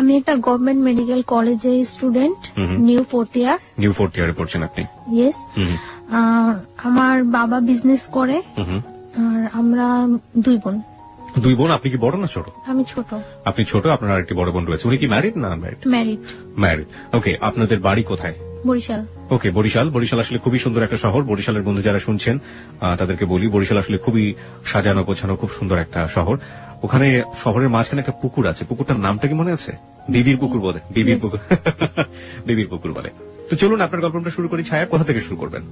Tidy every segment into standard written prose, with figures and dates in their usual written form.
আমি একটা government medical কলেজে স্টুডেন্ট, নিউ ফোর্থ ইয়ারে পড়ছেন আপনি? ইয়েস। আমার বাবা বিজনেস করে, আর আমরা দুই বোন। আপনি কি বড় না ছোট? আমি ছোট। আপনি ছোট, আপনার আরেকটি বড় বোন রয়েছে। উনি কি ম্যারিড না আনম্যারিড? ম্যারিড। ওকে, আপনাদের বাড়ি কোথায়? বরিশাল। ওকে, বরিশাল আসলে খুবই সুন্দর একটা শহর। বরিশালের বন্ধু যারা শুনছেন তাদেরকে বলি, বরিশাল আসলে খুবই সাজানো গোছানো, খুব সুন্দর একটা শহর। ওখানে শহরের মাঝখানে একটা পুকুর আছে, পুকুরটার নামটা কি মনে আছে? বিবির পুকুর বলে, বিবির পুকুর বলে। তো চলুন আপনার গল্পটা শুরু করি। ছায়া, কোথা থেকে শুরু করবেন?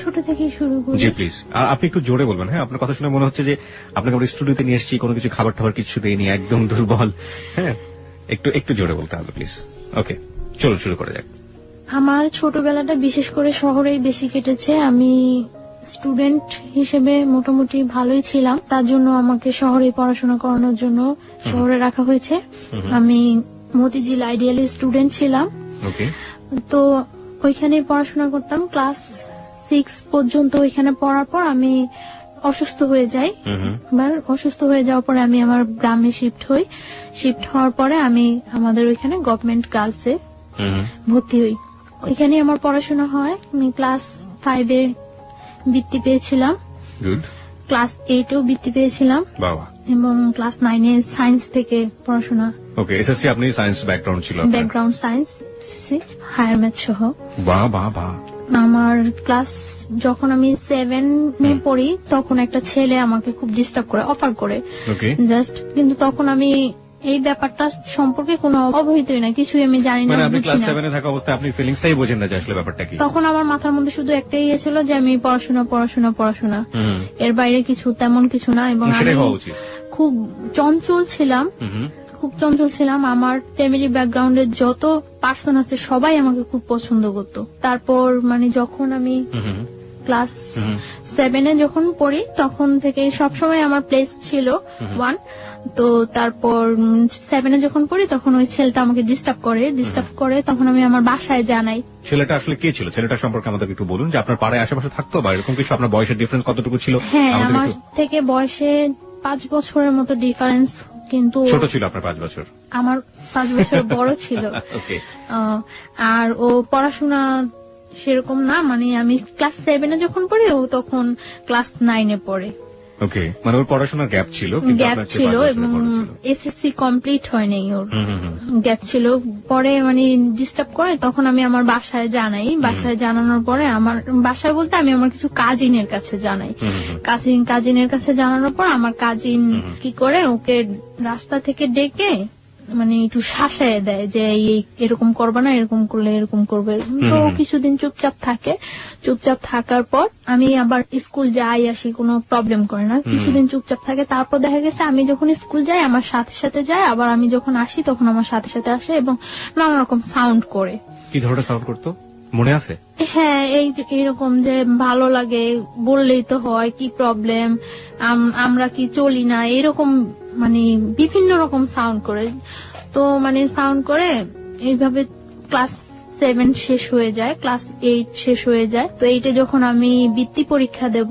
ছোট থেকে শুরু করি। জি প্লিজ। আপনি একটু জোরে বলবেন। হ্যাঁ, আপনার কথা শুনে মনে হচ্ছে যে আপনাকে আমরা স্টুডিওতে নিয়ে এসেছি, কোনো কিছু খাবার টাবার কিছু দেয়নি, একদম দুর্বল। হ্যাঁ, একটু জোরে বলতে হবে প্লিজ। ওকে, চলুন শুরু করা যাক। আমার ছোটবেলাটা বিশেষ করে শহরেই বেশি কেটেছে। আমি স্টুডেন্ট হিসেবে মোটামুটি ভালোই ছিলাম, তার জন্য আমাকে শহরে পড়াশোনা করানোর জন্য শহরে রাখা হয়েছে। আমি মতিঝিল আইডিয়ালি স্টুডেন্ট ছিলাম। তো ওইখানে পড়াশোনা করতাম। ক্লাস 6 পর্যন্ত ওইখানে পড়ার পর আমি অসুস্থ হয়ে যাই। অসুস্থ হয়ে যাওয়ার পরে আমি আমার গ্রামে শিফট হই। শিফট হওয়ার পরে আমি আমাদের ওইখানে গভর্নমেন্ট গার্লসে ভর্তি হই। ওইখানে আমার পড়াশোনা হয়। আমি ক্লাস 5-এ বৃত্তি পেয়েছিলাম, ক্লাস 8-এও বৃত্তি পেয়েছিলাম, এবং ক্লাস 9-এ সায়েন্স থেকে পড়াশোনা। ওকে, এসএসসি আপনি সায়েন্স ব্যাকগ্রাউন্ড ছিল? Background science, SSC, higher math সহ। বাহ। আমার ক্লাস যখন আমি 7-এ পড়ি তখন একটা ছেলে আমাকে খুব ডিস্টার্ব করে, অফার করে জাস্ট, কিন্তু তখন আমি এই ব্যাপারটা সম্পর্কে কোনো অবহিতই না, কিছুই আমি জানি না। আপনি ক্লাস 7-এ থাকা অবস্থায় আপনি ফিলিংসটাই বোঝেন না যে আসলে ব্যাপারটা কি? তখন আমার মাথার মধ্যে শুধু একটাই ইয়ে ছিল যে আমি পড়াশোনা, এর বাইরে কিছু তেমন কিছু না। এবং আমি খুব চঞ্চল ছিলাম। আমার ফ্যামিলি ব্যাকগ্রাউন্ডের যত পার্সন আছে সবাই আমাকে খুব পছন্দ করতো। তারপর যখন আমি ক্লাস 7-এ যখন পড়ি তখন থেকে সবসময় আমার প্লেস ছিল 1। তো তারপর 7-এ যখন পড়ি তখন ওই ছেলেটা আমাকে ডিস্টার্ব করে। তখন আমি আমার বাসায় জানাই। ছেলেটা আসলে কে ছিল? ছেলেটা সম্পর্কে আমাদের একটু বলুন, যে আপনার পাড়ায় আশেপাশে থাকতো বা এরকম কিছু? আপনার বয়সের ডিফারেন্স কতটুকু ছিল? হ্যাঁ, আমার থেকে বয়সে 5 বছরের মতো ডিফারেন্স, কিন্তু ছোট ছিল আপনার 5 বছর? আমার 5 বছর বড় ছিল। আর ও পড়াশোনা সেরকম না, আমি ক্লাস 7-এ যখন পড়ি ও তখন ক্লাস 9-এ পড়ে। ওকে, ওর পড়াশোনার গ্যাপ ছিল এবং এসএসসি কমপ্লিট হয়নি, ওর গ্যাপ ছিল। পরে ডিস্টার্ব করে, তখন আমি আমার বাসায় জানাই। বাসায় জানানোর পরে আমার বাসায় বলতে আমি আমার কিছু কাজিনের কাছে জানাই। কাজিনের কাছে জানানোর পর আমার কাজিন কি করে ওকে রাস্তা থেকে ডেকে একটু শাসায় দেয় যে এরকম করবে না, এরকম করলে এরকম করবে। তো কিছুদিন চুপচাপ থাকার পর আমি আবার স্কুল যাই আসি, কোনো প্রবলেম করে না। কিছুদিন চুপচাপ থাকে, তারপর দেখা গেছে আমি যখন স্কুল যাই আমার সাথে সাথে যায়, আবার আমি যখন আসি তখন আমার সাথে সাথে আসে, এবং নানা রকম সাউন্ড করে। কি ধরনের সাউন্ড করতো মনে আছে? হ্যাঁ, এইরকম যে ভালো লাগে বললেই তো হয়, কি প্রবলেম, আমরা কি চলি না, এরকম বিভিন্ন রকম সাউন্ড করে। তো সাউন্ড করে এইভাবে ক্লাস 7 শেষ হয়ে যায়, ক্লাস 8 শেষ হয়ে যায়। তো 8-এ যখন আমি বৃত্তি পরীক্ষা দেব,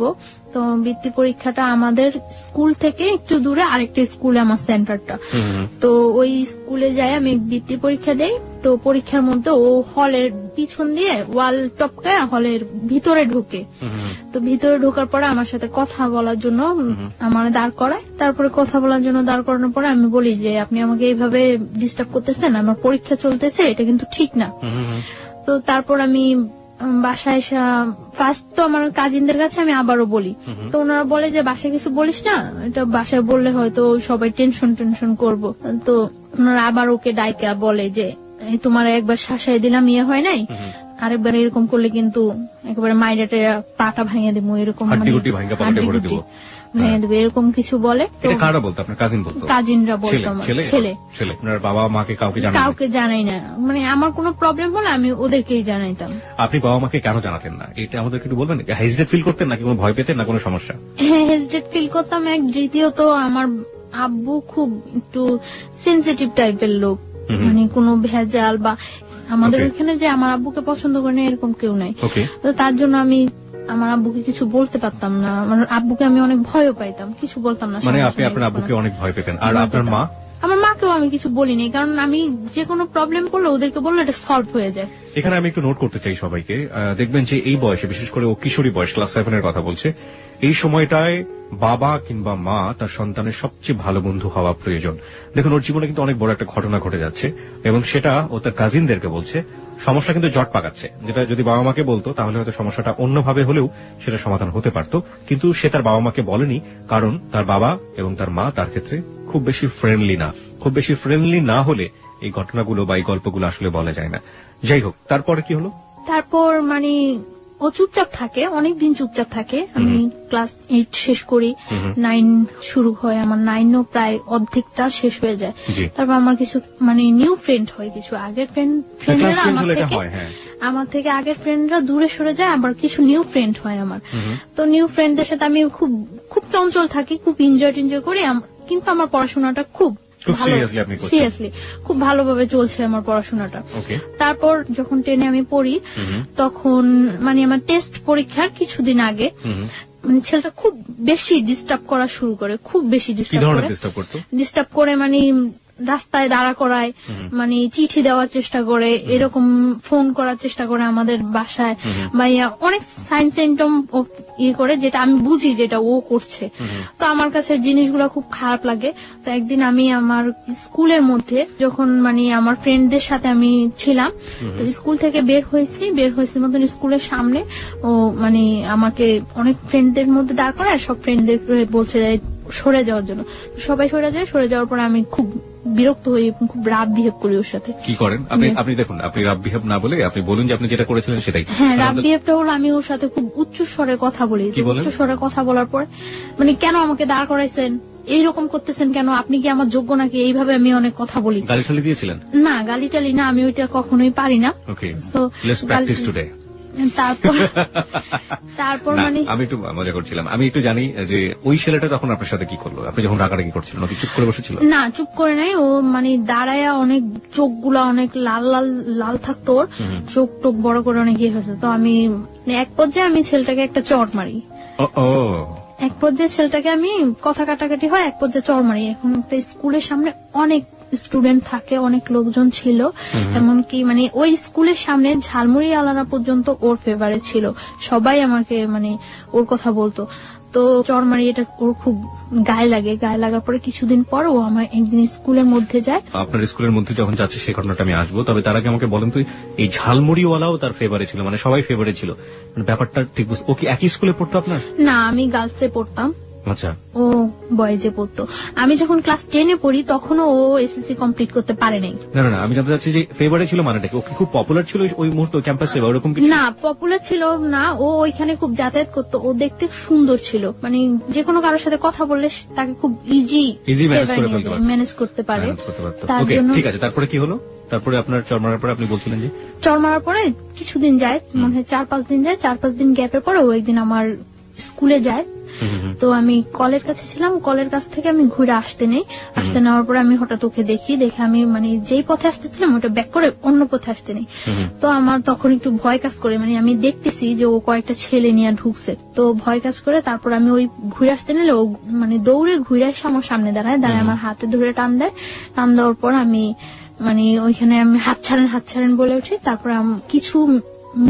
তো বৃত্তি পরীক্ষাটা আমাদের স্কুল থেকে একটু দূরে আরেকটা স্কুলে আমার সেন্টারটা। তো ওই স্কুলে যাই আমি বৃত্তি পরীক্ষা দেই। তো পরীক্ষার মধ্যে ও হলের পিছন দিয়ে ওয়াল টপকায় হলের ভিতরে ঢুকে। তো ভিতরে ঢোকার পরে আমার সাথে কথা বলার জন্য আমার দাঁড় করায়। তারপরে কথা বলার জন্য দাঁড় করানোর পরে আমি বলি যে আপনি আমাকে এইভাবে ডিস্টার্ব করতেছেন, আমার পরীক্ষা চলতেছে, এটা কিন্তু ঠিক না। তো তারপর আমি বাসায় এসে ফার্স্ট তো আমার কাজিনদের কাছে আমি আবারও বলি। তো ওনারা বলে যে বাসায় কিছু বলিস না, এটা বাসায় বললে হয়তো সবাই টেনশন করবো। তো ওনারা আবার ওকে ডাইকা বলে যে তোমার একবার শাসায় দিলাম, ইয়ে হয় নাই, আরেকবার এরকম করলে কিন্তু একেবারে মাইরাটে পাটা ভাঙিয়ে দেবো, এরকম ভেঙে দেবে, এরকম কিছু বলে। কারা বলতো? আপনার কাজিন বলতো? কাজিনরা বলতো। আমার ছেলে। আপনার বাবা মাকে কাউকে জানাই না, আমার কোনো প্রবলেম হলে আমি ওদেরকেই জানাইতাম। আপনি বাবা মাকে কেন জানাতেন না এটা আমাদের একটু বলবেন? হেজিটেট ফিল করতেন নাকি কোনো ভয় পেতেন না কোনো সমস্যা? হ্যাঁ, হেজিটেট ফিল করতাম। দ্বিতীয়ত আমার আব্বু খুব একটু সেনসিটিভ টাইপের লোক, কোনো ভেজাল বা আমাদের ওইখানে যে আমার আব্বুকে পছন্দ করে না এরকম কেউ নাই। তো তার জন্য আমি আমার আব্বুকে কিছু বলতে পারতাম না। আব্বুকে আমি অনেক ভয়ও পাইতাম, কিছু বলতাম না। আপনি আপনার আব্বুকে অনেক ভয় পেতেন? আর আপনার মা? আমার মাকে ওদেরকেও আমি কিছু বলিনি, কারণ আমি যে কোনো প্রবলেম পড়লে ওদেরকে বললে এটা সলভ হয়ে যায়। এখানে আমি একটু নোট করতে চাই সবাইকে, দেখবেন যে এই বয়সে, বিশেষ করে ও কিশোরী বয়স, ক্লাস 7 এর কথা বলছে, এই সময়টায় বাবা কিংবা মা তার সন্তানের সবচেয়ে ভালো বন্ধু হওয়া প্রয়োজন। দেখুন, ওর জীবনে কিন্তু অনেক বড় একটা ঘটনা ঘটে যাচ্ছে এবং সেটা ও তার কাজিনদেরকে বলছে। সমস্যা কিন্তু জট পাকাচ্ছে, যেটা যদি বাবা মাকে বলতো তাহলে হয়তো সমস্যাটা অন্যভাবে হলেও সেটা সমাধান হতে পারত, কিন্তু সে তার বাবা মাকে বলেনি, কারণ তার বাবা এবং তার মা তার ক্ষেত্রে খুব বেশি ফ্রেন্ডলি না। খুব বেশি ফ্রেন্ডলি না হলে এই ঘটনাগুলো বা এই গল্পগুলো আসলে বলা যায় না। যাই হোক, তারপরে কি হলো? তারপর মানে ও চুপচাপ থাকে, অনেকদিন চুপচাপ থাকে। আমি ক্লাস 8 শেষ করি, 9 শুরু হয় আমার, 9ও প্রায় অর্ধেকটা শেষ হয়ে যায়। জি। তারপর আমার কিছু মানে নিউ ফ্রেন্ড হয়, কিছু আগের ফ্রেন্ডরা ক্লাস চেঞ্জ আমার হলে এটা থেকে হয়, হ্যাঁ। আমার থেকে আগের ফ্রেন্ডরা দূরে সরে যায়, আবার কিছু নিউ ফ্রেন্ড হয় আমার। তো নিউ ফ্রেন্ডদের সাথে আমি খুব খুব চঞ্চল থাকি, খুব এনজয় করি, কিন্তু আমার পড়াশোনাটা খুব খুব ভালো, seriously আপনি করছেন। সিরিয়াসলি খুব ভালোভাবে চলছে আমার পড়াশোনাটা। ওকে। তারপর যখন 10-এ আমি পড়ি, তখন মানে আমার টেস্ট পরীক্ষার কিছুদিন আগে মানে ছেলেটা খুব বেশি ডিস্টার্ব করা শুরু করে, খুব বেশি কি ডিস্টার্ব ধরনের করে। ডিস্টার্ব করতো? ডিস্টার্ব করে মানে রাস্তায় দাঁড়া করায়, মানে চিঠি দেওয়ার চেষ্টা করে, এরকম ফোন করার চেষ্টা করে আমাদের বাসায়, বা অনেক সাইন সিম্পটম করে, যেটা আমি বুঝি যেটা ও করছে। তো আমার কাছে জিনিসগুলো খুব খারাপ লাগে। তো একদিন আমি আমার স্কুলের মধ্যে যখন মানে আমার ফ্রেন্ডদের সাথে আমি ছিলাম, তো স্কুল থেকে বের হয়েছি মতন স্কুলের সামনে ও মানে আমাকে অনেক ফ্রেন্ডদের মধ্যে দাঁড় করায়, সব ফ্রেন্ডদের বলছে যে সরে যাওয়ার জন্য। সবাই সরে যাওয়ার পর আমি খুব বিরক্ত হই, খুব রাগ বিহেভ করি ওর সাথে। কি করেন আপনি? দেখুন, আপনি রাব বিহেভ না বলে আপনি বলুন যে আপনি যেটা করেছিলেন সেটাই। হ্যাঁ, রাগ বিহেভটা হলো আমি ওর সাথে খুব উচ্চ স্বরে কথা বলি। কি বলেন? উচ্চ স্বরে কথা বলার পর মানে, কেন আমাকে দাঁড় করাইছেন, এইরকম করতেছেন কেন, আপনি কি আমার যোগ্য নাকি, এইভাবে আমি অনেক কথা বলি। গালি টালি দিয়েছিলেন? না, গালি টালি না, আমি ওইটা কখনোই পারি না। ওকে, So, লেটস প্র্যাকটিস টুডে। তারপর মানে আমি একটু মজা করছিলাম। আমি একটু জানি যে ওই ছেলেটা তখন আপনার সাথে কি করলো, আপনি যখন রাগারাগি করছিলেন? ওকে চুপ করে বসেছিল? না, চুপ করে নাই, ও মানে দাঁড়ায়া অনেক চোখগুলা অনেক লাল লাল লাল থাকতো, ওর চোখ টোক বড় করে অনেক ইয়ে হয়েছে। তো আমি মানে এক পর্যায়ে আমি ছেলেটাকে একটা চড় মারি। ও, এক পর্যায়ে ছেলেটাকে আমি কথা কাটাকাটি হয়, এক পর্যায়ে চড় মারি। এখন একটা স্কুলের সামনে অনেক স্টুডেন্ট থাকে, অনেক লোকজন ছিল, এমনকি মানে ওই স্কুলের সামনে ঝালমুড়ি আলারা পর্যন্ত ওর ফেভারিট ছিল, সবাই আমাকে মানে ওর কথা বলতো। তো চড় মারি, এটা ওর খুব গায়ে লাগে। গায়ে লাগার পরে কিছুদিন পর ও আমার একদিন স্কুলের মধ্যে যায়। আপনার স্কুলের মধ্যে যখন যাচ্ছে সেই ঘটনাটা আমি আসবো, তবে তার আগে আমাকে বলেন তো, এই ঝালমুড়িওয়ালাও তার ফেভারিট ছিল, মানে সবাই ফেভারিট ছিল, মানে ব্যাপারটা ঠিক বুঝতে। ও কি একই স্কুলে পড়তো আপনার? না, আমি গার্লসে পড়তাম, আচ্ছা। ও বয়েজে পড়তো। আমি যখন ক্লাস 10-এ পড়ি তখনও ও এসএসসি কমপ্লিট করতে পারে নাই। না, আমি জানতে চাচ্ছি যে ফেভারিট ছিল মানেটা কি? ও কি খুব পপুলার ছিল ওই মুহূর্তে ক্যাম্পাসে বা ওরকম কিছু? না, পপুলার ছিল না, ও ওইখানে খুব যাতায়াত করতো, ও দেখতে সুন্দর ছিল, মানে যে কোনো কারোর সাথে কথা বললে তাকে খুব ইজি ম্যানেজ করতে পারে। তার ওকে, জন্য ঠিক আছে। তারপরে কি হলো? তারপরে আপনার চড় মারার পরে আপনি বলছিলেন যে চড় মারার পরে কিছুদিন যায়, মনে হয় 4-5 দিন যায়। 4-5 দিন গ্যাপের পরে ও একদিন আমার স্কুলে যায়। তো আমি কলের কাছে ছিলাম, কলের কাছ থেকে আমি ঘুরে আসতে নেওয়ার পরে আমি হঠাৎ ওকে দেখে আমি মানে যেই পথে আসতেছিলাম ওটা ব্যাক করে অন্য পথে আসতে নেই। তো আমার তখন একটু ভয় কাজ করে, মানে আমি দেখতেছি যে ও কয়েকটা ছেলে নিয়ে ঢুকছে, তো ভয় কাজ করে। তারপর আমি ওই ঘুরে আসতে নিলে ও মানে দৌড়ে ঘুরে এসে আমার সামনে দাঁড়ায় আমার হাতে ধরে টান দেওয়ার পর আমি মানে ওইখানে আমি হাত ছাড়েন বলে উঠি। তারপর কিছু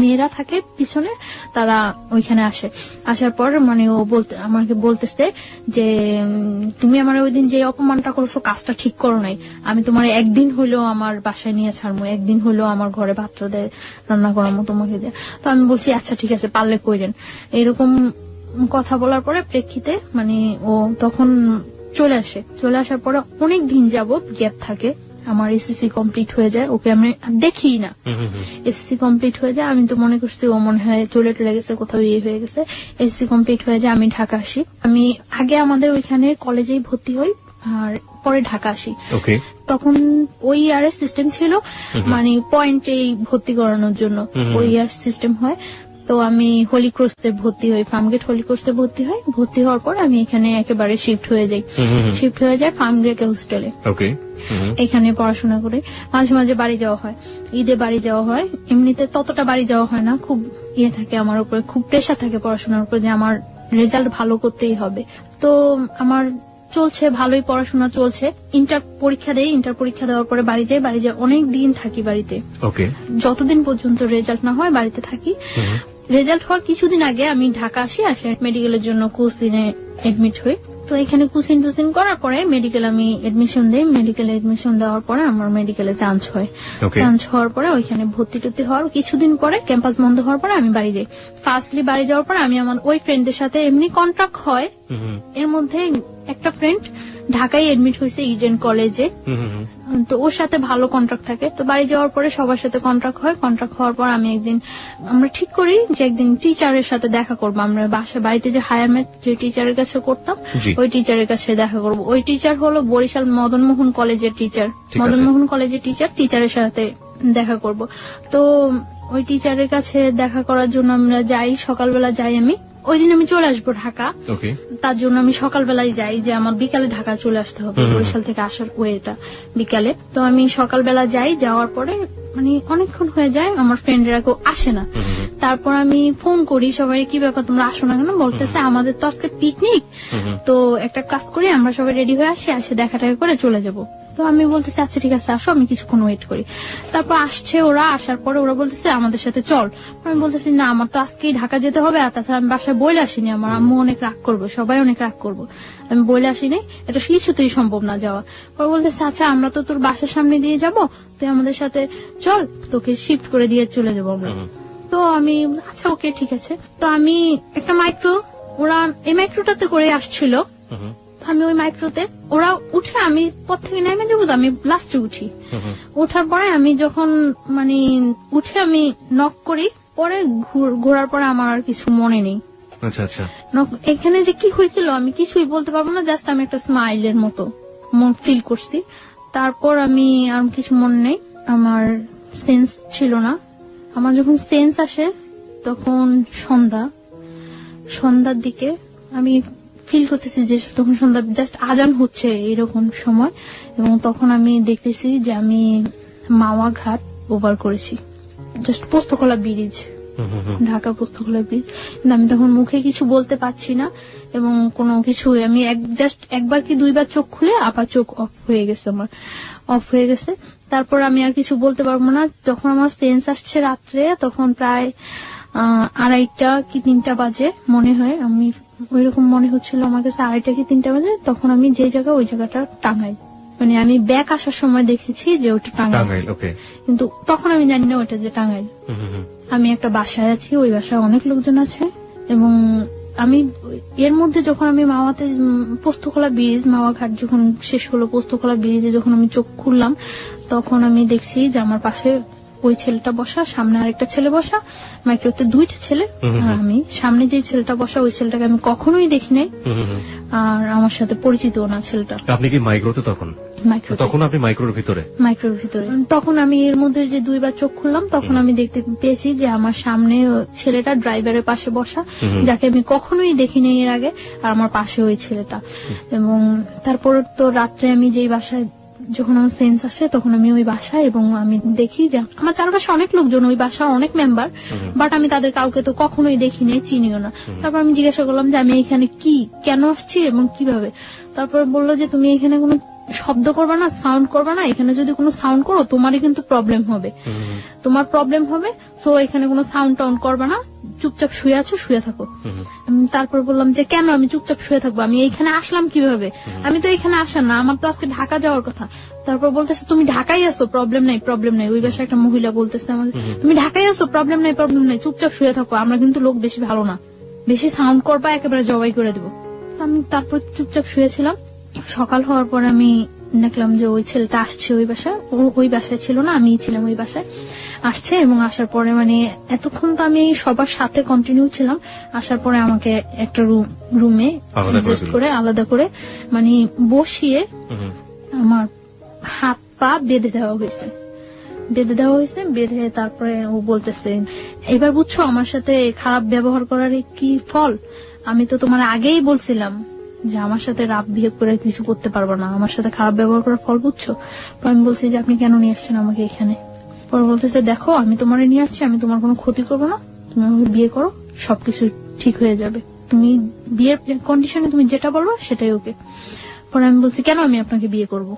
মেয়েরা থাকে পিছনে, তারা ওইখানে আসার পর মানে ও আমাকে বলতেছে যে তুমি আমার ওই দিন যে অপমানটা করছো কাজটা ঠিক করো নাই, আমি তোমার একদিন হইলেও আমার বাসায় নিয়ে ছাড়বো, একদিন হইলেও আমার ঘরে ভাত রান্না করার মতো তোমাকে দিয়ে। তো আমি বলছি আচ্ছা ঠিক আছে, পারলে কইরেন। এরকম কথা বলার পরে প্রেক্ষিতে মানে ও তখন চলে আসার পরে অনেক দিন যাবত গ্যাপ থাকে। আমার এসএসসি কমপ্লিট হয়ে যায়, ওকে আমি দেখি না। এসএসসি কমপ্লিট হয়ে যায়, আমি তো মনে করছি ও মনে হয় চলে গেছে, কোথাও ইয়ে হয়ে গেছে। এসএসসি কমপ্লিট হয়ে যায়, আমি ঢাকা আসি। আমি আগে আমাদের ওইখানে কলেজেই ভর্তি হই আর পরে ঢাকা আসি। তখন ওই ইয়ারের সিস্টেম ছিল মানে পয়েন্টেই ভর্তি করানোর জন্য ওই ইয়ার সিস্টেম হয়। তো আমি হোলি ক্রসে ভর্তি হই, ফার্মগেট হোলি ক্রসে ভর্তি হওয়ার পর আমি এখানে একেবারে শিফট হয়ে যাই ফার্মগেট হোস্টেলে। এখানে পড়াশোনা করে মাঝে মাঝে বাড়ি যাওয়া হয়, ঈদে বাড়ি যাওয়া হয়। এমনিতে ততটা বাড়ি যাওয়া হয় না, খুব ইয়ে থাকে আমার উপরে, খুব প্রেশার থাকে পড়াশোনার উপর যে আমার রেজাল্ট ভালো করতেই হবে। তো আমার চলছে, ভালোই পড়াশোনা চলছে। ইন্টার পরীক্ষা দেওয়ার পরে বাড়ি যাই অনেক দিন থাকি বাড়িতে, ওকে। যতদিন পর্যন্ত রেজাল্ট না হয় বাড়িতে থাকি। রেজাল্ট হওয়ার কিছুদিন আগে আমি ঢাকা আসি মেডিকেলের জন্য কোচিনে এডমিট হই। তো এখানে কোচিং টুচিং করার পরে মেডিকেল আমি এডমিশন দিই। মেডিকেলে এডমিশন দেওয়ার পরে আমার মেডিকেলে চান্স হয়। চান্স হওয়ার পরে ওইখানে ভর্তি টর্তি হওয়ার কিছুদিন পরে ক্যাম্পাস বন্ধ হওয়ার পরে আমি বাড়ি যাই। ফার্স্টলি বাড়ি যাওয়ার পরে আমি আমার ওই ফ্রেন্ডদের সাথে এমনি কন্ট্রাক্ট হয়। এর মধ্যে একটা ফ্রেন্ড ঢাকায় এডমিট হয়েছে ইডেন কলেজে, তো ওর সাথে ভালো কন্ট্রাক্ট থাকে। তো বাড়ি যাওয়ার পরে সবার সাথে কন্ট্রাক্ট হয়। কন্ট্রাক্ট হওয়ার পর আমরা ঠিক করি যে একদিন টিচারের সাথে দেখা করবো। আমরা বাড়িতে যে হায়ার ম্যাথ যে টিচারের কাছে করতাম ওই টিচারের কাছে দেখা করব। ওই টিচার হলো বরিশাল মদনমোহন কলেজের টিচার। মদনমোহন কলেজের টিচারের সাথে দেখা করব। তো ওই টিচারের কাছে দেখা করার জন্য আমরা যাই, সকালবেলা যাই। আমি ওই দিন আমি চলে আসবো ঢাকা, তার জন্য আমি সকালবেলায় যাই যে আমার বিকালে ঢাকা চলে আসতে হবে। বরিশাল থেকে আসার ওয়েটা বিকালে। তো আমি সকালবেলা যাই, যাওয়ার পরে মানে অনেকক্ষণ হয়ে যায়, আমার ফ্রেন্ডরা কেউ আসে না। তারপর আমি ফোন করি সবাই, কি ব্যাপার তোমরা আসো না কেন? বলতেছে আমাদের তো আজকে পিকনিক, তো একটা কাজ করি আমরা সবাই রেডি হয়ে আসি, আসে দেখা টাকা করে চলে যাব। তো আমি বলতেছি আচ্ছা ঠিক আছে আসো, আমি কিছুক্ষণ ওয়েট করি। তারপর আসছে ওরা, আসার পরে ওরা বলতেছে আমাদের সাথে চল। আমি বলতেছি না আমার তো আজকেই ঢাকা যেতে হবে, আর তাছাড়া আমি বাসায় বইলে আসিনি, আমার আম্মু অনেক রাগ করবো, সবাই অনেক রাগ করবো, আমি বইলে আসিনি, এটা কিছুতেই সম্ভব না যাওয়া। পরে বলতেছে আচ্ছা আমরা তো তোর বাসার সামনে দিয়ে যাব, তুই আমাদের সাথে চল, তোকে শিফট করে দিয়ে চলে যাবো আমরা। তো আমি আচ্ছা ওকে ঠিক আছে। তো আমি একটা ওরা এই মাইক্রোটাতে করে আসছিল, আমি ওই মাইক্রোতে ওরা উঠে আমি পথ থেকে নেমে যাবো, তো আমি লাস্টে উঠি। ওঠার পরে আমি যখন মানে উঠে আমি নক করি, পরে ঘোরার পরে আমার আর কিছু মনে নেই। এখানে যে কি হয়েছিল আমি কিছুই বলতে পারবো না, জাস্ট আমি একটা স্মাইলের মতো ফিল করছি। তারপর আমি আর কিছু মনে নেই, আমার সেন্স ছিল না। আমার যখন সেন্স আসে তখন সন্ধ্যার দিকে আমি ফিল করতেছি যে তখন সন্ধ্যা জাস্ট আজান হচ্ছে এরকম সময়, এবং তখন আমি দেখতেছি যে আমি মাওয়া ঘাট ওভার করেছি, just Postogola bridge, Dhaka Postogola bridge. কিন্তু আমি তখন মুখে কিছু বলতে পারছি না এবং কোনো কিছু, আমি জাস্ট একবার কি দুইবার চোখ খুলে আবার চোখ অফ হয়ে গেছে। তারপর আমি আর কিছু বলতে পারবো না। যখন আমার সেন্স আসছে রাত্রে, তখন প্রায় 2:30 কি 3টা বাজে মনে হয়, আমি ওইরকম মনে হচ্ছিল আমার কাছে 2:30 কি 3টা বাজে। তখন আমি যে জায়গা ওই জায়গাটা টাঙ্গাইল, মানে আমি ব্যাক আসার সময় দেখেছি যে ওটা টাঙ্গাইল, কিন্তু তখন আমি জানি না ওটা যে টাঙ্গাইল। আমি একটা বাসায় আছি, ওই বাসায় অনেক লোকজন আছে, এবং আমি এর মধ্যে যখন আমি মাওয়াতে পোস্তকলা ব্রিজ, মাওয়া ঘাট যখন শেষ হলো, পোস্তকলা ব্রিজে যখন আমি চোখ খুললাম, তখন আমি দেখছি যে আমার পাশে ওই ছেলেটা বসা, সামনে আরেকটা ছেলে বসা, মাইক্রোতে 2টা ছেলে, আর আমি সামনে যে ছেলেটা বসা ওই ছেলেটাকে আমি কখনোই দেখি নাই, আর আমার সাথে পরিচিত না ছেলেটা। আপনি কি মাইক্রোতে তখন? তখন আপনি মাইক্রোর ভিতরে? তখন আমি এর মধ্যে যে 2বার চোখ খুললাম, তখন আমি দেখতে পেয়েছি যে আমার সামনে ছেলেটা ড্রাইভারের পাশে বসা, যাকে আমি কখনোই দেখিনি এর আগে, আর আমার পাশে ওই ছেলেটা। এবং তারপর তো রাত্রে আমি যেই বাসায়, যখন আমার সেন্স আসে তখন আমি ওই বাসায়, এবং আমি দেখি যে আমার চারপাশে অনেক লোকজন, ওই বাসার অনেক মেম্বার, বাট আমি তাদের কাউকে তো কখনোই দেখিনি, চিনিও না। তারপর আমি জিজ্ঞাসা করলাম যে আমি এখানে কেন আসছি এবং কিভাবে। তারপর বললো যে তুমি এখানে কোনো শব্দ করবা না, সাউন্ড করবা না, এখানে যদি কোনো সাউন্ড করো তোমারই কিন্তু প্রবলেম হবে, তো এখানে কোনো সাউন্ড টাউন্ড করবা না, চুপচাপ শুয়ে থাকো। তারপর বললাম যে কেন আমি চুপচাপ শুয়ে থাকবো, আমি এইখানে আসলাম কিভাবে, আমি তো এখানে আসার না, আমার তো আজকে ঢাকা যাওয়ার কথা। তারপর বলতেছে তুমি ঢাকায় আসো, প্রবলেম নাই। ওই বাসায় একটা মহিলা বলতেছে আমাকে, তুমি ঢাকায় আসো, প্রবলেম নাই, চুপচাপ শুয়ে থাকো, আমরা কিন্তু লোক বেশি ভালো না, বেশি সাউন্ড করবা একেবারে জবাই করে দেবো। আমি তারপর চুপচাপ শুয়েছিলাম। সকাল হওয়ার পর আমি দেখলাম যে ওই ছেলেটা আসছে ওই বাসায়, ওই বাসায় ছিল না, আমি ছিলাম ওই বাসায়, আসছে। এবং আসার পরে মানে এতক্ষণ তো আমি সবার সাথে কন্টিনিউ ছিলাম, আসার পরে আমাকে একটা রুমে আলাদা করে মানে বসিয়ে আমার হাত পা বেঁধে দেওয়া হয়েছে। বেঁধে তারপরে ও বলতেছে এবার বুঝছো আমার সাথে খারাপ ব্যবহার করার কি ফল, আমি তো তোমার আগেই বলছিলাম যে আমার সাথে রাফ বিহেভ করে কিছু করতে পারবো না, আমার সাথে খারাপ ব্যবহার করার ফল বুঝছো। আমি বলছি যে আপনি কেন নিয়ে আসছেন আমাকে এখানে। পরে বলতেছে দেখো আমি তোমার নিয়ে আসছি, আমি তোমার কোনো ক্ষতি করবো না, তুমি আমাকে বিয়ে করো, সবকিছু ঠিক হয়ে যাবে, তুমি বিয়ের কন্ডিশনে তুমি যেটা বলবো সেটাই ওকে। পরে আমি বলছি কেন আমি আপনাকে বিয়ে করব?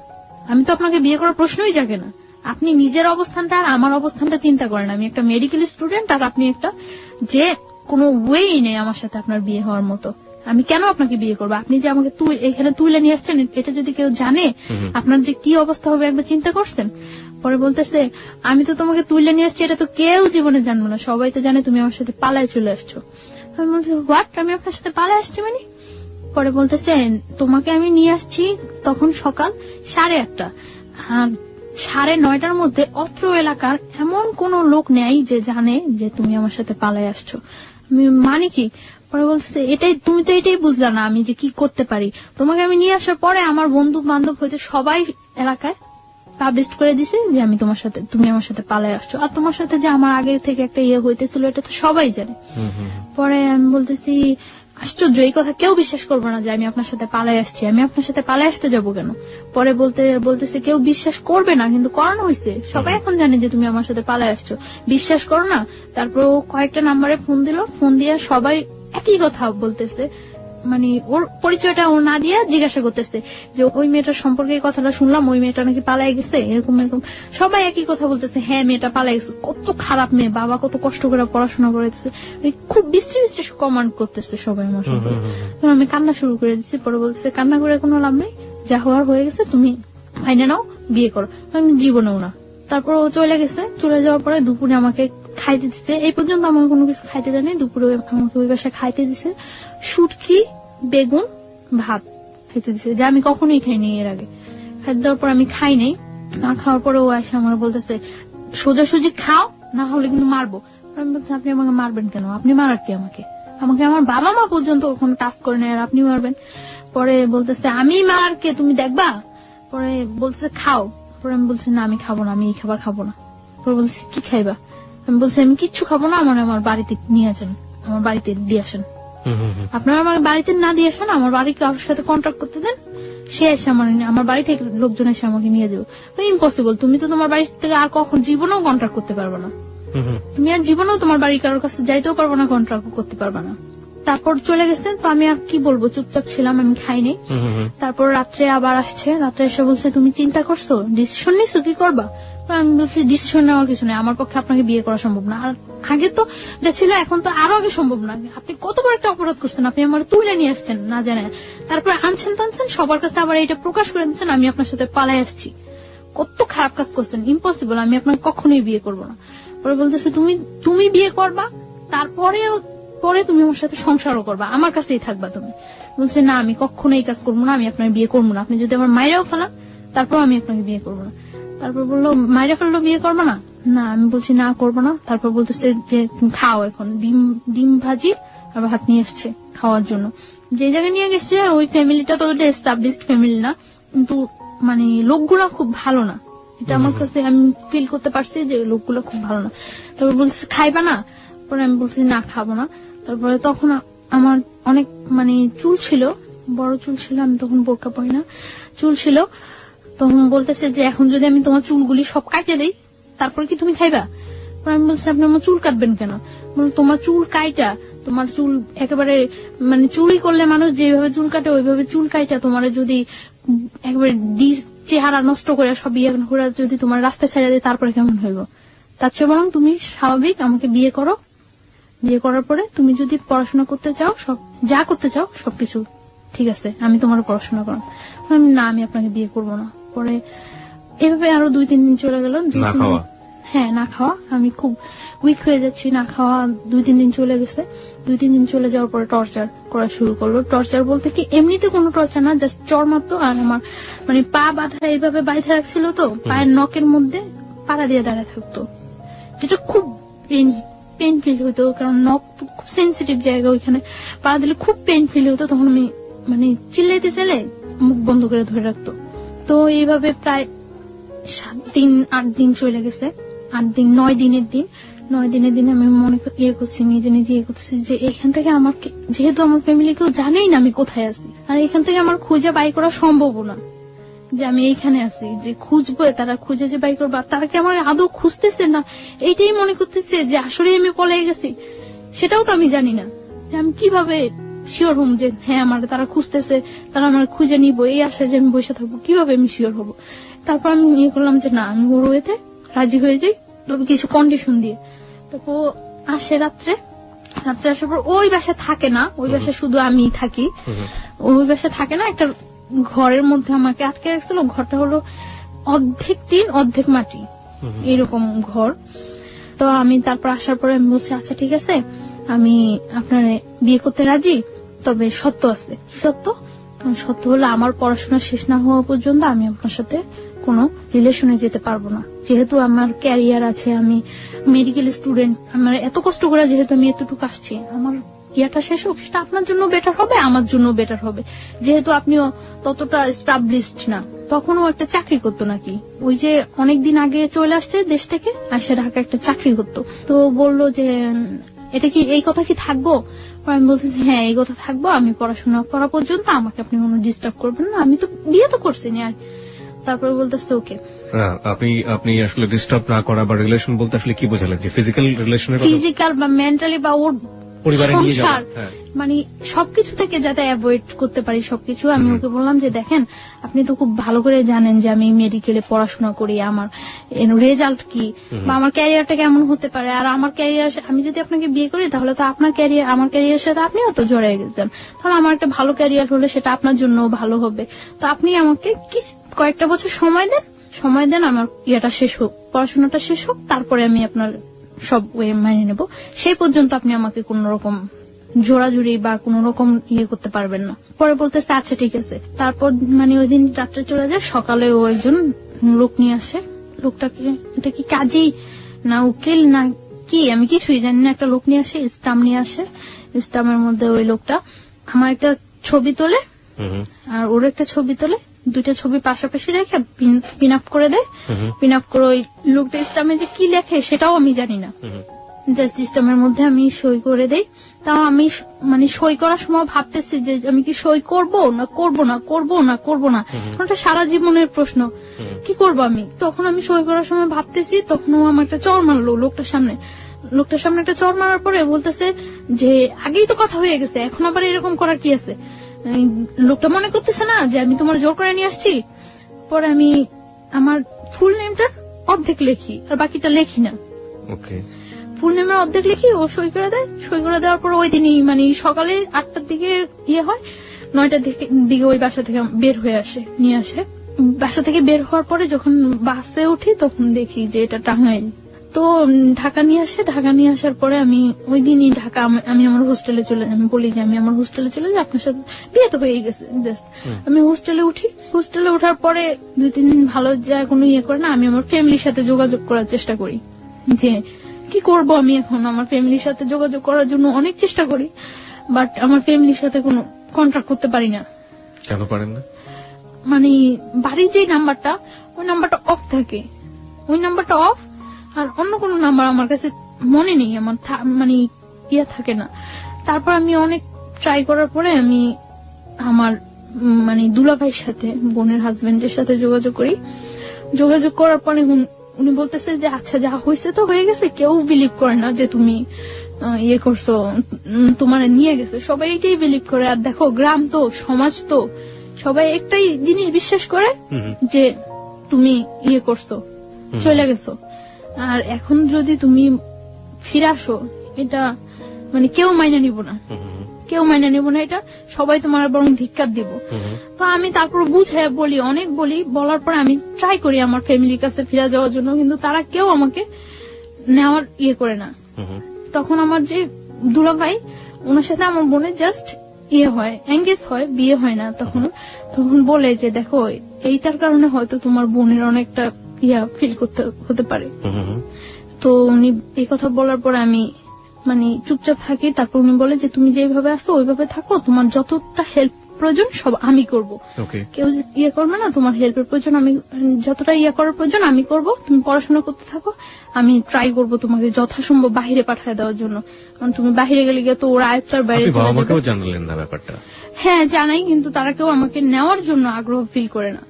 আমি তো আপনাকে বিয়ে করার প্রশ্নই জাগে না। আপনি নিজের অবস্থানটা আর আমার অবস্থানটা চিন্তা করেন। আমি একটা মেডিকেল স্টুডেন্ট আর আপনি একটা যে কোনো ওয়েই নেই আমার সাথে আপনার বিয়ে হওয়ার মতো। আমি কেন আপনাকে বিয়ে করবো? আপনি যে আমাকে এখানে তুলে নিয়ে আসছেন, এটা যদি কেউ জানে আপনার যে কি অবস্থা হবে একবার চিন্তা করছেন? পরে বলতেছে আমি তো তোমাকে তুলে নিয়ে আসছি, এটা তো কেউ জীবনে জানবো না, সবাই তো জানে তুমি আমার সাথে পালায় চলে আসছো। আমি বলছি হোয়াট, আমি আপনার সাথে পালায় আসছি মানে? পরে বলতেছে তোমাকে আমি নিয়ে আসছি তখন সকাল 8:30, আর 9:30-র মধ্যে অত্র এলাকার এমন কোন লোক নেই যে জানে যে তুমি আমার সাথে পালায় আসছো। আমি মানে কি? পরে বলতেছে তুমি তো এটাই বুঝলা না আমি যে কি করতে পারি। তোমাকে আমি নিয়ে আসার পরে আমার বন্ধু বান্ধব হইতে সবাই এলাকায় পাবলিশ করে দিছে যে তুমি আমার সাথে পালায় আসছো, আর তোমার সাথে যে আমার আগে থেকে একটা ইয়ে হইতেছিল এটা তো সবাই জানে। পরে আমি বলতেছি আশ্চর্য, এই কথা কেউ বিশ্বাস করবো না যে আমি আপনার সাথে পালায় আসছি। আমি আপনার সাথে পালায় আসতে যাবো কেন? পরে বলতেছে কেউ বিশ্বাস করবে না, কিন্তু করানো হয়েছে, সবাই এখন জানে যে তুমি আমার সাথে পালায় আসছো, বিশ্বাস করো না। তারপর ও কয়েকটা নাম্বারে ফোন দিল, ফোন দিয়ে সবাই একই কথা বলতেছে, মানে ওর পরিচয়টা ও না দিয়ে জিজ্ঞাসা করতেছে যে ওই মেয়েটার সম্পর্কে এই কথাটা শুনলাম, ওই মেয়েটা নাকি পালাই গেছে, এরকম এরকম সবাই একই কথা বলতেছে। হ্যাঁ মেয়েটা পালাই গেছে, কত খারাপ মেয়ে, বাবা কত কষ্ট করে পড়াশোনা করেছে, খুব বিশ্রী কমান্ড করতেছে সবাই আমার সম্পর্কে। আমি কান্না শুরু করে দিচ্ছি। পরে বলতেছে কান্না করে কোনো লাভ নেই, যা হওয়ার হয়ে গেছে, তুমি মাইনে নাও, বিয়ে করো। আমি জীবনেও না। তারপর ও চলে গেছে। চলে যাওয়ার পরে দুপুরে আমাকে খাইতে দিচ্ছে, এই পর্যন্ত আমাকে কোনো কিছু খাইতে দেয়নি। দুপুরে আমাকে ওই বাসায় খাইতে দিছে শুটকি, বেগুন, ভাত খাইতে দিছে, যা আমি কখনোই খাইনি এর আগে। খাইতে দেওয়ার পর আমি খাই নাই। না খাওয়ার পরে ও এসে আমার বলতেছে সোজাসুজি খাও, না হলে কিন্তু মারবো। আমি বলছি আপনি আমাকে মারবেন কেন? আপনি মারার কি আমাকে? আমাকে আমার বাবা মা পর্যন্ত কোনো টাচ করে নেয় আর আপনি মারবেন? পরে বলতেছে আমি মারার কে, তুমি দেখবা। পরে বলতেছে খাও। পরে আমি বলছি না আমি খাবো না, আমি এই খাবার খাবো না। পরে বলছি কি খাইবা? আমি বলছি আমি কিচ্ছু খাবো না, আমার বাড়িতে নিয়ে আসেন, আমার বাড়িতে দিয়ে আসেন। আপনারা আমার বাড়িতে না দিয়ে আসেন, আমার বাড়ি কারোর সাথে কন্ট্যাক্ট করতে দেন, সে এসে আমার বাড়ি থেকে লোকজন এসে আমাকে নিয়ে যাবে। ইম্পসিবল, তুমি তো তোমার বাড়ি থেকে আর কখন জীবনেও কন্ট্যাক্ট করতে পারবে না, তুমি আর জীবনেও তোমার বাড়ির কারোর কাছে যাইতেও পারবো না, কন্ট্যাক্ট করতে পারবে না। তারপর চলে গেছেন। তো আমি আর কি বলবো, চুপচাপ ছিলাম, আমি খাইনি। তারপর রাত্রে আবার আসছে, রাত্রে এসে বলছে তুমি চিন্তা করছো, ডিসিশন নিছো, কি করবা? আমি বলছি ডিসিশন নেওয়ার কিছু নেই, আমার পক্ষে আপনাকে বিয়ে করা সম্ভব না। আর আগে তো যা ছিল এখন তো আরো আগে সম্ভব না। আপনি কত বড় একটা অপরাধ করছেন, আপনি আমার তুলে নিয়ে আসছেন না জানে, তারপরে আনছেন টানছেন সবার কাছে, আবার এটা প্রকাশ করে দিচ্ছেন আমি আপনার সাথে পালাই আসছি। কত খারাপ কাজ করছেন, ইম্পসিবল, আমি আপনাকে কখনোই বিয়ে করবো না। পরে বলতেছে তুমি বিয়ে করবা, পরে তুমি আমার সাথে সংসারও করবা, আমার কাছেই থাকবা তুমি। বলছে না আমি কখনো এই কাজ করবো না, আমি আপনার বিয়ে করবো না, আপনি যদি আমার মায়েরাও ফেলান তারপর আমি আপনাকে বিয়ে করবো না। তারপর বললো মায়েরা ফেললো বিয়ে করবো না? না, আমি বলছি না করবো না। তারপর বলতেছে যে খাও, এখন ডিম ভাজি আর ভাত নিয়ে আসছে খাওয়ার জন্য। যে জায়গায় নিয়ে গেছে ওই ফ্যামিলিটা ততটা এস্টাবলিশড ফ্যামিলি না, কিন্তু মানে লোকগুলা খুব ভালো না, এটা আমার কাছে আমি ফিল করতে পারছি যে লোকগুলো খুব ভালো না। তারপর বলছে খাইবা না? পরে আমি বলছি না খাবো না। তারপরে তখন আমার অনেক মানে চুল ছিল, বড় চুল ছিল, আমি তখন বোরকা পরি না, চুল ছিল। তখন বলতেছে যে এখন যদি আমি তোমার চুলগুলি সব কাটে দেই তারপর কি তুমি খাইবা? আমি বলছি আপনি আমার চুল কাটবেন কেন? তোমার চুল কাইটা, তোমার চুল একেবারে মানে চুরি করলে মানুষ যেভাবে চুল কাটে ওইভাবে চুল কাইটা তোমার যদি একেবারে চেহারা নষ্ট করে সব ইয়ে করে যদি তোমার রাস্তায় ছেড়ে দেয় তারপরে কেমন হইব? তার চেয়ে বরং তুমি স্বাভাবিক আমাকে বিয়ে করো, বিয়ে করার পরে তুমি যদি পড়াশোনা করতে চাও, সব যা করতে চাও সবকিছু ঠিক আছে, আমি তোমার পড়াশোনা করো। না আমি আপনাকে বিয়ে করবো না। পরে এভাবে আরো 2-3 দিন চলে গেল। হ্যাঁ না খাওয়া, আমি খুব উইক হয়ে যাচ্ছি, না খাওয়া 2-3 দিন চলে গেছে। 2-3 দিন চলে যাওয়ার পরে টর্চার করা শুরু করলো। টর্চার বলতে কি এমনিতে কোনো টর্চার না, জাস্ট চর মারতো। আর আমার মানে পা বাঁধা এইভাবে বাইধা রাখছিল, তো পায়ের নখের মধ্যে পাড়া দিয়ে দাঁড়ায় থাকতো, যেটা খুব পেন ফিল হতো, কারণ নখ তো খুব সেন্সিটিভ জায়গা, ওইখানে পাড়া দিলে খুব পেন ফিল হতো। তখন আমি মানে চিল্লাইতে চাইলে মুখ বন্ধ করে ধরে রাখতো। তো এইভাবে প্রায় 7-8 দিন চলে গেছে। 8 দিন 9 দিনের দিন 9 দিনের দিন আমি মনে ইয়ে করছি, নিজে নিজে ইয়ে করতেছি যে এখান থেকে আমার, যেহেতু আমার ফ্যামিলি কেউ জানেই না আমি কোথায় আছি, আর এখান থেকে আমার খুঁজে বাই করা সম্ভব না যে আমি এইখানে আছি, যে খুঁজবো তারা খুঁজে যে বাই করবো, তারা কি আমার আদৌ খুঁজতেছে না এইটাই মনে করতেছে যে আসলে আমি পলাই গেছি, সেটাও তো আমি জানি না যে আমি কিভাবে শিওর হম যে হ্যাঁ আমার তারা খুঁজতেছে, তারা আমার খুঁজে নিবো, এই আশায় যে আমি বসে থাকবো, কিভাবে আমি শিওর হবো? তারপর আমি ইয়ে করলাম যে না, আমি ওর ওয়েতে রাজি হয়ে যাই, তবে কিছু কন্ডিশন দিয়ে। তারপর ও আসে রাত্রে আসার পর ওই বাসায় থাকে না, ওই বাসায় শুধু আমি থাকি। ওই বাসায় থাকে না, একটা ঘরের মধ্যে আমাকে আটকে রাখছিল। ঘরটা হলো অর্ধেক টিন অর্ধেক মাটি, এরকম ঘর। তো আমি তারপর আসার পরে আমি বলছি আচ্ছা ঠিক আছে, আমি আপনার বিয়ে করতে রাজি, তবে সত্য আছে। সত্য হলো আমার পড়াশোনা শেষ না হওয়া পর্যন্ত আমি আপনার সাথে কোনো রিলেশনে যেতে পারবো না। যেহেতু আমার ক্যারিয়ার আছে, আমি মেডিকেল স্টুডেন্ট, আমার এত কষ্ট করে যেহেতু আমি এতটুকু আসছি, আমার ইয়াটা শেষ হোক, সেটা আপনার জন্য বেটার হবে, আমার জন্য বেটার হবে। যেহেতু আপনিও ততটা এস্টাবলিশড না, তখনও একটা চাকরি করতো নাকি, ওই যে অনেকদিন আগে চলে আসছে দেশ থেকে, আসে ঢাকা একটা চাকরি করতো। তো বললো যে এটা কি, এই কথা কি থাকবো? আমি বলতেছি হ্যাঁ এই কথা থাকবো, আমি পড়াশোনা করা পর্যন্ত আমাকে আপনি কোনো ডিস্টার্ব করবেন না, আমি তো বিয়ে তো করছি না। আর তারপরে বলতেছে ওকে। আপনি আসলে ডিস্টার্ব না করা বা রিলেশন বলতে আসলে কি বোঝালেন, যে ফিজিক্যাল রিলেশনের কথা? ফিজিক্যাল বা মেন্টালি বা ওর পরিবারে নিয়ে সংসার, যাওয়া, হ্যাঁ। মানে সবকিছু থেকে যাতে অ্যাভয়েড করতে পারি সবকিছু। আমি ওকে বললাম যে দেখেন, আপনি তো খুব ভালো করে জানেন যে আমি মেডিকেলে পড়াশোনা করি, আমার রেজাল্ট কি বা আমার ক্যারিয়ারটা কেমন হতে পারে। আর আমার ক্যারিয়ার, আমি যদি আপনাকে বিয়ে করি তাহলে তো আপনার ক্যারিয়ার, আমার ক্যারিয়ারের সাথে আপনিও তো জড়িয়ে গেছেন, তাহলে আমার একটা ভালো ক্যারিয়ার হলে সেটা আপনার জন্য ভালো হবে। তো আপনি আমাকে কয়েকটা বছর সময় দেন, আমার ইয়েটা শেষ হোক, পড়াশোনাটা শেষ হোক, তারপরে আমি আপনার সব ওয়ে মানিয়ে নেব। সেই পর্যন্ত আপনি আমাকে কোন রকম জোড়াজুড়ি বা কোন রকম ইয়ে করতে পারবেন না। পরে বলতেছে আচ্ছা ঠিক আছে। তারপর মানে ওই দিন রাত্রে চলে যায়, সকালে ও একজন লোক নিয়ে আসে। লোকটাকে, এটা কি কাজী না উকিল না কি আমি কিছুই জানি না, একটা লোক নিয়ে আসে, স্টাম্প নিয়ে আসে। স্টাম্পের মধ্যে ওই লোকটা আমার একটা ছবি তোলে আর ওর একটা ছবি তোলে, দুইটা ছবি পাশাপাশি রেখে পিন আপ করে দেয়। পিন আপ করে ওই লোকটা স্টাম্পে যে কি লেখে সেটাও আমি জানি না, জাস্ট স্টাম্পের মধ্যে আমি সই করে দেই। তাও আমি মানে সই করার সময় ভাবতেছি যে আমি কি সই করব না করব না, ওটা সারা জীবনের প্রশ্ন, কি করব আমি। তখন আমি সই করার সময় ভাবতেছি, তখন ও আমার একটা চড় মারলো লোকটার সামনে একটা চড় মারার পরে বলতেছে যে আগেই তো কথা হয়ে গেছে, এখন আবার এরকম করার কি আছে। লোকটা মনে করতেছে না যে আমি তোমার জোর করে নিয়ে আসছি। পরে আমি আমার ফুল নেমটা অর্ধেক লিখি আর বাকিটা লেখি না। ফুল নেমের অর্ধেক লিখি, ও সই করে দেয়। সই করে দেওয়ার পর ওই দিনই মানে সকালে 8টার দিকে ইয়ে হয়, 9টার দিকে ওই বাসা থেকে বের হয়ে নিয়ে আসে। বাসা থেকে বের হওয়ার পরে যখন বাসে উঠি তখন দেখি যে এটা টাঙ্গাইল। তো ঢাকা নিয়ে আসার পরে আমি ওই দিনই ঢাকা, আমি আমার হোস্টেলে আমি বলি যে আমি আমার হোস্টেলে চলে যাই, আপনার সাথে বিয়ে তো হয়ে গেছে। আমি হোস্টেলে উঠি। হোস্টেলে ওঠার পরে 2-3 দিন ভালো যায়, কোনো ইয়ে করে না। আমি আমার ফ্যামিলির সাথে যোগাযোগ করার চেষ্টা করি যে কি করব আমি এখন। আমার ফ্যামিলির সাথে যোগাযোগ করার জন্য অনেক চেষ্টা করি, বাট আমার ফ্যামিলির সাথে কোনো কন্ট্যাক্ট করতে পারি না। কেন পারেন না? মানে বাড়ির যে নাম্বারটা, ওই নাম্বারটা অফ থাকে, ওই নাম্বারটা অফ। আর অন্য কোন নাম্বার আমার কাছে মনে নেই, আমার মানে ইয়ে থাকে না। তারপর আমি অনেক ট্রাই করার পরে আমি আমার মানে দুলাভাইয়ের সাথে, বোনের হাজবেন্ডের সাথে যোগাযোগ করি। যোগাযোগ করার পরে উনি বলতেছে যে আচ্ছা যা হয়েছে তো হয়ে গেছে, কেউ বিলিভ করে না যে তুমি ইয়ে করছো, তোমার নিয়ে গেছে, সবাই এটাই বিলিভ করে। আর দেখো গ্রাম তো, সমাজ তো, সবাই একটাই জিনিস বিশ্বাস করে যে তুমি ইয়ে করছো, চলে গেছো। আর এখন যদি তুমি ফিরে আসো, এটা মানে কেউ মাইনা নিব না, এটা সবাই তোমার বরং ধিক্কার দিব। তো আমি তারপর বুঝাই বলি, অনেক বলার পরে আমি ট্রাই করি আমার ফ্যামিলির কাছে ফিরে যাওয়ার জন্য, কিন্তু তারা কেউ আমাকে নেওয়ার ইয়ে করে না। তখন আমার যে দুলাভাই, ওনার সাথে আমার বোনের জাস্ট ইয়ে হয়, এঙ্গেজ হয়, বিয়ে হয় না। তখন বলে যে দেখো এইটার কারণে হয়তো তোমার বোনের অনেকটা ইয়া ফিল করতে হতে পারে। তো উনি এই কথা বলার পর আমি মানে চুপচাপ থাকি। তারপর উনি বলে যে তুমি যেভাবে আসো ওইভাবে থাকো, তোমার যতটা হেল্প প্রয়োজন সব আমি করব, কেউ ইয়ে করবে না। তোমার হেল্পের প্রয়োজন আমি, যতটা ইয়ে করার প্রয়োজন আমি করব, তুমি পড়াশোনা করতে থাকো, আমি ট্রাই করব তোমাকে যথাসম্ভব বাহিরে পাঠিয়ে দেওয়ার জন্য। কারণ তুমি বাহিরে গেলে গিয়ে তো ওরা আয়ত্তার বাইরে চলে যাবে। জানালেন না ব্যাপারটা? হ্যাঁ জানাই, কিন্তু তারা কেউ আমাকে নেওয়ার জন্য আগ্রহ ফিল করে না।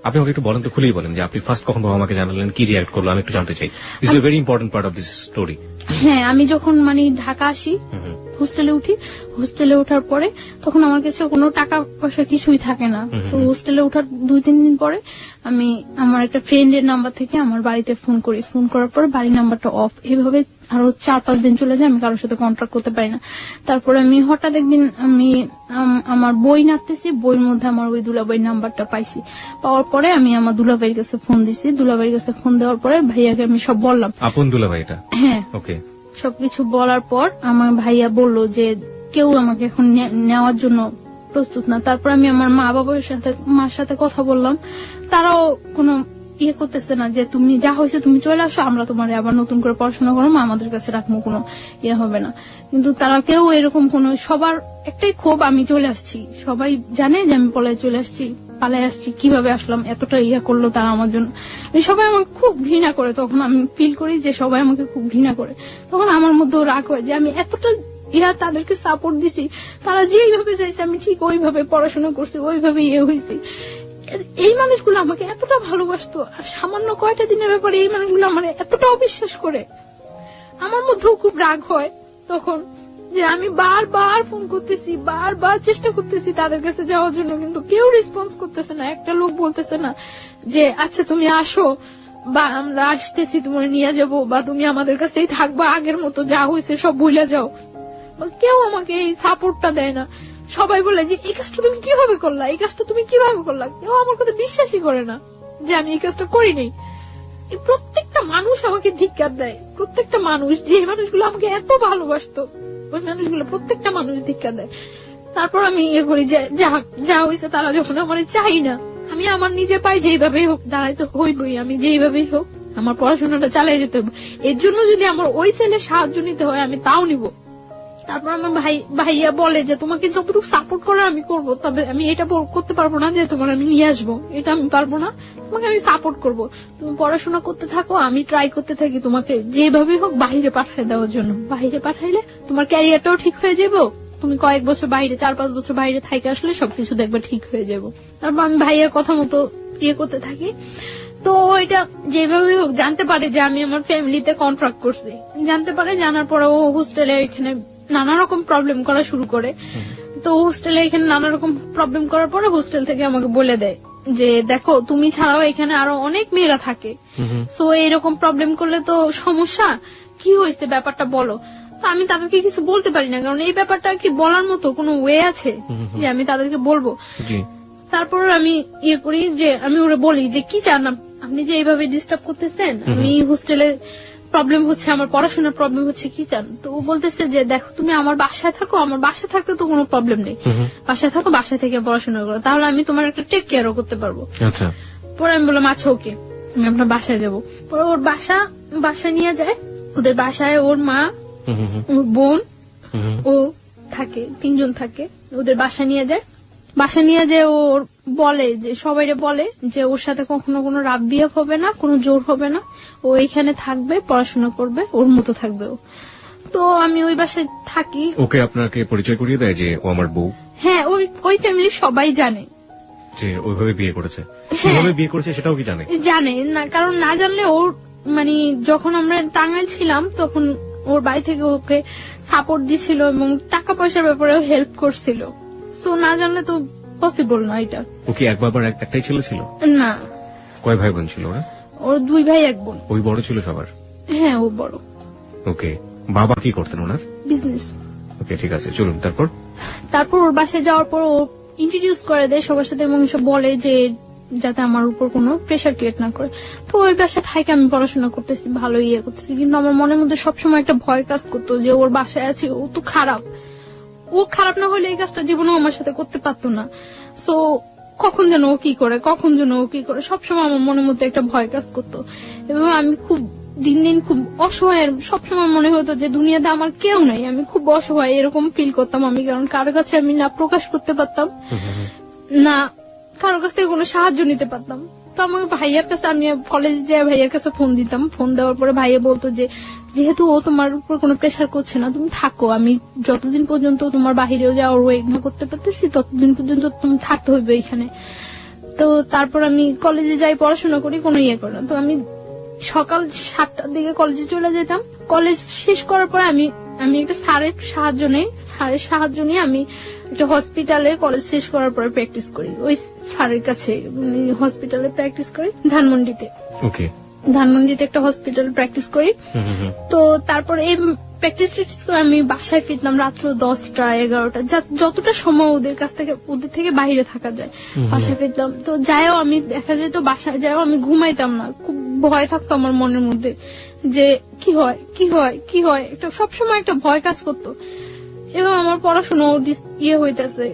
আপনি আমাকে একটু বলেন তো, খুলেই বলেন যে আপনি ফার্স্ট কখন বাবা আমাকে জানালেন, কি রিয়াক্ট করলো, আমি একটু জানতে চাই। This is a very important part of this story. হ্যাঁ, আমি যখন মানে ঢাকা আসি, হোস্টেলে উঠি, হোস্টেলে ওঠার পরে তখন আমার কাছে কোনো টাকা পয়সা কিছুই থাকে না। তো হোস্টেলে ওঠার 2-3 দিন পরে আমি আমার একটা ফ্রেন্ডের নাম্বার থেকে আমার বাড়িতে ফোন করি। ফোন করার পরে বাড়ির নাম্বারটা অফ। এইভাবে আরো 4-5 দিন চলে যায়, আমি কারোর সাথে কন্ট্যাক্ট করতে পারি না। তারপরে আমি হঠাৎ একদিন আমি আমার বই নাড়তেছি, বইয়ের মধ্যে আমার ওই দুলাভাইয়ের নাম্বারটা পাইছি। পাওয়ার পরে আমি আমার দুলাভাইয়ের কাছে ফোন দিছি। দুলাভাইয়ের কাছে ফোন দেওয়ার পরে ভাইয়াকে আমি সব বললাম। আপন দুলাভাই এটা? হ্যাঁ। ওকে। সবকিছু বলার পর আমার ভাইয়া বলল যে কেউ আমাকে এখন নেওয়ার জন্য প্রস্তুত না। তারপর আমি আমার মার সাথে কথা বললাম। তারাও কোনো ইয়ে করতেছে না যে তুমি যা হয়েছে তুমি চলে আসো, আমরা তোমার আবার নতুন করে পড়াশোনা করবো, আমাদের কাছে রাখবো, কোনো ইয়ে হবে না। কিন্তু তারা কেউ এরকম কোন, সবার একটাই ক্ষোভ আমি চলে আসছি। সবাই জানে যে আমি পালাই আসছি, কিভাবে আসলাম, এতটা ইয়ে করলো তারা আমার জন্য। সবাই আমাকে খুব ঘৃণা করে। তখন আমি ফিল করি যে সবাই আমাকে খুব ঘৃণা করে। তখন আমার মধ্যেও রাগ হয় যে আমি এতটা তাদেরকে সাপোর্ট দিছি, তারা যেইভাবে চাইছে আমি ঠিক ওইভাবে পড়াশোনা করছি, ওইভাবে ইয়ে হয়েছি। এই মানুষগুলো আমাকে এতটা ভালোবাসতো, আর সামান্য কয়টা দিনের ব্যাপারে এই মানুষগুলো আমার এতটা অবিশ্বাস করে। আমার মধ্যেও খুব রাগ হয় তখন, যে আমি বারবার ফোন করতেছি, বারবার চেষ্টা করতেছি তাদের কাছে যাওয়ার জন্য, কিন্তু কেউ রেসপন্স করতেছে না। একটা লোক বলতেছে না যে আচ্ছা তুমি আসো, বা আমরা আসতেছি তোমার নিয়ে যাবো, বা তুমি আমাদের কাছেই থাকবা, আগের মতো যা হয়েছে সব ভুলে যাও। কেউ আমাকে এই সাপোর্টটা দেয় না। সবাই বলে যে এই কাজটা তুমি কিভাবে করলা, এই কাজটা তুমি কিভাবে করলা। কেউ আমার কথা বিশ্বাসই করে না যে আমি এই কাজটা করি নাই। প্রত্যেকটা মানুষ আমাকে ধিক্কার দেয়, প্রত্যেকটা মানুষ, যে মানুষগুলো আমাকে এত ভালোবাসতো ওই মানুষগুলো প্রত্যেকটা মানুষ ধিক্কার দেয়। তারপর আমি ইয়ে করি যে যা হয়েছে তারা যখন আমার চাই না, আমি আমার নিজের পায়ে যেইভাবেই হোক দাঁড়াইতে হইবই, আমি যেইভাবেই হোক আমার পড়াশোনাটা চালিয়ে যেতে হবে। এর জন্য যদি আমার ওই ছেলের সাহায্য নিতে হয় আমি তাও নিব। তারপর আমার ভাইয়া বলে যে তোমাকে যতটুকু সাপোর্ট করে আমি করবো, তবে আমি এটা করতে পারবো না যে তোমার আমি নিয়ে আসবো, এটা আমি পারবো না। তোমাকে আমি সাপোর্ট করবো, তুমি পড়াশোনা করতে থাকো, আমি ট্রাই করতে থাকি তোমাকে যেভাবে হোক বাহিরে পাঠিয়ে দেওয়ার জন্য। বাহিরে পাঠাইলে তোমার ক্যারিয়ারটাও ঠিক হয়ে যাবে, তুমি কয়েক বছর বাইরে, 4-5 বছর বাইরে থেকে আসলে সবকিছু দেখবে ঠিক হয়ে যাবো। তারপর আমি ভাইয়ের কথা মতো ইয়ে করতে থাকি। তো এটা যেভাবে হোক জানতে পারে যে আমি আমার ফ্যামিলিতে কন্ট্রাক্ট করছি, জানতে পারে। জানার পরে ও হোস্টেলে এখানে নানা রকম প্রবলেম করা শুরু করে। তো হোস্টেলে এখানে নানা রকম প্রবলেম করার পরে হোস্টেল থেকে আমাকে বলে দেয় যে দেখো তুমি ছাড়াও এখানে আরো অনেক মেয়েরা থাকে, সো এরকম প্রবলেম করলে তো সমস্যা, কি হয়েছে ব্যাপারটা বলো। আমি তাদেরকে কিছু বলতে পারি না, কারণ এই ব্যাপারটা কি বলার মতো কোনো ওয়ে আছে যে আমি তাদেরকে বলবো। তারপর আমি ইয়ে করি যে আমি ওরা বলি যে কি চান আপনি, যে এইভাবে ডিস্টার্ব করতেছেন, আমি হোস্টেলে প্রবলেম হচ্ছে, আমার পড়াশোনার প্রবলেম হচ্ছে, কি চান। তো ও বলতেছে যে দেখো তুমি আমার বাসায় থাকো, আমার বাসায় থাকতে তো কোনো প্রবলেম নেই, বাসায় থাকো, বাসায় থেকে পড়াশোনা করো, তাহলে আমি তোমার একটা টেক কেয়ারও করতে পারবো। পরে আমি বললাম আচ্ছা ওকে, আমি আপনার বাসায় যাবো। পরে ওর বাসায় নিয়ে যায়। ওদের বাসায় ওর মা, ওর বোন, ও থাকে, 3 জন থাকে। ওদের বাসা নিয়ে যায়। বাসা নিয়ে যে ওর বলে যে সবাইরে বলে যে ওর সাথে কখনো কোনো রাব বিহেভ হবে না, কোনো জোর হবে না, ও এখানে থাকবে, পড়াশোনা করবে, ওর মতো থাকবে ও। তো আমি ওই বাসায় থাকি। ওকে আপনাকে পরিচয় করিয়ে দেয় যে ও আমার বউ? হ্যাঁ, ওই ফ্যামিলি সবাই জানে যে ওইভাবে বিয়ে করেছে। কিভাবে বিয়ে করেছে সেটাও কি জানে না, কারণ না জানলে ওর মানে যখন আমরা টাঙ্গাইল ছিলাম তখন ওর বাড়ি থেকে ওকে সাপোর্ট দিছিল এবং টাকা পয়সার ব্যাপারেও হেল্প করছিল। সো না জানলে তো পসিবল না এটা। ওকে এক বাবার একটাই ছেলে ছিল? না। কয় ভাই বোন ছিল ওরা? ওর 2 ভাই 1 বোন। ওই বড় ছিল সবার? হ্যাঁ, ও বড়। ওকে, বাবা কি করতেন ওনার? বিজনেস। ওকে, ঠিক আছে, চলুন। তারপর ওর বাসায় যাওয়ার পর ও ইন্ট্রোডিউস করে দেয় সবার সাথে এবং সব বলে যে যাতে আমার উপর কোনো প্রেশার ক্রিয়েট না করে। তো ওই বাসায় থাকে আমি পড়াশোনা করতেছি, ভালো ইয়ে করতেছি, কিন্তু আমার মনের মধ্যে সবসময় একটা ভয় কাজ করতো যে ওর বাসায় আছে, ও তো খারাপ, ও খারাপ না হলে এই কাজটা জীবনেও আমার সাথে করতে পারতো না। সো কখন যেন ও কি করে সবসময় আমার মনের মধ্যে একটা ভয় কাজ করতো। এবং আমি খুব দিন দিন খুব অসহায়, সবসময় মনে হতো যে দুনিয়াতে আমার কেউ নাই, আমি খুব অসহায় এরকম ফিল করতাম আমি। কারণ কারো কাছে আমি না প্রকাশ করতে পারতাম, না কারো কাছ থেকে কোনো সাহায্য নিতে পারতাম। তো আমার ভাইয়ার কাছে, আমি কলেজে যাই ভাইয়ার কাছে ফোন দিতাম। ফোন দেওয়ার পরে ভাইয়া বলতো যে যেহেতু ও তোমার উপর কোনো প্রেশার করছে না, তুমি থাকো, আমি যতদিন পর্যন্ত তোমার বাহিরেও যাওয়ার ওয়েট না করতে পারতেছি ততদিন পর্যন্ত তুমি থাকতে হইবে এখানে। তো তারপর আমি কলেজে যাই, পড়াশোনা করি, কোনো ইয়ে করি না। তো আমি সকাল 7টার দিকে কলেজে চলে যেতাম। কলেজ শেষ করার পর আমি একটা স্যারের সাহায্য নিয়ে আমি একটা হসপিটালে কলেজ শেষ করার পরে প্র্যাকটিস করি। ওই স্যারের কাছে হসপিটালে প্র্যাকটিস করি ধানমন্ডিতে। ওকে, ধানমন্ডিতে একটা হসপিটালে প্র্যাকটিস করি। তো তারপর এই প্র্যাকটিস করে আমি বাসায় ফিরতাম রাত্র 10টা 11টা, যতটা সময় ওদের থেকে বাইরে থাকা যায় বাসায় ফিরতাম। তো যাইও আমি দেখা যেত বাসায় যাইও আমি ঘুমাইতাম না, খুব ভয় থাকতো আমার মনের মধ্যে যে কি হয় একটা সবসময় একটা ভয় কাজ করতো। এবং আমার পড়াশোনা হইতেছে,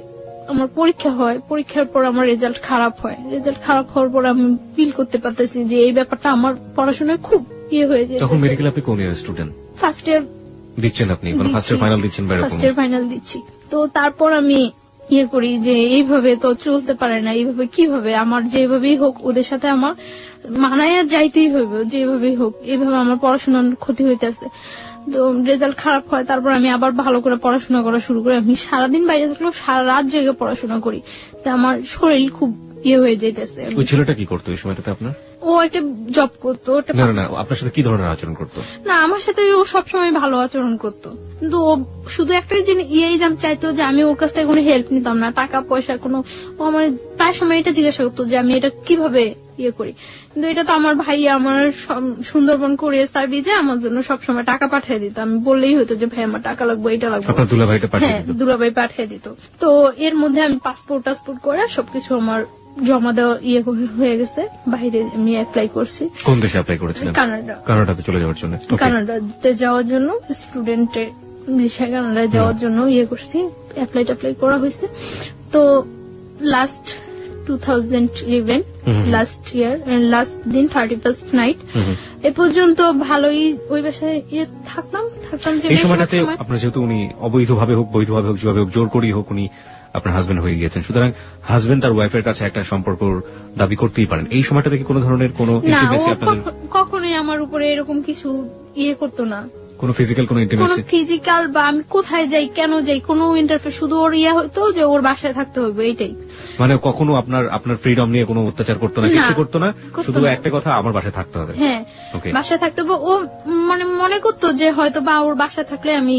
আমার পরীক্ষা হয়, পরীক্ষার পর আমার রেজাল্ট খারাপ হয়, রেজাল্ট খারাপ হওয়ার পর আমি ফিল করতে পারতেছি যে এই ব্যাপারটা আমার পড়াশোনায় খুব হয়ে যায়। তখন মেডিকেল আপনি কোন ইয়ার স্টুডেন্ট? ফার্স্ট ইয়ার দিচ্ছেন আপনি, মানে ফার্স্ট ইয়ার ফাইনাল দিচ্ছেন? ফার্স্ট ইয়ার ফাইনাল দিচ্ছি। তো তারপর আমি করি যে এইভাবে তো চলতে পারে না, এইভাবে কিভাবে আমার যেভাবেই হোক ওদের সাথে আমার মানায় যাইতেই হইবে, যেভাবেই হোক এইভাবে আমার পড়াশোনার ক্ষতি হইতেছে। তো রেজাল্ট খারাপ হয়, তারপর আমি আবার ভালো করে পড়াশোনা করা শুরু করি। আমি সারাদিন বাইরে থাকলেও সারা রাত জেগে পড়াশোনা করি, তো আমার শরীর খুব হয়ে যেতেছে। ওই ছেলেটা কি করতো এই সময়টাতে আপনার? ও একটা জব করতো। না, আপনার সাথে কি ধরনের আচরণ করতো? না, আমার সাথে ও সবসময় ভালো আচরণ করতো, কিন্তু ও শুধু একটাই চাইতো যে আমি ওর কাছ থেকে কোনো হেল্প নিতাম না, টাকা পয়সা কোনো। ও আমার প্রায় সময় এটা জিজ্ঞাসা করতো যে আমি এটা কিভাবে করি, কিন্তু এটা তো আমার ভাই আমার সুন্দরবন কুরিয়ার সার্ভিসে আমার জন্য সবসময় টাকা পাঠিয়ে দিত। আমি বললেই হতো যে ভাই আমার টাকা লাগবে, এটা লাগবে, হ্যাঁ দুলাভাই পাঠিয়ে দিত। তো এর মধ্যে আমি পাসপোর্ট করে সবকিছু আমার জমা দেওয়া হয়ে গেছে। বাইরে আমি অ্যাপ্লাই করছি। কোন দেশে অ্যাপ্লাই করেছিলেন? কানাডাতে চলে যাওয়ার জন্য। কানাডাতে যাওয়ার জন্য স্টুডেন্টের ভিসা, কানাডায় যাওয়ার জন্য করছি, অ্যাপ্লাই করা হয়েছে। তো লাস্ট 2011 লাস্ট ইয়ার লাস্ট দিন 31st নাইট এ পর্যন্ত ভালোই ওই বাসায় থাকতাম। এই সময়টাতে আপনার যেহেতু উনি অবৈধভাবে হোক বৈধভাবে হোক যেভাবে হোক জোর করেই হোক উনি আপনার হাজবেন্ড হয়ে গিয়েছেন, সুতরাং হাজবেন্ড তার ওয়াইফের কাছে একটা সম্পর্ক দাবি করতেই পারেন। এই সময়টাতে কি কোনো ধরনের কোনো ইন্টিমেসি আপনাদের? কখনোই আমার উপরে এরকম কিছু করতো না, কোনো ফিজিক্যাল কোনো ইন্টিমেসি, ফিজিক্যাল বা আমি কোথায় যাই কেন যাই কোনো ইন্টারফেয়ার, শুধু ওর হইতো যে ওর বাসায় থাকতে হবে, এইটাই। মানে কখনো আপনার ফ্রিডম নিয়ে কোনো অত্যাচার করতো না, কিছু করতো না, শুধু একটা কথা আমার বাসায় থাকতে হবে। হ্যাঁ, বাসায় থাকতে হবে। ও মনে করতো যে হয়তো বা ওর বাসায় থাকলে আমি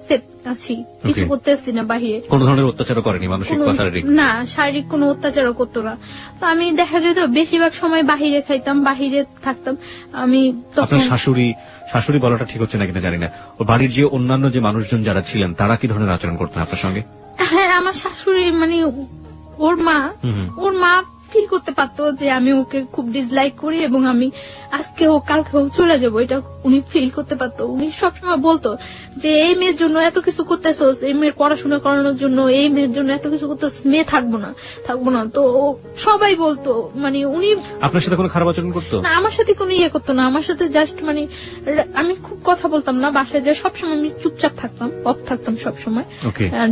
সেফ আছি, কিছু করতে আসছি না বাহিরে। কোন ধরনের অত্যাচারও করেনি, মানসিক বা শারীরিক? না, শারীরিক কোনো অত্যাচারও করতো না। তো আমি দেখা যেত বেশিরভাগ সময় বাহিরে খাইতাম, বাহিরে থাকতাম। আমি আপনার শাশুড়ি বলাটা ঠিক হচ্ছে না কিনা জানি না, ওর বাড়ির যে অন্যান্য যে মানুষজন যারা ছিলেন তারা কি ধরনের আচরণ করতেন আপনার সঙ্গে? হ্যাঁ, আমার শাশুড়ি মানে ওর মা ফিল করতে পারতো যে আমি ওকে খুব ডিসলাইক করি এবং আমি আজকে হোক কালকে হোক চলে যাবো, এটা উনি ফিল করতে পারতো। উনি সবসময় বলতো যে এই মেয়ের জন্য এত কিছু করতেছোস, এই মেয়ের পড়াশোনা করানোর জন্য, এই মেয়ের জন্য এত কিছু করতেছ, মেয়ে থাকবো না। তো সবাই বলতো, মানে উনি আপনার সাথে কোনো খারাপ আচরণ করতো না, আমার সাথে কোনো করতো না। আমার সাথে জাস্ট মানে আমি খুব কথা বলতাম না বাসায়, যে সবসময় আমি চুপচাপ থাকতাম, অফ থাকতাম সবসময়।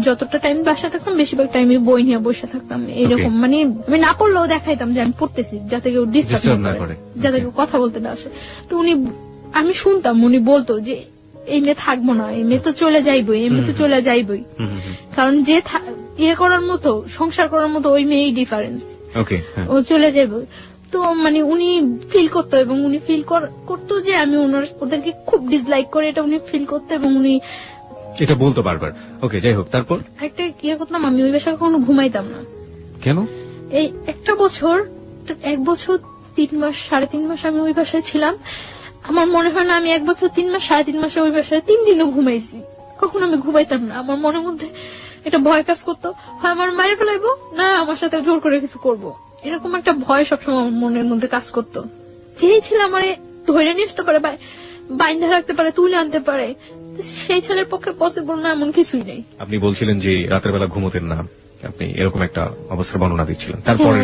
যতটা টাইম বাসায় থাকতাম বেশিরভাগ টাইম বই নিয়ে বসে থাকতাম, এরকম। মানে আমি না পড়লেও দেখাইতাম যে আমি পড়তেছি, যাতে কেউ ডিস্টার্ব না করে, যাতে কেউ কথা বলতে না আসে। তো আমি শুনতাম উনি বলতো যে এই মেয়ে থাকবো না, এই মেয়ে তো চলে যাইবই, এই মেয়ে তো চলে যাইবই, কারণ যে করার মতো সংসার করার মতো ওই মেয়েই ডিফারেন্স, ও চলে যাইবে। তো মানে উনি ফিল করতো এবং উনি ফিল করতো যে আমি ওদেরকে খুব ডিসলাইক করে, এটা উনি ফিল করতো এবং উনি এটা বলতো বারবার। ওকে, যাই হোক, তারপর একটা করতাম, আমি ওই বাসায় কখনো ঘুমাইতাম না। কেন? এই 1 বছর 3 মাস 3.5 মাস আমি ওই বাসায় ছিলাম। আমার মনে হয় না আমি 1 বছর 3 মাস 3.5 মাসে ওই বাসায় 3 দিনও ঘুমাইছি। কখনো আমি ঘুমাইতাম না। আমার মনের মধ্যে এটা ভয় কাজ করতো, হয় আমার মারে ফেলাইবো, না আমার সাথে জোর করে কিছু করবো, এরকম একটা ভয় সবসময় মনের মধ্যে কাজ করতো। যেই ছেলে আমার ধরে নিয়ে আসতে পারে, বাইন্ধা রাখতে পারে, তুলে আনতে পারে, সেই ছেলের পক্ষে পসিবল না এমন কিছুই নেই। আপনি বলছিলেন যে রাতের বেলা ঘুমোতেন না, আপনি এরকম একটা অবস্থার বর্ণনা দিচ্ছিলেন। তারপরে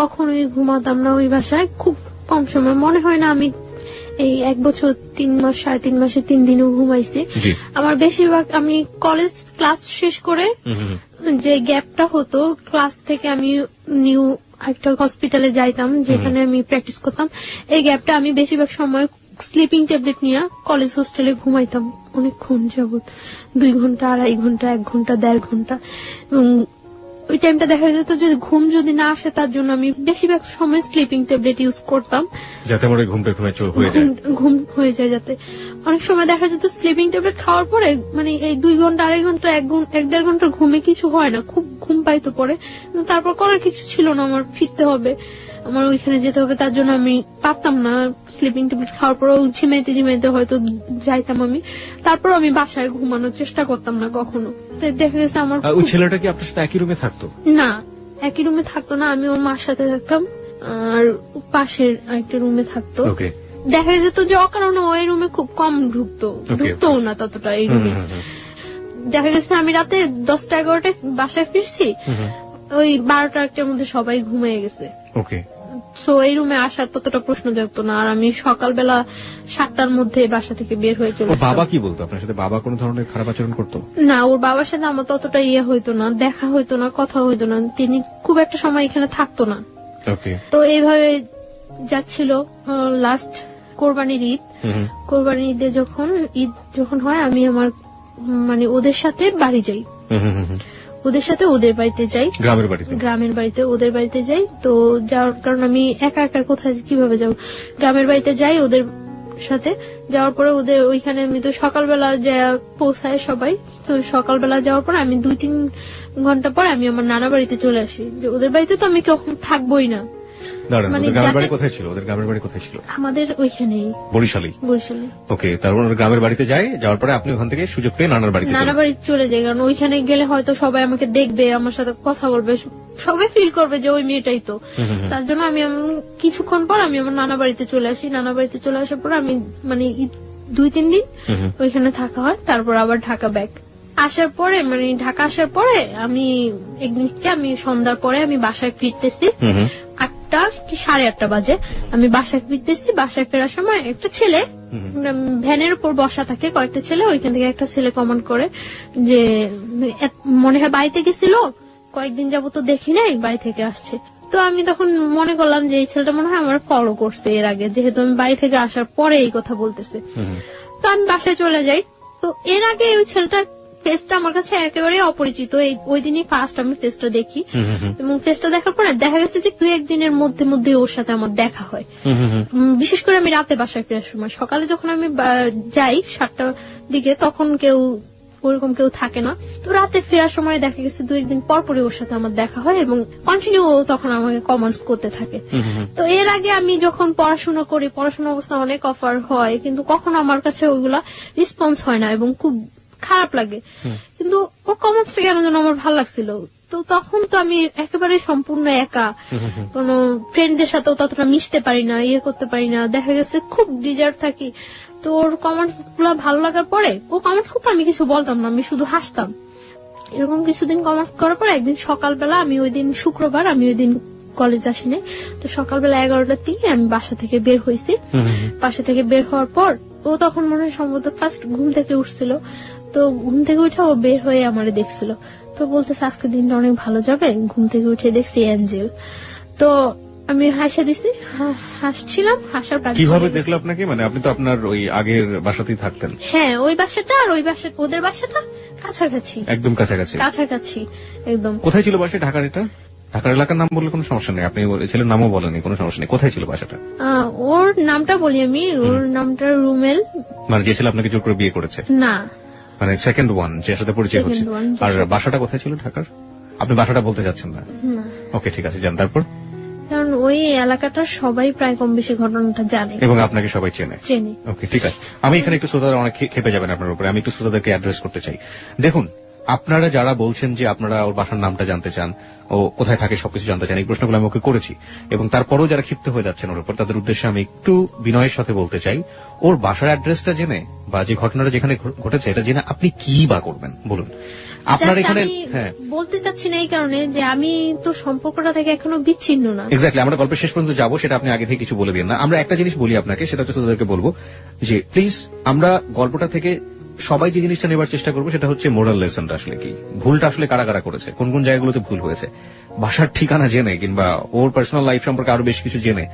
কখনোই ঘুমাতাম না ওই বাসায়, খুব কম সময়। মনে হয় না আমি এই 1 বছর 3 মাস 3.5 মাসে 3 দিনও ঘুমাইছি। আমার বেশিরভাগ আমি কলেজ ক্লাস শেষ করে যে গ্যাপটা হতো, ক্লাস থেকে আমি নিউ একটা হসপিটালে যাইতাম যেখানে আমি প্র্যাকটিস করতাম। এই গ্যাপটা আমি বেশিরভাগ সময় স্লিপিং ট্যাবলেট নিয়ে কলেজ হোস্টেলে ঘুমাইতাম অনেকক্ষণ যাবত, 2 ঘন্টা 2.5 ঘন্টা 1 ঘন্টা 1.5 ঘন্টা। এবং ওই টাইমটা দেখা যেত যদি ঘুম যদি না আসে তার জন্য আমি বেশিরভাগ সময় স্লিপিং ট্যাবলেট ইউজ করতাম, যাতে আমার ওই ঘুমটা ঘুমে হয়ে যায়। ঘুম হয়ে যায় যাতে। অনেক সময় দেখা যেত স্লিপিং ট্যাবলেট খাওয়ার পরে মানে এই 2 ঘন্টা 2.5 ঘন্টা 1-1.5 ঘন্টার ঘুমে কিছু হয় না, খুব ঘুম পাইতো পরে, কিন্তু তারপর করার কিছু ছিল না, আমার ফিরতে হবে, আমার ওইখানে যেতে হবে, তার জন্য আমি পারতাম না। স্লিপিং ট্যাবলেট খাওয়ার পরেও ঝিমাইতে হয়তো যাইতাম আমি, তারপর আমি বাসায় ঘুমানোর চেষ্টা করতাম না কখনো। তো দেখা গেছে আমার ওই ছেলেটা কি আপনার সাথে একই রুমে থাকতো? না, একই রুমে থাকতো না, আমি ওর মার সাথে থাকতাম আর পাশের আরেকটা রুমে থাকতো। ওকে। দেখা যেত যে অকারণে ওই রুমে খুব কম ঢুকতো না ততটা এই রুমে। দেখা গেছে আমি রাতে 10টা-11টায় বাসায় ফিরছি, ওই 12টা-1টার মধ্যে সবাই ঘুমিয়ে গেছে। ওকে। সো এই রুমে আসার ততটা প্রশ্ন জাগতো না, আর আমি সকালবেলা 7টার মধ্যে বাসা থেকে বের হয়ে চলে ওর বাবা কি বলতো আপনার সাথে? বাবা কোনো ধরনের খারাপ আচরণ করতো? না, ওর বাবার সাথে আমার ততটা হইতো না, দেখা হইতো না, কথা হইতো না, তিনি খুব একটা সময় এখানে থাকতো না। ওকে। তো এইভাবে যাচ্ছিল। লাস্ট কোরবানির ঈদ, কোরবানির ঈদে ঈদ যখন হয় আমি আমার মানে ওদের সাথে বাড়ি যাই, ওদের সাথে ওদের বাড়িতে যাই, গ্রামের বাড়িতে ওদের বাড়িতে যাই। তো যাওয়ার কারণ আমি একা একা কোথায় কিভাবে যাব, গ্রামের বাড়িতে যাই ওদের সাথে। যাওয়ার পরে ওদের ওইখানে আমি তো সকালবেলা যা পৌঁছায় সবাই, তো সকালবেলা যাওয়ার পর আমি 2-3 ঘন্টা পর আমি আমার নানা বাড়িতে চলে আসি, যে ওদের বাড়িতে তো আমি কখন থাকবোই না। মানে গ্রামের বাড়ি কোথায় ছিল? ওদের গ্রামের বাড়ি কোথায় ছিল? আমাদের ওইখানেই, বরিশালে। ওকে। তারপর গ্রামের বাড়িতে যায়, যাওয়ার পরে আপনি ওখান থেকে সুযোগ পেয়ে নানার বাড়িতে চলে যাই, কারণ ওইখানে গেলে হয়তো সবাই আমাকে দেখবে, আমার সাথে কথা বলবে, সবাই ফিল করবে যে ওই মেয়েটাই তো। তার জন্য আমি কিছুক্ষণ পর আমি আমার নানা বাড়িতে চলে আসি। নানা বাড়িতে চলে আসার পর আমি মানে 2-3 দিন ওইখানে থাকা হয়, তারপর আবার ঢাকা ব্যাক। আসার পরে মানে ঢাকা আসার পরে আমি একদিনকে আমি সন্ধ্যার পরে আমি বাসায় ফিরতেছি, 8টা কি 8:30 বাজে আমি বাসায় ফিরতেছি। বাসায় ফেরার সময় একটা ছেলে ভ্যানের উপর বসা থাকে, কয়েকটা ছেলে, ওইখান থেকে একটা ছেলে কমেন্ট করে যে মনে হয় বাড়িতে গেছিল, কয়েকদিন যাবত তো দেখি নাই, বাড়ি থেকে আসছে। তো আমি তখন মনে করলাম যে এই ছেলেটা মনে হয় আমার ফলো করছে এর আগে, যেহেতু আমি বাড়ি থেকে আসার পরে এই কথা বলতেছে। তো আমি বাসায় চলে যাই। তো এর আগে ওই ছেলেটার ফেসটা আমার কাছে একেবারে অপরিচিত, ওই দিনই ফার্স্ট আমি ফেসটা দেখি, এবং ফেসটা দেখার পরে দেখা গেছে যে 2-1 দিনের মধ্যে ওর সাথে আমার দেখা হয়। বিশেষ করে আমি রাতে বাসায় ফেরার সময়, সকালে যখন আমি যাই 7টার দিকে তখন ওরকম কেউ থাকে না। তো রাতে ফেরার সময় দেখা গেছে 2-1 দিন পরপরই ওর সাথে আমার দেখা হয়, এবং কন্টিনিউ তখন আমাকে কমেন্টস করতে থাকে। তো এর আগে আমি যখন পড়াশোনা করি, পড়াশোনা অবস্থা অনেক অফার হয়, কিন্তু কখনো আমার কাছে ওইগুলা রেসপন্স হয় না এবং খুব খারাপ লাগে, কিন্তু ওর কমেন্টসটা কেন যেন আমার ভালো লাগছিল। তো তখন তো আমি একেবারে সম্পূর্ণ একা, কোন ফ্রেন্ডদের সাথেও ততটা মিশতে পারি না, করতে পারি না, দেখা গেছে খুব ডিজার্ভ থাকি। তো ওর কমেন্টস গুলো ভালো লাগার পরে ও কমেন্টস করতে আমি কিছু বলতাম না, আমি শুধু হাসতাম। এরকম কিছুদিন কমেন্টস করার পর একদিন সকালবেলা, আমি ওই দিন শুক্রবার, আমি ওই দিন কলেজ আসিনি, তো সকালবেলা 11টার দিকে আমি বাসা থেকে বের হয়েছি। বাসা থেকে বের হওয়ার পর ও তখন মনে হয় সম্ভবত ফার্স্ট ঘুম থেকে উঠছিল, তো ঘুম থেকে উঠে ও বের হয়ে আমারে দেখছিল, তো বলতেছে আজকে দিনটা অনেক ভালো যাবে। ঘুম থেকে উঠে দেখছি অ্যাঞ্জেল। তো আমি হাসা দিছি, হাসছিলাম, হাসার কাজ। কিভাবে দেখলো আপনাকে? মানে আপনি তো আপনার ওই আগের বাসাতেই থাকতেন। হ্যাঁ, ওই বাসাটা আর ওই বাসা, ওদের বাসাটা কাছাকাছি, একদম কাছাকাছি একদম। কোথায় ছিল বাসা? ঢাকার? এটা ঢাকার এলাকার নাম বললে কোনো সমস্যা নেই, আপনি ছেলের নামও বলেনি, কোনো সমস্যা নেই। কোথায় ছিল বাসাটা? ওর নামটা বলি আমি, ওর নামটা রুমেল। মানে যে ছেলে আপনাকে জোর করে বিয়ে করেছে? না, মানে সেকেন্ড ওয়ান, যে সাথে পরিচয় হচ্ছে। আর বাসাটা কোথায় ছিল ঢাকার? আপনি বাসাটা বলতে যাচ্ছেন না? ওকে, ঠিক আছে, যান। তারপর? কারণ ওই এলাকাটার সবাই প্রায় কম বেশি ঘটনাটা জানে এবং আপনাকে সবাই চেনে। ওকে, ঠিক আছে। আমি এখানে একটু শ্রোতারা অনেক খেপে যাবেন আপনার উপরে, আমি একটু শ্রোতাদেরকে অ্যাড্রেস করতে চাই। দেখুন, আপনারা যারা বলছেন যে আপনারা ওর বাসার নামটা জানতে চান, ও কোথায় থাকে সবকিছু জানতে চান, এই প্রশ্নগুলো আমি ওকে করেছি, এবং তারপরও যারা ক্ষিপ্ত হয়ে যাচ্ছেন ওর উপর, তাদের উদ্দেশ্যে আমি একটু বিনয়ের সাথে বলতে চাই, ওর বাসার অ্যাড্রেসটা জেনে বা যে ঘটনাটা যেখানে ঘটেছে এটা জেনে আপনি কি বা করবেন বলুন। আপনার এখানে বলতে চাচ্ছি না এই কারণে যে আমি তো সম্পর্কটা থেকে এখনো বিচ্ছিন্ন না। এক্স্যাক্টলি, আমরা গল্পের শেষ পর্যন্ত যাবো, সেটা আপনি আগে থেকে কিছু বলে দিন না। আমরা একটা জিনিস বলি আপনাকে, সেটা হচ্ছে তাদেরকে বলবো যে প্লিজ আমরা গল্পটা থেকে সবাই যে জিনিসটা নেবার চেষ্টা করবো সেটা হচ্ছে মোরাল লেসনটা আসলে কি, ভুলটা আসলে কারা কারা করেছে, কোন কোন জায়গাগুলোতে ভুল হয়েছে, বাসার ঠিকানা জেনে কিংবা ওর পার্সোনাল লাইফ সম্পর্কে আরো বেশ কিছু জেনে,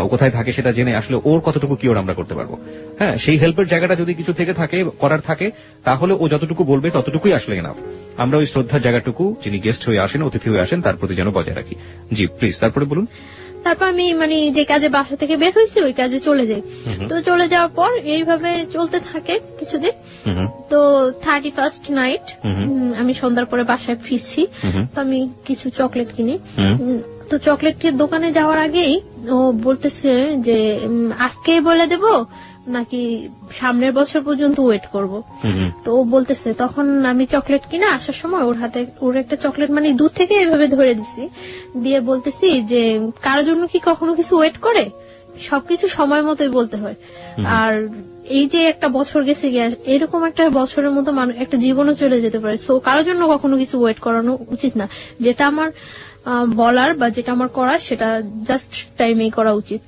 ও কোথায় থাকে সেটা জেনে আসলে ওর কতটুকু কি ওর আমরা করতে পারবো। হ্যাঁ, সেই হেল্পের জায়গাটা যদি কিছু থেকে থাকে, করার থাকে, তাহলে ও যতটুকু বলবে ততটুকুই আসলে এনাফ। আমরা ওই শ্রদ্ধার জায়গাটুকু যিনি গেস্ট হয়ে আসেন, অতিথি হয়ে আসেন, তার প্রতি যেন বজায় রাখি। জি প্লিজ, তারপরে বলুন। তারপর আমি মানে যে কাজে বাসা থেকে বের হয়েছি ওই কাজে চলে যাই। তো চলে যাওয়ার পর এইভাবে চলতে থাকে কিছুদিন। তো 31st নাইট আমি সন্ধ্যার পরে বাসায় ফিরছি। তো আমি কিছু চকলেট কিনি। তো চকলেট দোকানে যাওয়ার আগেই ও বলতেছে যে আজকে বলে দেব নাকি সামনের বছর পর্যন্ত ওয়েট করব। তো ও বলতেছে, তখন আমি চকলেট কিনে আসার সময় ওর হাতে ওর একটা চকলেট মানে দূর থেকে এভাবে ধরে দিছি, দিয়ে বলতেছি যে কারোর জন্য কি কখনো কিছু ওয়েট করে, সবকিছু সময় মতোই বলতে হয়। আর এই যে একটা বছর গেছে গিয়ে, এরকম একটা বছরের মতো একটা জীবনও চলে যেতে পারে। সো কারোর জন্য কখনো কিছু ওয়েট করানো উচিত না। যেটা আমার বলার বা যেটা আমার করার সেটা জাস্ট টাইমেই করা উচিত।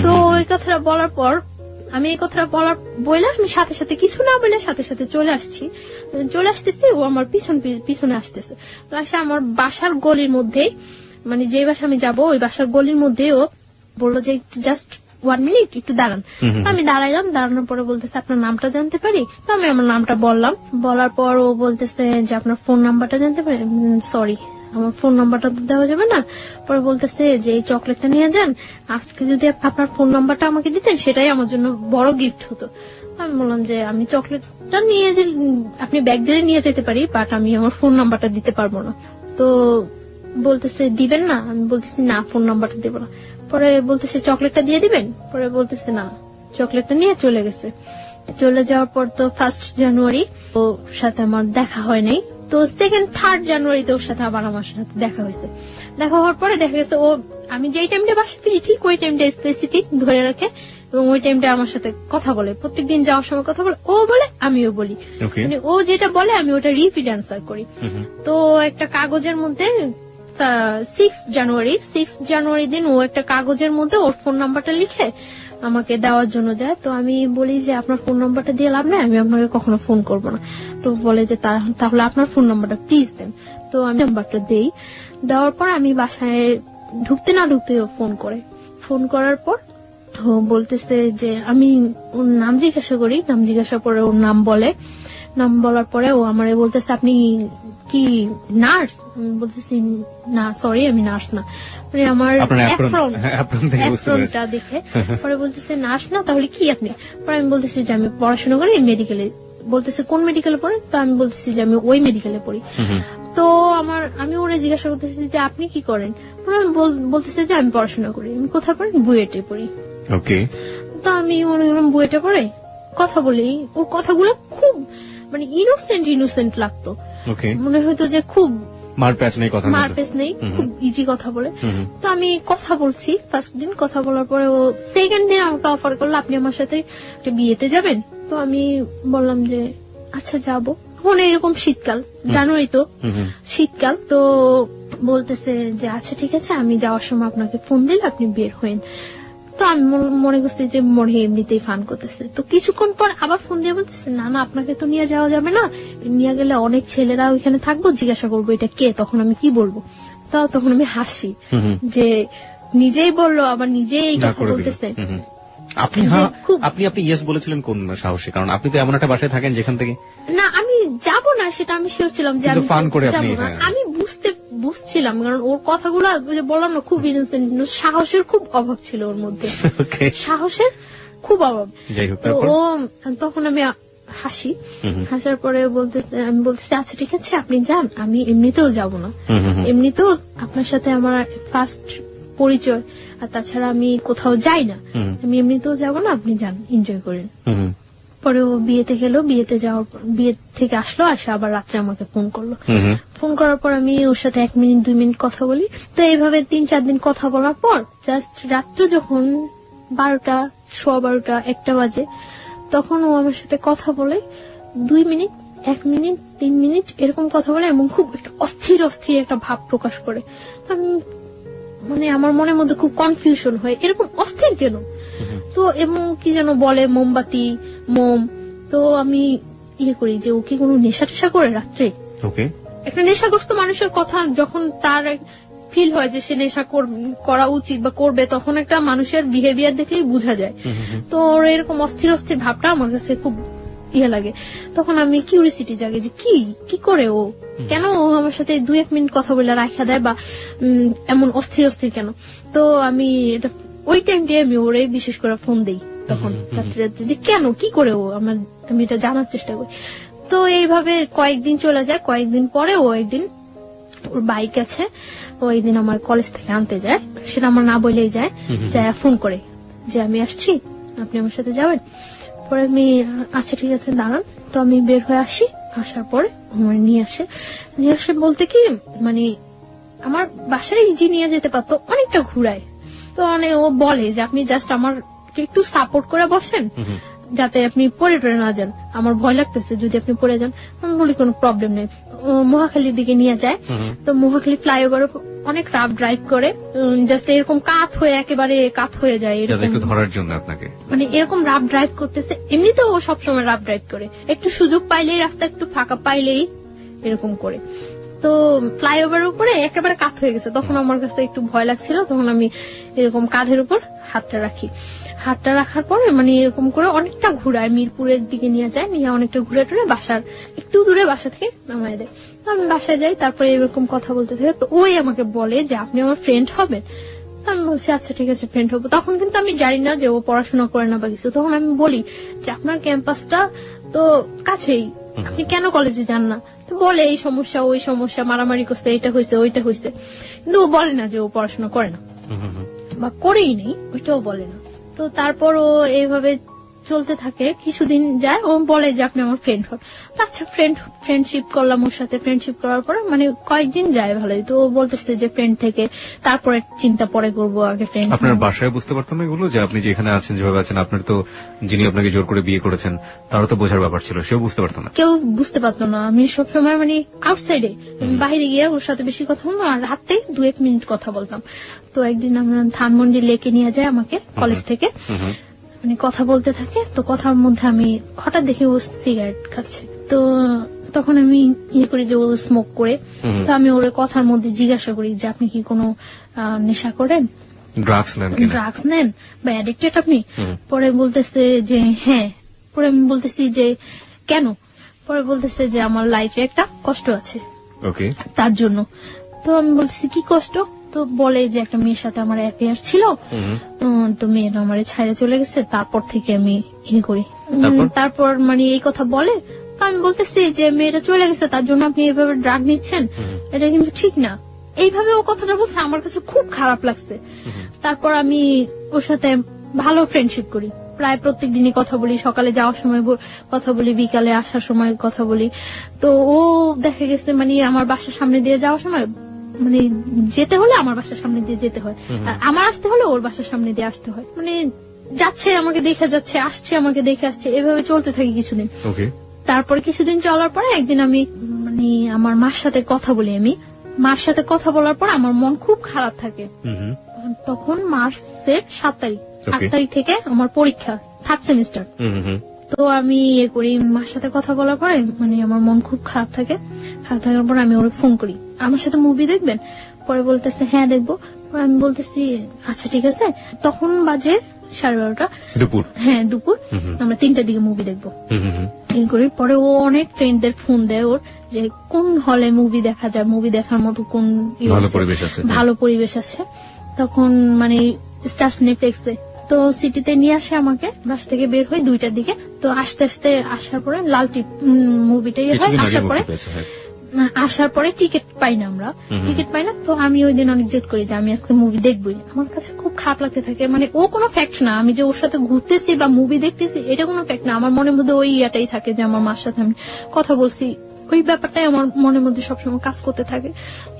তো ওই কথাটা বলার পর আমি এই কথাটা বলে আমি সাথে সাথে কিছু না বলে সাথে সাথে চলে আসতেছি। ও আমার পিছনে আসতেছে। তো আসে আমার বাসার গলির মধ্যেই, মানে যে বাসা আমি যাবো ওই বাসার গলির মধ্যে ও বললো যে জাস্ট 1 মিনিট একটু দাঁড়ান। তো আমি দাঁড়াইলাম, দাঁড়ানোর পরে বলতেছে আপনার নামটা জানতে পারি? তো আমি আমার নামটা বললাম। বলার পর ও বলতেছে যে আপনার ফোন নাম্বারটা জানতে পারি? সরি, আমার ফোন নাম্বারটা তো দেওয়া যাবে না। পরে বলতেছে যে এই চকলেটটা নিয়ে যান, আজকে যদি আপনার ফোন নাম্বারটা আমাকে দিতেন সেটাই আমার জন্য বড় গিফট হতো। আমি বললাম যে আমি চকলেটটা নিয়ে যে আপনি ব্যাগ দিয়ে নিয়ে যেতে পারি, বাট আমি আমার ফোন নাম্বারটা দিতে পারবো না। তো বলতেছে দিবেন না? আমি বলতেছি না, ফোন নাম্বারটা দেবো না। পরে বলতেছে চকলেটটা দিয়ে দিবেন? পরে বলতেছে না, চকলেটটা নিয়ে চলে গেছে। চলে যাওয়ার পর তো 1st জানুয়ারি ওর সাথে আমার দেখা হয় নাই। তো 2nd 3rd জানুয়ারিতে ওর সাথে আবার আমার সাথে দেখা হয়েছে। দেখা হওয়ার পরে দেখা গেছে ও আমি যেই টাইমটা বাসা ফিরি ঠিক ওই টাইমটা স্পেসিফিক ধরে রাখে এবং ওই টাইমটা আমার সাথে কথা বলে, প্রত্যেকদিন যাওয়ার সময় কথা বলে, ও বলে আমিও বলি। মানে ও যেটা বলে আমি ওটা রিপিট অ্যান্সার করি। তো একটা কাগজের মধ্যে 6 জানুয়ারি দিন ও একটা কাগজের মধ্যে ওর ফোন নাম্বারটা লিখে আমাকে দেওয়ার জন্য যায়। তো আমি বলি যে আপনার ফোন নাম্বারটা দিয়ে লাভ নাই, আমি আপনাকে কখনো ফোন করবো না। তো বলে যে তাহলে আপনার ফোন নাম্বারটা প্লিজ দেন। তো আমি নাম্বারটা দেই। দেওয়ার পর আমি বাসায় ঢুকতে না ঢুকতে ফোন করার পর ও বলতেছে যে আমি ওর নাম জিজ্ঞাসা করে ওর নাম বলার পরে ও আমারে বলতেছে আপনি কি নার্স? আমি বলতেছি না, সরি আমি নার্স না। মানে আমার অ্যাপ্রনটা দেখে পরে বলতেছে নার্স না, তাহলে কি আপনি? পরে আমি বলতেছি যে আমি পড়াশোনা করি মেডিকেলে। বলতেছে কোন মেডিকেলে পড়েন? তো আমি বলতেছি যে আমি ওই মেডিকেলে পড়ি। তো আমি ওরা জিজ্ঞাসা করতেছি যে আপনি কি করেন? আমি বলতেছে যে আমি পড়াশোনা করি। আমি কোথায় পড়ি? বুয়েটে পড়ি। ওকে। তো আমি মনে করলাম বুয়েটে পড়ে কথা বলি। ওর কথাগুলো খুব মানে ইনোসেন্ট লাগতো। মনে হয়তো যে খুব মারপ্যাচ নেই, খুব ইজি কথা বলে। তো আমি কথা বলছি। 1st দিন কথা বলার পরে ও 2nd দিন আমাকে অফার করলো আপনি আমার সাথে বিয়েতে যাবেন। তো আমি বললাম যে আচ্ছা যাবো। এখন এরকম শীতকাল, জানুয়ারি তো শীতকাল। তো বলতেছে যে আচ্ছা ঠিক আছে, আমি যাওয়ার সময় আপনাকে ফোন দিলে আপনি বের হইন। তো আমি মনে করছি যে মনে এমনিতেই ফান করতেছে। তো কিছুক্ষণ পর আবার ফোন দিয়ে বলতেছে না আপনাকে তো নিয়ে যাওয়া যাবে না, নিয়ে গেলে অনেক ছেলেরা ওইখানে থাকবো, জিজ্ঞাসা করবো এটা কে, তখন আমি কি বলবো? তখন আমি হাসি যে নিজেই বললো আবার নিজেই এই কথা বলতেছে। আপনি ইয়েস বলেছিলেন কোন সাহসে? কারণ আপনি তো এমন একটা বাসায় থাকেন যেখান থেকে না আমি যাব না সেটা আমি শিওর ছিলাম যে আমি ফান করে আমি বুঝছিলাম, কারণ ওর কথাগুলো বললাম না খুব ইনোসেন্ট, সাহসের খুব অভাব ছিল ওর মধ্যে, সাহসের খুব অভাব। তো ও তখন আমি হাসার পরে আমি বলতেছি আচ্ছা ঠিক আছে আপনি যান, আমি এমনিতেও যাব না, এমনিতেও আপনার সাথে আমার 1st পরিচয়, আর তাছাড়া আমি কোথাও যাই না, আমি এমনিতেও যাব না, আপনি যান এনজয় করেন। পরে ও বিয়েতে গেল, বিয়ে থেকে আসলো, আসে আবার রাত্রে আমাকে ফোন করলো। ফোন করার পর আমি ওর সাথে 1 মিনিট 2 মিনিট কথা বলি। তো এইভাবে 3-4 দিন কথা বলার পর জাস্ট রাত্র যখন 12টা 12:15 1টা বাজে, তখন ও আমার সাথে কথা বলে 2 মিনিট 1 মিনিট 3 মিনিট এরকম কথা বলে এবং খুব একটা অস্থির একটা ভাব প্রকাশ করে। মানে আমার মনের মধ্যে খুব কনফিউশন হয়, এরকম অস্থির কেন? তো এবং কি যেন বলে মোমবাতি মোম। তো আমি ইয়ে করি যে ও কি কোনো নেশা টেশা করে রাত্রে। ওকে। একটা নেশাগ্রস্ত মানুষের কথা যখন তার ফিল হয় যে সে নেশা করা উচিত বা করবে, তখন একটা মানুষের বিহেভিয়ার দেখেই বোঝা যায়। তো ওর এরকম অস্থির অস্থির ভাবটা আমার কাছে খুব ইয়ে লাগে। তখন আমি কিউরিসিটি জাগে যে কি করে ও, কেন ও আমার সাথে 2-1 মিনিট কথা বলে রাখা দেয় বা এমন অস্থির অস্থির কেন। তো আমি এটা ওই টাইমটাই আমি ওরে বিশেষ করে ফোন দেই তখন রাত্রে, যে কেন কি করে ও, আমি এটা জানার চেষ্টা করি। তো এইভাবে কয়েকদিন চলে যায়। কয়েকদিন পরে ও একদিন, ওর বাইক আছে, ও একদিন আমার কলেজ থেকে আনতে যায়, সেটা আমার না বলেই যায়, ফোন করে যে আমি আসছি, আপনি আমার সাথে যাবেন। পরে আমি আচ্ছা ঠিক আছে দাঁড়ান। তো আমি বের হয়ে আসি, আসার পরে আমার নিয়ে আসে বলতে কি মানে আমার বাসায় ইজি নিয়ে যেতে পারতো, অনেকটা ঘুরায়। তো ও বলে যে আপনি জাস্ট আমার একটু সাপোর্ট করে বসেন, যাতে আপনি পড়ে না যান, আমার ভয় লাগতেছে যদি আপনি পড়ে যান। আমি বলি কোনো প্রবলেম নেই। মহাখালীর দিকে নিয়ে যায়। তো মহাখালী ফ্লাইওভার অনেক রাফ ড্রাইভ করে, জাস্ট এরকম একেবারে কাত হয়ে যায় এরকম ধরার জন্য আপনাকে, মানে এরকম রাফ ড্রাইভ করতেছে। এমনিতেও ও সবসময় রাফ ড্রাইভ করে, একটু সুযোগ পাইলেই, রাস্তা একটু ফাঁকা পাইলেই এরকম করে। তো ফ্লাইওভারের উপরে একেবারে কাত হয়ে গেছে। তখন আমার কাছে একটু ভয় লাগছিল, তখন আমি এরকম কাঁধের উপর হাতটা রাখি। হাতটা রাখার পরে মানে এরকম করে অনেকটা ঘুরায়, মিরপুরের দিকে নিয়ে যায়, নিয়ে অনেকটা ঘুরে টুরে বাসার একটু দূরে বাসা থেকে নামায় দেয়। তো আমি বাসায় যাই, তারপরে এরকম কথা বলতে থাকে। তো ওই আমাকে বলে যে আপনি আমার ফ্রেন্ড হবেন। তো আমি বলছি আচ্ছা ঠিক আছে ফ্রেন্ড হবো। তখন কিন্তু আমি জানি না যে ও পড়াশোনা করে না বা কিছু। তখন আমি বলি যে আপনার ক্যাম্পাসটা তো কাছেই, আপনি কেন কলেজে যান না। তো বলে এই সমস্যা ওই সমস্যা, মারামারি করছে, এটা হয়েছে ওইটা হয়েছে, কিন্তু ও বলে না যে ও পড়াশোনা করে না বা করেই নেই, ওইটাও বলে না। তো তারপর ও এইভাবে চলতে থাকে, কিছুদিন যায়, ও বলে যে আপনি আমার ফ্রেন্ড হন। আচ্ছা ফ্রেন্ডশিপ করলাম ওর সাথে। ফ্রেন্ডশিপ করার পরে মানে কয়েকদিন যায় ভালোই। তো ও বলতেছে যে ফ্রেন্ড থেকে তারপরে চিন্তা পরে করবো, আগে ফ্রেন্ড। আপনার বাসায় বুঝতে পারতাম না এগুলো, যে আপনি যেখানে আছেন যেভাবে আছেন, আপনার তো যিনি আপনাকে জোর করে বিয়ে করেছেন তারও তো বোঝার ব্যাপার ছিল, সেও বুঝতে পারতো না? কেউ বুঝতে পারতো না। আমি সবসময় মানে আউটসাইডে বাইরে গিয়ে ওর সাথে বেশি কথা বলতাম, আর রাতে 2-1 মিনিট কথা বলতাম। তো একদিন আমরা ধানমন্ডি লেকে নিয়ে যায় আমাকে কলেজ থেকে, মানে কথা বলতে থাকে। তো কথার মধ্যে আমি হঠাৎ দেখি ও সিগারেট খাচ্ছে। তো তখন আমি ইয়ে করি যে ও স্মোক করে। তো আমি ওর কথার মধ্যে জিজ্ঞাসা করি যে আপনি কি কোনো নেশা করেন, ড্রাগস নেন বা অ্যাডিক্টেড আপনি? পরে বলতেছে যে হ্যাঁ। পরে আমি বলতেছি যে কেন? পরে বলতেছে যে আমার লাইফে একটা কষ্ট আছে, তার জন্য। তো আমি বলতেছি কি কষ্ট? তো বলে যে একটা মেয়ের সাথে আমার অ্যাফেয়ার ছিল, তো মেয়েটা আমার ছাইড়ে চলে গেছে, তারপর থেকে আমি ইয়ে করি। তারপর মানে এই কথা বলে। তো আমি বলতেছি যে মেয়েটা চলে গেছে তার জন্য আপনি এইভাবে ড্রাগ নিচ্ছেন, এটা কিন্তু ঠিক না। এইভাবে ও কথাটা বলছে, আমার কাছে খুব খারাপ লাগছে। তারপর আমি ওর সাথে ভালো ফ্রেন্ডশিপ করি, প্রায় প্রত্যেক দিনই কথা বলি, সকালে যাওয়ার সময় কথা বলি, বিকালে আসার সময় কথা বলি। তো ও দেখা গেছে মানে আমার বাসার সামনে দিয়ে যাওয়ার সময়, মানে যেতে হলে আমার বাসার সামনে দিয়ে যেতে হয়, আর আমার আসতে হলে ওর বাসার সামনে দিয়ে আসতে হয়। মানে যাচ্ছে আমাকে দেখে যাচ্ছে, আসছে আমাকে দেখে আসছে, এভাবে চলতে থাকি কিছুদিন। তারপরে কিছুদিন চলার পরে একদিন আমি মানে আমার মার সাথে কথা বলি। আমি মার সাথে কথা বলার পর আমার মন খুব খারাপ থাকে। তখন মার্চের 7 তারিখ, 8 তারিখ থেকে আমার পরীক্ষা, 3rd সেমিস্টার। তো আমি ইয়ে করি, মার সাথে কথা বলার পরে মানে আমার মন খুব খারাপ থাকে। খারাপ থাকার পর আমি ওরে ফোন করি, আমার সাথে মুভি দেখবেন? পরে বলতেছে হ্যাঁ দেখবো। আমি বলতেছি আচ্ছা ঠিক আছে। তখন বাজে 12:30 দুপুর। হ্যাঁ দুপুর, আমরা 3টার দিকে মুভি দেখবো। এই করি। পরে ও অনেক ফ্রেন্ডদের ফোন দেয় ওর, যে কোন হলে মুভি দেখা যায়, মুভি দেখার মতো কোন ভালো পরিবেশ আছে। তখন মানে স্টার সিনেপ্লেক্সে, তো সিটিতে নিয়ে আসে আমাকে। বাসা থেকে বের হই 2টার দিকে। তো আস্তে আস্তে আসার পরে লাল টিপ মুভিটাই হয়। আসার পরে টিকিট পাই না, আমরা টিকিট পাই না। তো আমি ওই দিন অনেক জেদ করি যে আমি আজকে মুভি দেখবই। আমার কাছে খুব খারাপ লাগতে থাকে, মানে ও কোনো ফ্যাক্ট না, আমি যে ওর সাথে ঘুরতেছি বা মুভি দেখতেছি এটা কোনো ফ্যাক্ট না। আমার মনের মধ্যে ওই ইয়াটাই থাকে যে আমার মার সাথে আমি কথা বলছি, ওই ব্যাপারটাই আমার মনের মধ্যে সবসময় কাজ করতে থাকে।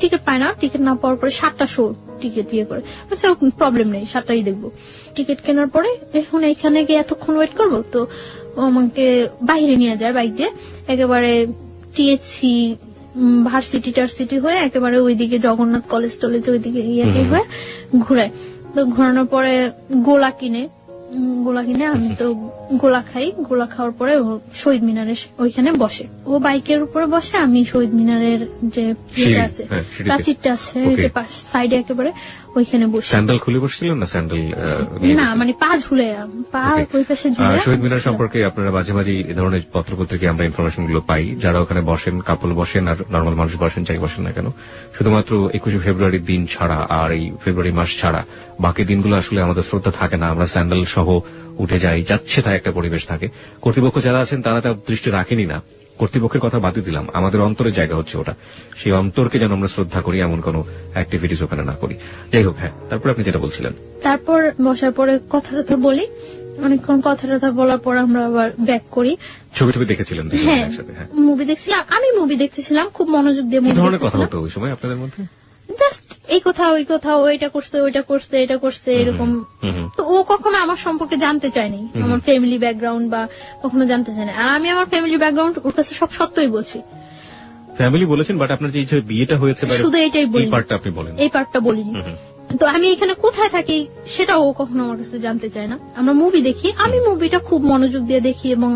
টিকিট পাই না, টিকিট না পাওয়ার পরে 7টা শো টিকিট ইয়ে করে, আচ্ছা প্রবলেম নেই 7টাই দেখবো। টিকিট কেনার পরে এখন এখানে গিয়ে এতক্ষণ ওয়েট করবো। তো ও আমাকে বাইরে নিয়ে যায় বাইক দিয়ে, একেবারে টিএসসি ভার্সিটি হয়ে একেবারে ওইদিকে জগন্নাথ কলেজ টলেজ ওইদিকে ইয়ে হয়ে ঘুরায়। তো ঘোরানোর পরে গোলা কিনে গোলা কিনে। আমি তো গোলা খাই, গোলা খাওয়ার পরে ও শহীদ মিনারের ওইখানে বসে, ও বাইকের উপরে বসে, আমি শহীদ মিনারের যে সিঁড়ি, আছে হ্যাঁ, সিঁড়িতে। প্রাচীরটা আছে Okay. যে সাইডে একেবারে ওইখানে বসে। স্যান্ডেল খুলে বসছিলেন না স্যান্ডেল না মানে পা ঝুলে, পা Okay. ওই পাশে ঝুলে। শহীদ মিনার সম্পর্কে আপনারা মাঝে মাঝে এই ধরনের পত্রপত্রিকায় আমরা ইনফরমেশন গুলো পাই, যারা ওখানে বসেন, কাপল বসেন আর নর্মাল মানুষ বসেন, যাই বসেন না কেন, শুধুমাত্র 21শে ফেব্রুয়ারির দিন ছাড়া আর এই ফেব্রুয়ারি মাস ছাড়া বাকি দিনগুলো আসলে আমাদের শ্রদ্ধা থাকে না, আমরা স্যান্ডেল সহ উঠে যাই, যাচ্ছে তাই একটা পরিবেশ থাকে। কর্তৃপক্ষ যারা আছেন তারা তার দৃষ্টি রাখেনি না, কর্তৃপক্ষের কথা বাদই দিলাম, আমাদের অন্তরের জায়গা হচ্ছে ওটা, সেই অন্তরকে যেন আমরা শ্রদ্ধা করি, এমন কোন অ্যাক্টিভিটিস ওখানে না করি। যাই হোক, হ্যাঁ, তারপর আপনি যেটা বলছিলেন। তারপর বসার পরে কথা টথা বলি, অনেকক্ষণ কথা টথা বলার পর আমরা আবার ব্যাক করি। ছবি টবি দেখেছিলেন দুজনে হ্যাঁ, একসাথে? হ্যাঁ, মুভি দেখছিলাম, আমি মুভি দেখতেছিলাম, খুব মনোযোগ দিয়ে কি মুভি ধরনের কথা দেখতেছিলাম। হতো ওই সময় আপনাদের মধ্যে? জাস্ট এই কথা ওই কথা, ওইটা করছে ওইটা করছে এটা করছে এরকম। তো ও কখনো আমার সম্পর্কে জানতে চায়নি, আমার ফ্যামিলি ব্যাকগ্রাউন্ড বা কখনো জানতে চায় না, আর আমি আমার ফ্যামিলি ব্যাকগ্রাউন্ড ওর কাছে সব সত্যই বলছি। ফ্যামিলি বলেছেন, বাট আপনার যে এই যে বিয়েটা হয়েছে বা শুধু এটাই এই বলি, পার্টটা আপনি বলেন। এই পার্টটা বলিনি। তো আমি এখানে কোথায় থাকি সেটাও ও কখনো আমার কাছে জানতে চায় না। আমরা মুভি দেখি, আমি মুভিটা খুব মনোযোগ দিয়ে দেখি এবং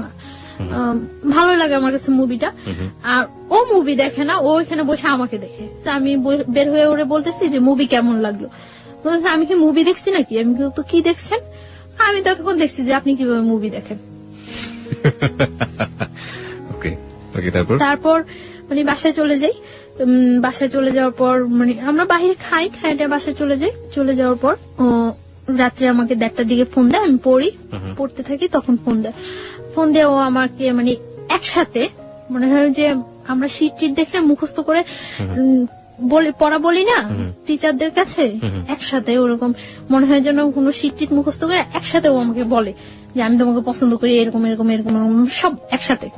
ভালো লাগে আমার কাছে মুভিটা। আর ও মুভি দেখে না, ও এখানে বসে আমাকে দেখে। তা আমি বের হয়ে ওরে বলতেছি যে মুভি কেমন লাগলো, বলতেছে আমি কি মুভি দেখছি নাকি? আমি তো কি দেখছেন? আমি তখন দেখছি যে আপনি কিভাবে মুভি দেখেন। ওকে ওকে, তারপর মানে বাসায় চলে যাই। বাসায় চলে যাওয়ার পর মানে আমরা বাইরে খাইটা বাসায় চলে যাই। চলে যাওয়ার পর ও রাত্রে আমাকে 1:30টার দিকে ফোন দেয়, আমি পড়তে থাকি, তখন ফোন দিয়ে ও আমাকে মানে একসাথে মনে হয় যে আমরা শীট দেখে মুখস্থ করে পড়া বলি না টিচারদের কাছে, একসাথে ওরকম মনে হয় যেন কোনো শীট মুখস্থ করে একসাথে ও আমাকে বলে যে আমি তোমাকে পছন্দ করি, এরকম এরকম এরকম সব একসাথে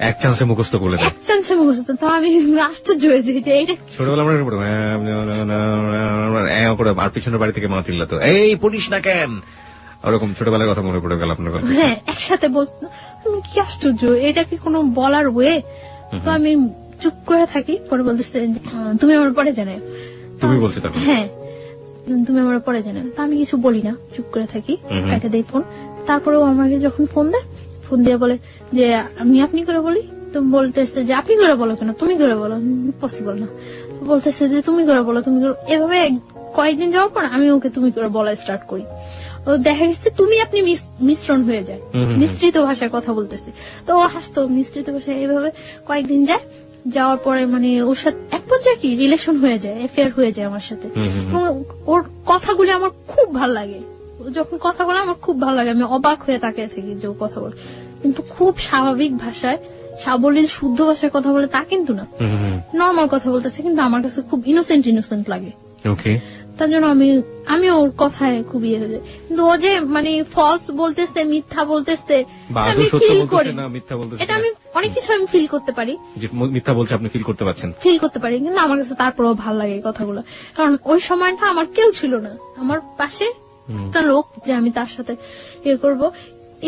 এক চান্সে মুখস্থ করলে এক চান্সে মুখস্থ। তো আমি আশ্চর্য হয়েছি যে এটা ছোটবেলা আমরা আর পিছনের বাড়ি থেকে মা চিল্লাতো, এই পড়িস না কেন, ওরকম ছোটবেলার কথা মনে পড়ে গেল আপনার কথা। হ্যাঁ, একসাথে বলতো। আমি কি আশ্চর্য, এটা কি কোনো বলার ওয়ে? তো আমি চুপ করে থাকি, পরে বলতেছে তুমি আমার পরে জানাও। তুমি বলছো তখন? হ্যাঁ, তুমি আমার পরে জানাও। তো আমি কিছু বলি না, চুপ করে থাকি, কেটে দেই ফোন। তারপরেও আমাকে যখন ফোন দেয়, ফোন দিয়ে বলে যে আমি আপনি করে বলি। তো বলতেছে যে আপনি করে বলো কেন, তুমি করে বলো, পসিবল না। বলতেছে যে তুমি করে বলো, তুমি করে। এভাবে কয়েকদিন যাওয়ার পর আমি ওকে তুমি করে বলা স্টার্ট করি। ও দেখা গেছে তুমি আপনি মিশ্রণ হয়ে যায়, মিশ্রিত ভাষায় কথা বলতেছে। তো ও হাসতো, মিশ্রিত ভাষায়। এইভাবে কয়েকদিন যাওয়ার পরে মানে ওর সাথে এক পর্যায়ে কি রিলেশন হয়ে যায়, অ্যাফেয়ার হয়ে যায় আমার সাথে। এবং ওর কথাগুলি আমার খুব ভাল লাগে, যখন কথা বলে আমার খুব ভালো লাগে, আমি অবাক হয়ে তাকিয়ে থাকি যে ও কথা বলে, কিন্তু খুব স্বাভাবিক ভাষায়, সাবলীল শুদ্ধ ভাষায় কথা বলে তা কিন্তু না, নর্মাল কথা বলতেছে, কিন্তু আমার কাছে খুব ইনোসেন্ট লাগে। ওকে, তার জন্য আমি ওর কথায় খুব ইয়ে হয়ে যায়। কিন্তু ও যে মানে ফলস বলতেছে, মিথ্যা বলতেছে, আমি ফিল করি, এটা আমি অনেক কিছু আমি ফিল করতে পারি, মিথ্যা বলছে আপনি ফিল করতে পারছেন, কিন্তু আমার কাছে তারপরেও ভালো লাগে কথাগুলো। কারণ ওই সময়টা আমার কেউ ছিল না, আমার পাশে একটা লোক যে আমি তার সাথে ইয়ে করবো,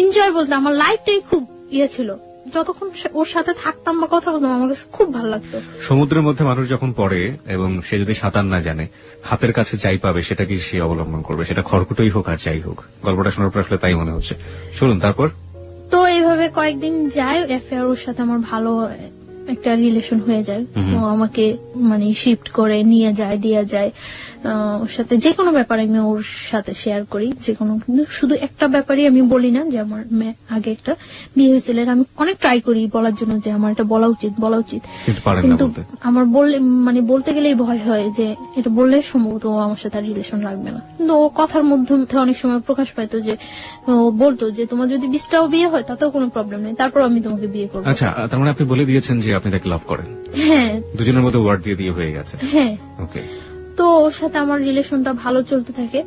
এনজয় বলতে আমার লাইফটাই খুব ইয়ে ছিল। যতক্ষণ ওর সাথে থাকতাম বা কথা বলতাম আমার কাছে খুব ভালো লাগতো। সমুদ্রের মধ্যে মানুষ যখন পড়ে এবং সে যদি সাঁতার না জানে, হাতের কাছে যাই পাবে সেটাকে সে অবলম্বন করবে, সেটা খড়কুটোই হোক আর যাই হোক। গল্পটা শোনার পর আসলে তাই মনে হচ্ছে। শুনুন তারপর। তো এইভাবে কয়েকদিন যায়, অ্যাফেয়ার ওর সাথে আমার ভালো একটা রিলেশন হয়ে যায়। ও আমাকে মানে শিফট করে নিয়ে যায়, দিয়ে যায়, ওর সাথে যে কোনো ব্যাপারে আমি ওর সাথে শেয়ার করি, যে কোনো। কিন্তু শুধু একটা ব্যাপারই আমি বলি না, যে আমার আগে একটা বিয়ে হয়েছিল, আমি অনেক ট্রাই করি বলার জন্য যে আমার এটা বলা উচিত, কিন্তু আমার বলতে গেলেই ভয় হয় যে এটা বললে সম্ভবত ও আমার সাথে রিলেশন রাখবে না। কিন্তু ওর কথার মধ্যে অনেক সময় প্রকাশ পাইতো যে ও বলতো যে তোমার যদি 20টাও বিয়ে হয় তাতেও কোনো প্রবলেম নেই, তারপর আমি তোমাকে বিয়ে করবো। আচ্ছা, তার মানে আপনি বলে দিয়েছেন যে আপনি তাকে লাভ করেন? হ্যাঁ, দুজনের মধ্যে ওয়ার্ড দিয়ে হয়ে গেছে। হ্যাঁ, ওকে। তো ওর সাথে আমার রিলেশনটা ভালো চলতে থাকে।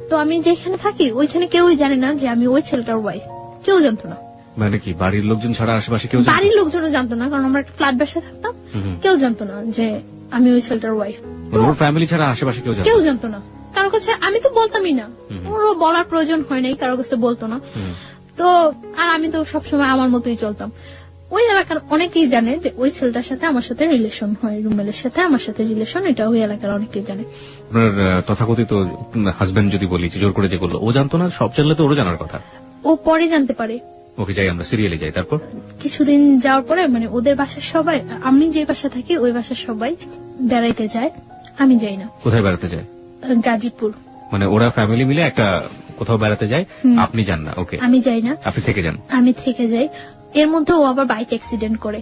তো আমি যেখানে থাকি ওইখানে কেউই জানে না যে আমি ওই ছেলেটার ওয়াইফ, কেউ জানতো না। মানে কি বাড়ির লোকজন ছাড়া আশেপাশে কেউ? বাড়ির লোকজনও জানতো না, কারণ আমরা একটা ফ্ল্যাট বাসায় থাকতাম, কেউ জানতো না যে আমি ওই ছেলেটার ওয়াইফ। ওর ফ্যামিলি ছাড়া আশেপাশে কেউ জানতো না, কারোর কাছে আমি তো বলতামই না, ওরও বলার প্রয়োজন হয় নাই, কারোর কাছে বলতো না। তো আর আমি তো সবসময় আমার মতোই চলতাম। ও ওই এলাকার অনেকেই জানে যে ওই ছেলেটার সাথে আমার সাথে রিলেশন হয়, রুমেলের সাথে আমার সাথে রিলেশন, এটা ওই এলাকার অনেকেই জানে। আপনার তথাকথিত হাজবেন্ড যদি বলি যে জোর করে যে করলো, ও জানতো না? সব জানলে তো ওরও জানার কথা। ও পরে জানতে পারে। ওকে, যাই আমরা সিরিয়ালে যাই। তারপর কিছুদিন যাওয়ার পরে মানে ওদের বাসার সবাই, আমি যে বাসা থাকি ওই বাসার সবাই বেড়াইতে যায়, আমি যাই না। কোথায় বেড়াতে যায়? গাজীপুর। মানে ওরা ফ্যামিলি মিলে একটা কোথাও বেড়াতে যায়, আপনি যান না? ওকে, আমি যাই না, আপনি থেকে যান। আমি থেকে যাই। এর মধ্যে ও আবার বাইক অ্যাক্সিডেন্ট করে।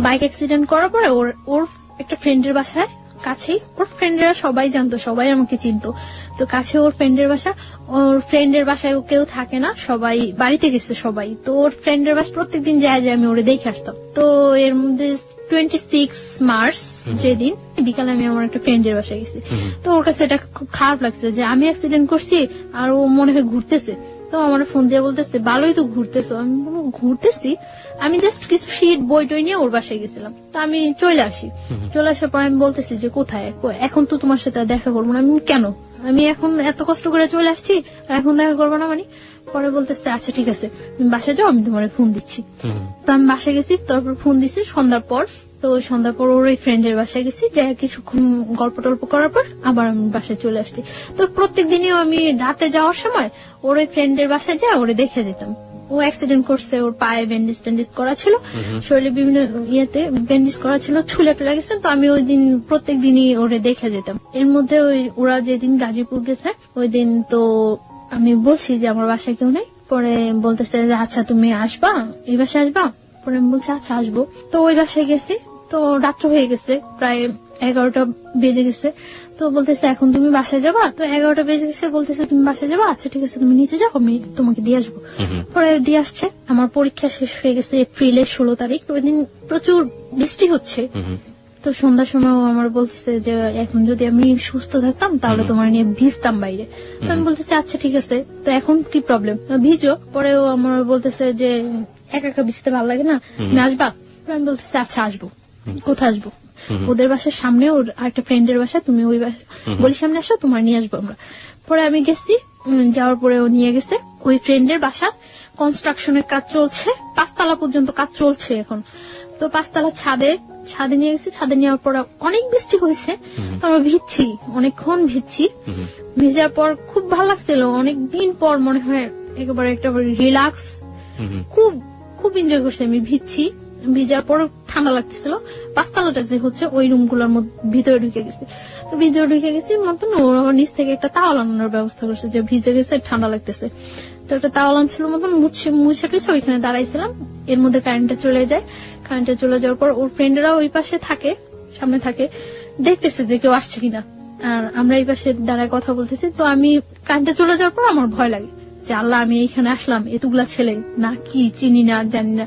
বাইক অ্যাক্সিডেন্ট করার পরে ওর একটা ফ্রেন্ডের বাসায় কাছেই, ওর ফ্রেন্ডেরা সবাই জানতো, সবাই আমাকে চিনতো, তো কাছে ওর ফ্রেন্ডের বাসা। ওর ফ্রেন্ডের বাসায় কেউ থাকে না, সবাই বাড়িতে গেছে সবাই, তো ওর ফ্রেন্ডের বাসা প্রত্যেকদিন যায় আমি ওরে দেখে আসতাম। তো এর মধ্যে 26 মার্চ যেদিন বিকালে আমি আমার একটা ফ্রেন্ডের বাসায় গেছি, তো ওর কাছে এটা খুব খারাপ লাগছে যে আমি অ্যাক্সিডেন্ট করছি আর ও মনে হয় ঘুরতেছে। তো আমার ফোন দিয়ে বলতেছে ভালোই তো ঘুরতেছো। আমি বলবো ঘুরতেছি, আমি জাস্ট কিছু শীট বই টই নিয়ে ওর বাসায় গেছিলাম, তো আমি চলে আসি। চলে আসার পর আমি বলতেছি যে কোথায়, এখন তো তোমার সাথে আর দেখা করবো না। আমি কেন, আমি এখন এত কষ্ট করে চলে আসছি এখন দেখা করবো না মানে? পরে বলতেছে আচ্ছা ঠিক আছে তুমি বাসায় যাও, আমি তোমার ফোন দিচ্ছি। তো আমি বাসায় গেছি, তারপর ফোন দিছি সন্ধ্যার পর। তো সন্ধ্যার পর ওর ওই ফ্রেন্ডের বাসায় গেছি, যাই কিছুক্ষণ গল্প টল্প করার পর আবার আমি বাসায় চলে আসছি। তো প্রত্যেক দিনই আমি রাতে যাওয়ার সময় ওর ওই ফ্রেন্ডের বাসায় যাই ওরে দেখে যেতাম। ও অ্যাক্সিডেন্ট করছে, ওর পায়ে ব্যান্ডেজ ট্যান্ডেজ করা ছিল, শরীরে বিভিন্ন ইয়েতে ব্যান্ডেজ করা ছিল, ছুলে টুলে গেছে। তো আমি ওই দিন প্রত্যেক দিনই ওরে দেখে যেতাম। এর মধ্যে ওরা যেদিন গাজীপুর গেছে ওই দিন তো আমি বলছি যে আমার বাসায় কেউ নেই। পরে বলতেছে যে আচ্ছা তুমি আসবা, এই বাসায় আসবা? পরে আমি বলছি আচ্ছা আসবো। তো ওই বাসায় গেছি, তো রাত্র হয়ে গেছে, প্রায় 11টা বেজে গেছে। তো বলতেছে এখন তুমি বাসায় যাবা? তো 11টা বেজে গেছে, বলতেছে তুমি বাসায় যাবা? আচ্ছা ঠিক আছে তুমি নিচে যাও, আমি তোমাকে দিয়ে আসবো। পরে দিয়ে আসছে। আমার পরীক্ষা শেষ হয়ে গেছে এপ্রিলের 16 তারিখ। ওই দিন প্রচুর বৃষ্টি হচ্ছে। তো সন্ধ্যার সময় আমার বলতেছে যে এখন যদি আমি সুস্থ থাকতাম তাহলে তোমার নিয়ে ভিজতাম বাইরে। তো আমি বলতেছি আচ্ছা ঠিক আছে, তো এখন কি প্রবলেম, ভিজো। পরেও আমার বলতেছে যে একা একা ভিজতে ভালো লাগে না, তুমি আসবা? আমি বলতেছি আচ্ছা আসবো। কোথায় আসবো? ওদের বাসার সামনে ওর আরেকটা ফ্রেন্ডের বাসা, তুমি ওই বলি সামনে আসো, তোমার নিয়ে আসবো আমরা। পরে আমি গেছি, যাওয়ার পরে ও নিয়ে গেছে ওই ফ্রেন্ডের বাসা। কনস্ট্রাকশনের কাজ চলছে, 5 তলা পর্যন্ত কাজ চলছে এখন। তো 5 তলা ছাদে নিয়ে গেছি। ছাদে নেওয়ার পর অনেক বৃষ্টি হয়েছে, তো আমরা ভিজছি, অনেকক্ষণ ভিজছি। ভিজার পর খুব ভালো লাগছিল, অনেকদিন পর মনে হয় একেবারে একটা রিল্যাক্স, খুব খুব এনজয় করছি আমি। ভিজার পর ঠান্ডা লাগতেছিল। 5 তলাটা যে হচ্ছে ওই রুম গুলোর ভিতরে ঢুকে গেছি। তো ভিতরে ঢুকে গেছি মতন ওর আমার নিচ থেকে একটা তাওয়াল আনানোর ব্যবস্থা করছে, যে ভিজে গেছে ঠান্ডা লাগতেছে। তো একটা তাওয়াল আনছিল মতন মুছে টুছে ওইখানে দাঁড়াইছিলাম। এর মধ্যে কারেন্টটা চলে যায়। কারেন্টটা চলে যাওয়ার পর ওর ফ্রেন্ডরা ওই পাশে থাকে, সামনে থাকে, দেখতেছে যে কেউ আসছে কিনা। আর আমরা এই পাশে দাঁড়ায় কথা বলতেছি। তো আমি কারেন্টটা চলে যাওয়ার পর আমার ভয় লাগে যে আল্লাহ আমি এইখানে আসলাম, এতগুলা ছেলে না, কি চিনি না জানি না,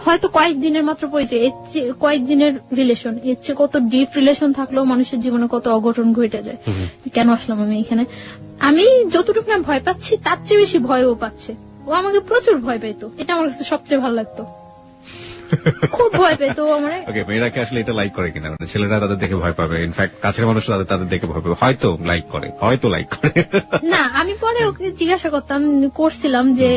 হয়তো কয়েকদিনের মাত্র পরিচয়, এর চেয়ে কয়েকদিনের রিলেশন, এর চেয়ে কত ডিপ রিলেশন থাকলেও মানুষের জীবনে কত অঘটন ঘটে যায়। কেন আসলাম আমি এখানে? আমি যতটুকু না ভয় পাচ্ছি তার চেয়ে বেশি ভয় ও পাচ্ছে। ও আমাকে প্রচুর ভয় পেতো, এটা আমার কাছে সবচেয়ে ভালো লাগতো। খুব ভয় পেতো আমার। ওকে, মেয়েরাকে আসলে এটা লাইক করে কিনা? মানে ছেলেরা তাদের দেখে ভয় পাবে, ইনফ্যাক্ট কাছের মানুষ তাদের দেখে ভয় পাবে, হয়তো লাইক করে না, আমি পরে ওকে জিজ্ঞাসা করছিলাম যে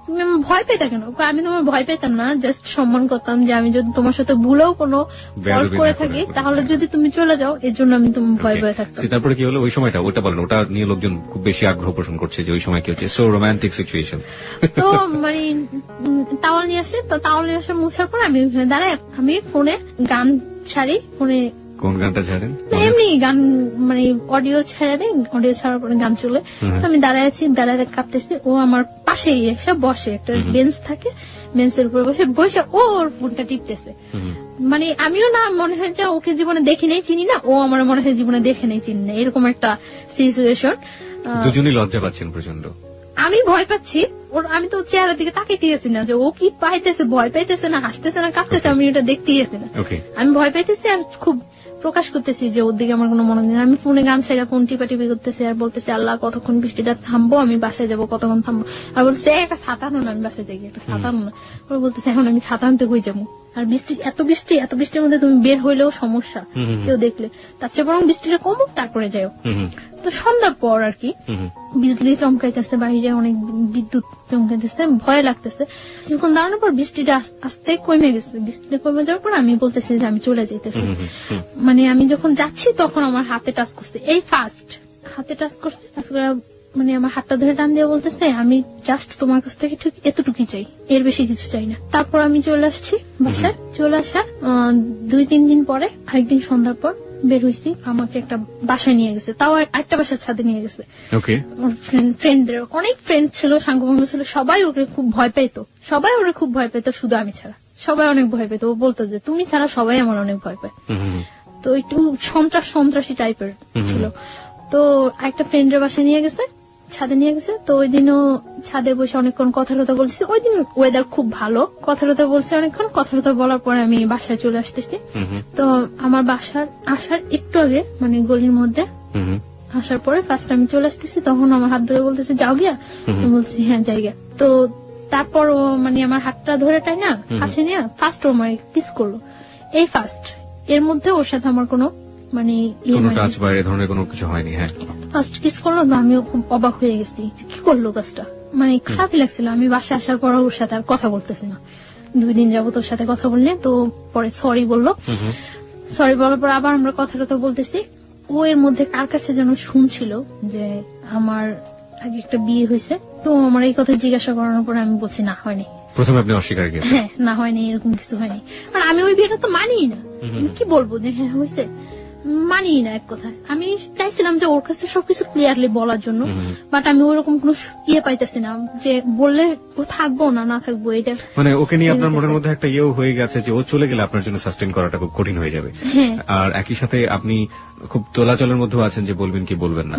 তুমি আমার ভয় পেতা কেন? আমি তোমার ভয় পেতাম না, জাস্ট সম্মান করতাম যে আমি যদি তোমার সাথে ভুলেও কোনো ফল্ট করে থাকি তাহলে যদি তুমি চলে যাও, এর জন্য আমি তোমার ভয় পেয়ে থাকতাম। তারপরে কি হলো ওই সময়টা? ওটা বলেন, ওটা নিয়ে লোকজন খুব বেশি আগ্রহ পোষণ করছে যে ওই সময় কি হচ্ছে, সো রোমান্টিক সিচুয়েশন। তো মানে তাওয়াল নিয়ে আসে, তো তাওয়াল নিয়ে আসে মুছার পর আমি ওখানে দাঁড়াই, আমি ফোনে গান ছাড়ি। ফোনে কোন গানটা ছাড়েন? এমনি গান, মানে অডিও ছেড়ে দেয়, অডিও ছাড়ার পরে গান চলে। তো আমি দাঁড়ায় আছি, দাঁড়ায় কাঁপতেছি। ও আমার পাশেই এসে বসে, একটা বেঞ্চ থাকে, বেঞ্চের উপরে বসে ওর ফোনটা টিপতেছে। মানে আমিও না মনে হয় যে ওকে জীবনে দেখে নেই চিনি না, ও আমার মনে হয় জীবনে দেখে নেই চিনি না, এরকম একটা সিচুয়েশন। দুজনই লজ্জা পাচ্ছেন প্রচন্ড। আমি ভয় পাচ্ছি, আমি তো চেহারার দিকে তাকাইতে গেছি না যে ও কি পাইতেছে, ভয় পাইতেছে না হাসতেছে না কাঁপতেছে, আমি এটা দেখতেই গেছি না। আমি ভয় পাইতেছি আর খুব প্রকাশ করতেছি যে ওর দিকে আমার কোনো মনে নেই। আমি ফোনে গান ছাইরা ফোন টিপাটিপি করতেছি আর বলতেছি আল্লাহ কতক্ষণ বৃষ্টিটা থামবো, আমি বাসায় যাবো, কতক্ষণ থামবো। আর বলতেছে একটা ছাতা আনো না, আমি বাসায় যাই, একটা ছাতা আনো না। ওরা বলতেছে এখন আমি ছাতা আনতে কই যাবো, আর এত বৃষ্টির মধ্যে তুমি বের হইলেও সমস্যা কেউ দেখলে, তার চেয়ে বরং বৃষ্টিটা কমুক তারপরে যাও। তো সন্ধ্যার পর আর কি বিজলি চমকাইতেছে, বাইরে অনেক বিদ্যুৎ চমকাইতেছে, ভয় লাগতেছে। কিছুক্ষণ দাঁড়ানোর পর বৃষ্টিটা আস্তে কমে গেছে। বৃষ্টিটা কমে যাওয়ার পর আমি বলতেছি যে আমি চলে যেতেছি। মানে আমি যখন যাচ্ছি তখন আমার হাতে টাচ করছে, এই ফার্স্ট হাতে টাচ করছে। মানে আমার হাতটা ধরে টান দিয়ে বলতেছে আমি জাস্ট তোমার কাছ থেকে ঠিক এতটুকুই চাই, এর বেশি কিছু চাই না। তারপর আমি চলে আসছি বাসায়। চলে আসার 2-3 দিন পরে আরেকদিন সন্ধ্যার পর বের হয়েছি, আমাকে একটা বাসায় নিয়ে গেছে, তাও আরেকটা বাসার ছাদে নিয়ে গেছে। ফ্রেন্ডদের অনেক ফ্রেন্ড ছিল, সাঙ্গভঙ্গ ছিল, সবাই ওকে খুব ভয় পেত, শুধু আমি ছাড়া। সবাই অনেক ভয় পেত, ও বলতো যে তুমি ছাড়া সবাই আমার অনেক ভয় পায়। তো একটু সন্ত্রাসী টাইপের ছিল। তো একটা ফ্রেন্ডের বাসায় নিয়ে গেছে, ছাদে নিয়ে গেছে। তো ওই দিনও ছাদে বসে অনেকক্ষণ কথা বলছি। ওই দিন ওয়েদার খুব ভালো, কথা বলছে অনেকক্ষণ। কথা বলার পরে আমি বাসায় চলে আসতেছি। তো আমার বাসার আসার একটু আগে মানে গলির মধ্যে আসার পরে ফার্স্ট আমি চলে আসতেছি, তখন আমার হাত ধরে বলতেছে যাও গিয়া। আমি বলছি হ্যাঁ যাই গিয়া। তো তারপর ও মানে আমার হাতটা ধরে টাই না কাছে নিয়ে ফার্স্ট ও আমার কিস করলো, এই ফার্স্ট। এর মধ্যে ওর সাথে আমার কোনো মানে টাচ বা এই ধরনের কোনো কিছু হয়নি। হ্যাঁ, ফার্স্ট কিস করলো, আমিও খুব অবাক হয়ে গেছি কি করলো কাজটা, মানে খারাপই লাগছিল। আমি বাসায় আসার পর ওর সাথে আর কথা বলতেছি না, 2 দিন যাবো তোর সাথে কথা বললে। তো পরে সরি বললো, সরি বলার পর আবার আমরা কথা বলতেছি। ও এর মধ্যে কার কাছে যেন শুনছিল যে আমার আগে একটা বিয়ে হয়েছে। তো আমার এই কথা জিজ্ঞাসা করানোর পরে আমি বলছি না হয়নি। প্রথমে আপনি অস্বীকার করেছেন? হ্যাঁ, না হয়নি, এরকম কিছু হয়নি। আর আমি ওই বিয়েটা তো মানিই না, আমি কি বলবো যে হ্যাঁ হয়েছে, মানিই না এক কথায়। আমি চাইছিলাম যে ওর কাছে সবকিছু ক্লিয়ারলি বলার জন্য, বাট আমি ওরকম কোন পাইতেছি না যে বললে ও থাকবো না থাকবো। এটা মানে ওকে নিয়ে আপনার মনের মধ্যে একটা ইয়েও হয়ে গেছে যে ও চলে গেলে আপনার জন্য সাস্টেন করাটা খুব কঠিন হয়ে যাবে। আর একই সাথে আপনি খুব তোলাচলের মধ্যেও আছেন যে বলবেন কি বলবেন না।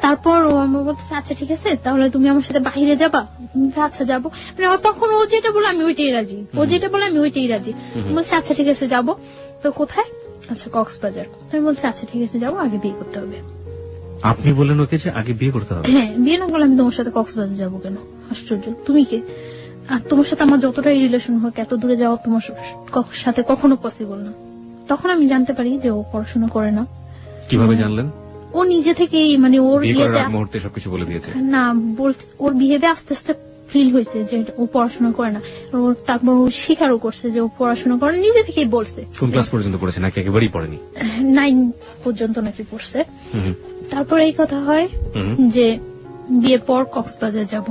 তারপর ও আমার বলছে আচ্ছা ঠিক আছে তাহলে তুমি আমার সাথে বাইরে যাবা। আচ্ছা যাবো। মানে তখন ও যেটা বলে আমি ওইটাই রাজি, বলছে আচ্ছা ঠিক আছে যাবো। তো কোথায়? আচ্ছা কক্সবাজার। আমি বলছি আচ্ছা ঠিক আছে যাবো, আগে বিয়ে করতে হবে। আপনি বললেন ওকে যে আগে বিয়ে করতে হবে? হ্যাঁ, বিয়ে না করলে আমি তোমার সাথে কক্সবাজার যাবো কেন? আশ্চর্য, তুমি কে? আর তোমার সাথে আমার যতটাই রিলেশন হোক এত দূরে যাওয়া তোমার সাথে কখনো পসিবল না। তখন আমি জানতে পারি যে ও পড়াশোনা করে না। কিভাবে জানলেন? ও নিজে থেকেই মানে ওর মুহূর্তে সবকিছু বলে দিয়েছে না, ওর বিহেভে আস্তে আস্তে ফিল হয়েছে যে ও পড়াশোনা করে না। তারপর ও স্বীকারও করছে যে ও পড়াশোনা করে, নিজে থেকেই বলছে। কোন ক্লাস পর্যন্ত পড়েছে নাকি একেবারেই পড়েনি? 9 পর্যন্ত নাকি পড়ছে। তারপর এই কথা হয় যে বিয়ের পর কক্সবাজার যাব।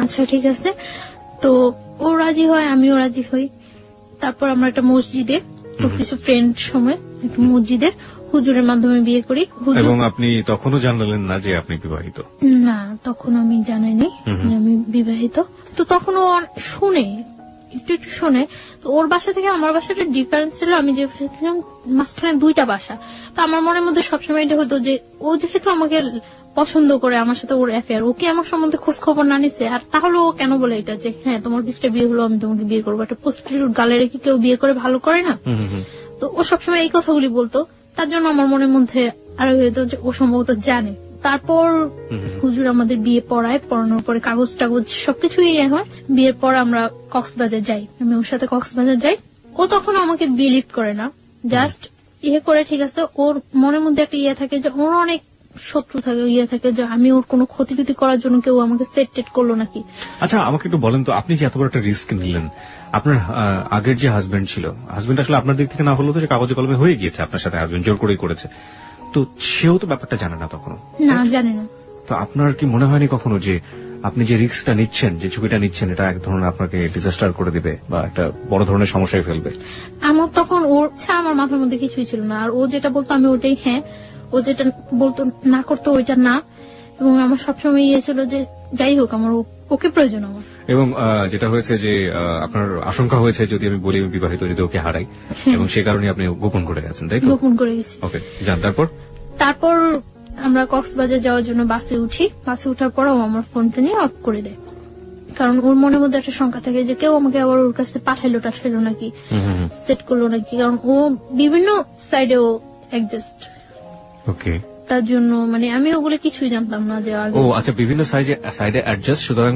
আচ্ছা ঠিক আছে। তো ও রাজি হয়, আমিও রাজি হই। তারপর আমরা একটা মসজিদে কিছু ফ্রেন্ড সময় একটা মসজিদে হুজুরের মাধ্যমে বিয়ে করি। এবং আপনি তখনও জানালেন না যে আপনি বিবাহিত? না, তখন আমি জানাইনি যে আমি বিবাহিত। তো তখন ও শুনে একটু শুনে। তো ওর বাসা থেকে আমার বাসাটা ডিফারেন্স ছিল, আমি যে মাঝখানে 2টা বাসা। তো আমার মনের মধ্যে সবসময় এটা হতো যে ও যেহেতু আমাকে পছন্দ করে, আমার সাথে ওর অ্যাফেয়ার, ওকে আমার সম্বন্ধে খোঁজ খবর না নিছে। আর তাহলে ও কেন বলে এটা যে হ্যাঁ তোমার 20টা বিয়ে হলো আমি তোমাকে বিয়ে করবো? একটা প্রস্টিটিউট গালের কি কেউ বিয়ে করে ভালো করে না? তো ও সবসময় এই কথাগুলি বলতো। তার জন্য আমার মনের মধ্যে আরো হয়তো যে ও সম্ভবত জানে। তারপর হুজুর আমাদের বিয়ে পড়ানোর পরে কাগজ টাগজ সবকিছুই হয়। বিয়ের পর আমরা কক্সবাজার যাই, আমি ওর সাথে কক্সবাজার যাই। ও তখন আমাকে বিলিভ করে না, জাস্ট করে ঠিক আছে। ওর মনের মধ্যে একটা থাকে যে ওর অনেক শত্রু থাকে যে আমি ওর কোনো ক্ষতি করার জন্য কেউ আমাকে সেট করলো নাকি। আচ্ছা আমাকে একটু বলেন তো, আপনি যে এত বড় একটা রিস্ক নিলেন, আপনার আগের যে হাজবেন্ড ছিল, হাজবেন্ড আসলে আপনার দিক থেকে না হলো তো যে কাগজে কলমে হয়ে গিয়েছে আপনার সাথে, হাজবেন্ড জোর করেই করেছে, তো সেও তো ব্যাপারটা জানে না তখনও? না, জানে না। তো আপনার কি মনে হয়নি কখনো যে আপনি যে রিস্কটা নিচ্ছেন, যে ঝুঁকিটা নিচ্ছেন, এটা এক ধরনের আপনাকে ডিজাস্টার করে দিবে বা একটা বড় ধরনের সমস্যায় ফেলবে? আমার তখন ওর ছাড়া আমার মাথার মধ্যে কিছুই ছিল না। আর ও যেটা বলতো আমি ওটাই হ্যাঁ, ও যেটা বলতো না করতো ওইটা না। এবং আমার সবসময় ছিল যে যাই হোক আমার ওকে প্রয়োজন আমার। এবং যেটা হয়েছে যে আপনার আশঙ্কা হয়েছে যদি আমি বলি আমি বিবাহিত, যদি ওকে হারাই, এবং সে কারণে আপনি গোপন করে গেছেন, তাই তো? গোপন করে গেছি। ওকে, যান। তারপর আমরা কক্সবাজার যাওয়ার জন্য বাসে উঠি। বাসে উঠার পর ও আমার ফোনটা নিয়ে অফ করে দেয়, কারণ ওর মনের মধ্যে একটা শঙ্কা থাকে যে কেউ আমাকে আবার ওর কাছে পাঠাইলো নাকি, সেট করলো নাকি। কারণ ও বিভিন্ন সাইডে ও অ্যাডজাস্ট। ওকে, তার জন্য মানে আমি ওগুলো কিছুই জানতাম না যে আগে। ও আচ্ছা, বিভিন্ন সাইডে অ্যাডজাস্ট। সুতরাং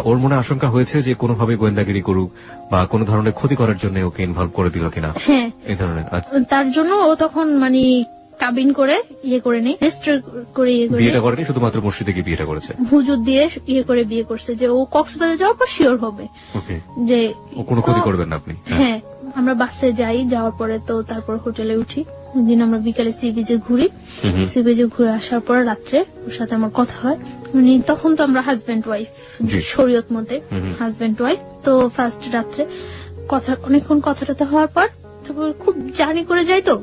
ওর মনে আশঙ্কা হয়েছে যে কোনোভাবে গোয়েন্দাগিরি করুক বা কোনো ধরনের ক্ষতি করার জন্য ওকে ইনভলভ করে দিল কিনা, হ্যাঁ এই ধরনের? তার জন্য ও তখন মানে কাবিন করে ইয়ে করে নেই, রেজিস্টার করে ইয়ে করে বিয়েটা করেনি, শুধুমাত্র মসজিদে গিয়ে বিয়েটা করেছে। হুজুর দিয়ে ইয়ে করে বিয়ে করছে যে ও কক্সবাজার যাওয়ার পর শিওর হবে ওকে, যে ও কোনো ক্ষতি করবেন না আপনি। হ্যাঁ আমরা বাসে যাই, যাওয়ার পরে তো তারপর হোটেলে উঠি, দিন আমরা বিকালে সি বিচে ঘুরি, সি বিচে ঘুরে আসার পর রাত্রে ওর সাথে আমার কথা হয়। মানে তখন তো আমরা হাজবেন্ড ওয়াইফ জি। শরীয়ত মতে হাজবেন্ড ওয়াইফ। তো ফার্স্ট রাত্রে কথা অনেকক্ষণ কথাটাতে হওয়ার পর তারপর খুব জার্নি করে যাই তো